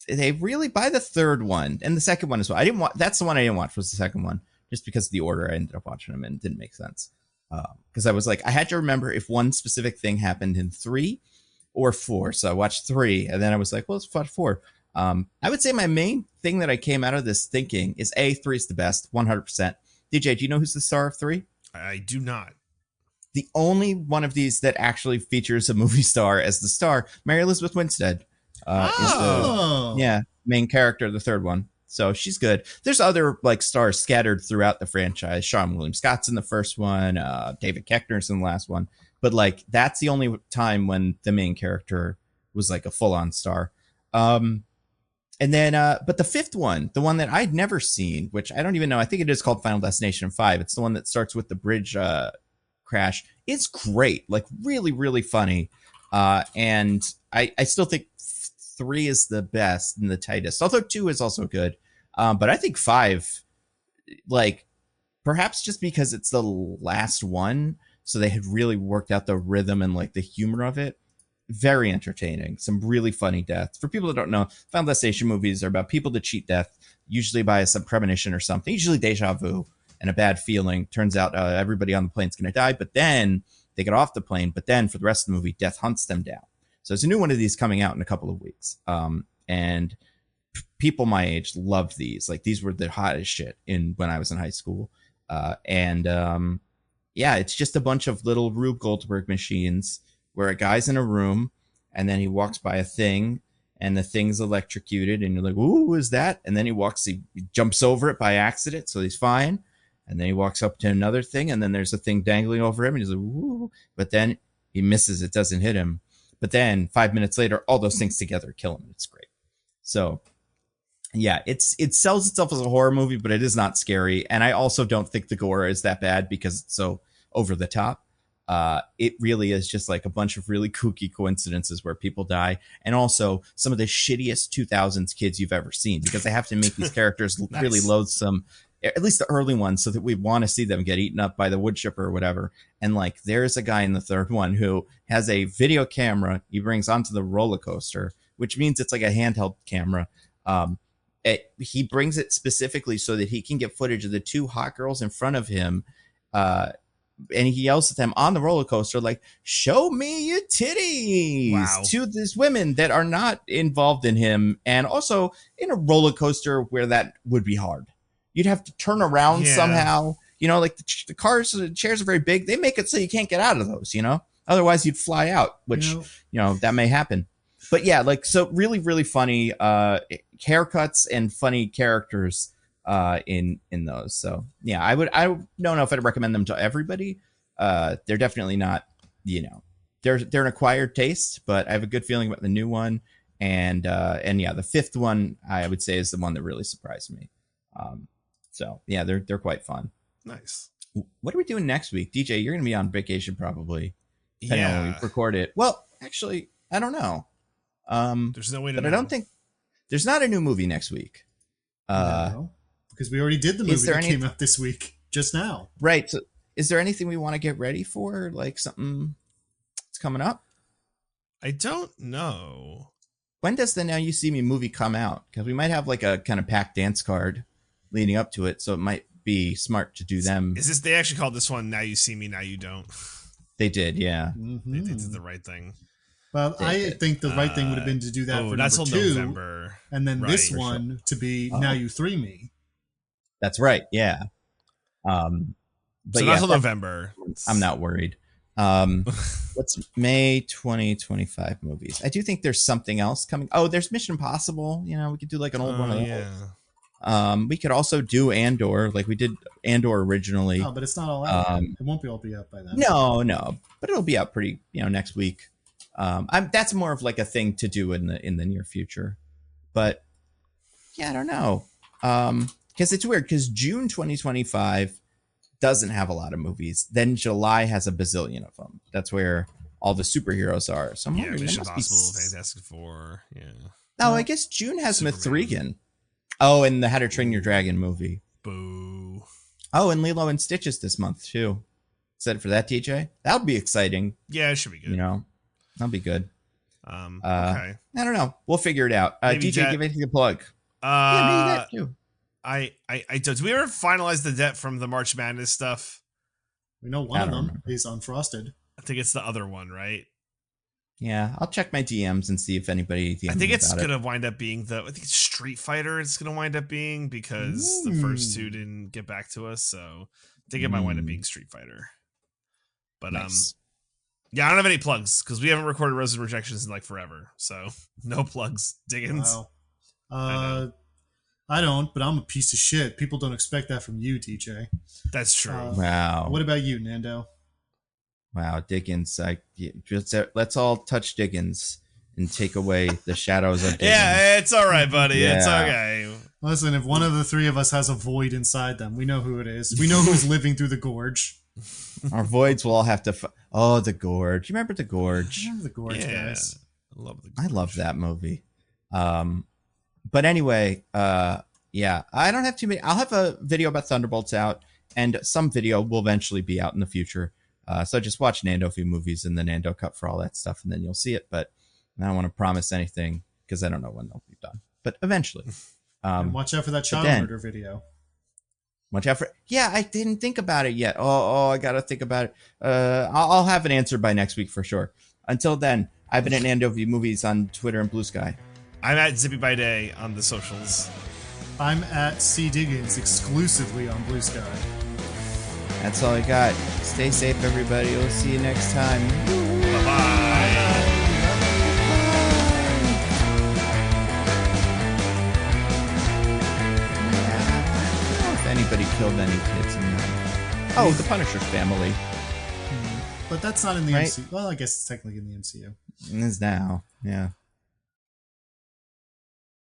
they really, by the third one and the second one as well. That's the one I didn't watch, was the second one, just because of the order I ended up watching them and it didn't make sense. Because I was like, I had to remember if one specific thing happened in 3 or 4. So I watched 3 and then I was like, well, let's watch 4. I would say my main thing that I came out of this thinking is 3 is the best, 100%. DJ, do you know who's the star of 3? I do not. The only one of these that actually features a movie star as the star, Mary Elizabeth Winstead, is the main character of the third one. So she's good. There's other like stars scattered throughout the franchise. Sean William Scott's in the first one. David Koechner's in the last one. But like, that's the only time when the main character was like a full-on star. And then, but the fifth one, the one that I'd never seen, which I don't even know, I think it is called Final Destination 5. It's the one that starts with the bridge crash. It's great, like really, really funny. And I still think 3 is the best and the tightest, although 2 is also good. But I think 5, like, perhaps just because it's the last one, so they had really worked out the rhythm and like the humor of it. Very entertaining. Some really funny deaths. For people that don't know, Final Destination movies are about people that cheat death, usually by some premonition or something, usually deja vu. and a bad feeling. Turns out everybody on the plane's going to die, but then they get off the plane. But then for the rest of the movie, death hunts them down. So there's a new one of these coming out in a couple of weeks. And people my age loved these. Like, these were the hottest shit when I was in high school. Yeah, it's just a bunch of little Rube Goldberg machines where a guy's in a room and then he walks by a thing and the thing's electrocuted and you're like, ooh, what is that? And then he jumps over it by accident, so he's fine. And then he walks up to another thing and then there's a thing dangling over him and he's like, ooh, but then he misses, it doesn't hit him. But then 5 minutes later, all those things together kill him. It's great. So yeah, it sells itself as a horror movie, but it is not scary. And I also don't think the gore is that bad because it's so over the top. It really is just like a bunch of really kooky coincidences where people die. And also some of the shittiest 2000s kids you've ever seen, because they have to make these characters nice. Really loathsome, at least the early ones, so that we want to see them get eaten up by the wood chipper or whatever. And like, there's a guy in the third one who has a video camera he brings onto the roller coaster, which means it's like a handheld camera. He brings it specifically so that he can get footage of the two hot girls in front of him. And he yells at them on the roller coaster, like, show me your titties, to these women that are not involved in him. And also in a roller coaster where that would be hard. You'd have to turn around somehow, you know, like the chairs are very big. They make it so you can't get out of those, you know, otherwise you'd fly out, which, you know, that may happen. But yeah, like, so really, really funny haircuts and funny characters in those. So yeah, I don't know if I'd recommend them to everybody. They're definitely not, you know, they're an acquired taste, but I have a good feeling about the new one. And yeah, the fifth one I would say is the one that really surprised me. So yeah, they're quite fun. Nice. What are we doing next week? DJ, you're going to be on vacation probably. Depending on when we record it. Well, actually, I don't know. There's no way to but know. I don't think there's not a new movie next week. No, because we already did the movie that came out this week just now. Right. So is there anything we want to get ready for? Like something that's coming up? I don't know. When does the Now You See Me movie come out? Because we might have like a kind of packed dance card leading up to it. So it might be smart to do them. Is this, they actually called this one Now You See Me, Now You Don't. They did. Yeah. Mm-hmm. They did the right thing. Well, I think the right thing would have been to do that for number 2, November. And then this one to be Now You Three Me. That's right. Yeah. But so not till November. I'm not worried. What's May 2025 movies? I do think there's something else coming. Oh, there's Mission Impossible. You know, we could do like an old one of those. Yeah. We could also do Andor, like we did Andor originally. Oh, but it's not all out. It won't be all be out by then. No, but it'll be out pretty, next week. That's more of like a thing to do in the near future. But yeah, I don't know. Because it's weird because June 2025 doesn't have a lot of movies. Then July has a bazillion of them. That's where all the superheroes are. So Mission Impossible, Fantastic Four. Yeah. Oh, I guess June has Superman. Oh, and the How to Train Your Dragon movie. Boo. Oh, and Lilo and Stitches this month too. Excited for that, DJ? That would be exciting. Yeah, it should be good. That'll be good. Okay. I don't know. We'll figure it out. DJ, give anything to plug. Yeah, maybe that too. I do we ever finalize the debt from the March Madness stuff? We know one of them is Unfrosted. I think it's the other one, right? Yeah, I'll check my DMs and see if anybody DMs. I think it's gonna wind up being I think it's Street Fighter. It's gonna wind up being because the first two didn't get back to us, so I think it might wind up being Street Fighter. But nice. Yeah, I don't have any plugs because we haven't recorded Roses and Rejections in like forever, so no plugs. Diggins. Wow. I don't, but I'm a piece of shit. People don't expect that from you, DJ. That's true. Wow. What about you, Nando? Wow, Diggins. Let's all touch Diggins and take away the shadows of Diggins. Yeah, it's all right, buddy. Yeah. It's okay. Listen, if one of the three of us has a void inside them, we know who it is. We know who's living through the gorge. Our voids will all have to... the Gorge. You remember the Gorge? I remember the Gorge, guys. I love that movie. But anyway, yeah, I don't have too many. I'll have a video about Thunderbolts out, and some video will eventually be out in the future. So just watch Nando Few Movies and the Nando Cut for all that stuff, and then you'll see it. But I don't want to promise anything because I don't know when they'll be done. But eventually. And watch out for that child murder video. much effort. Yeah, I didn't think about it yet. Oh, I gotta think about it. I'll have an answer by next week for sure. Until then, I've been at Nando V Movies on Twitter and Bluesky. I'm at Zippy by Day on the socials. I'm at C Diggins exclusively on Bluesky. That's all I got. Stay safe, everybody. We'll see you next time. Bye-bye. Anybody killed any kids in that? Oh, the Punisher's family. But that's not in the right? MCU. Well, I guess it's technically in the MCU. It is now, yeah.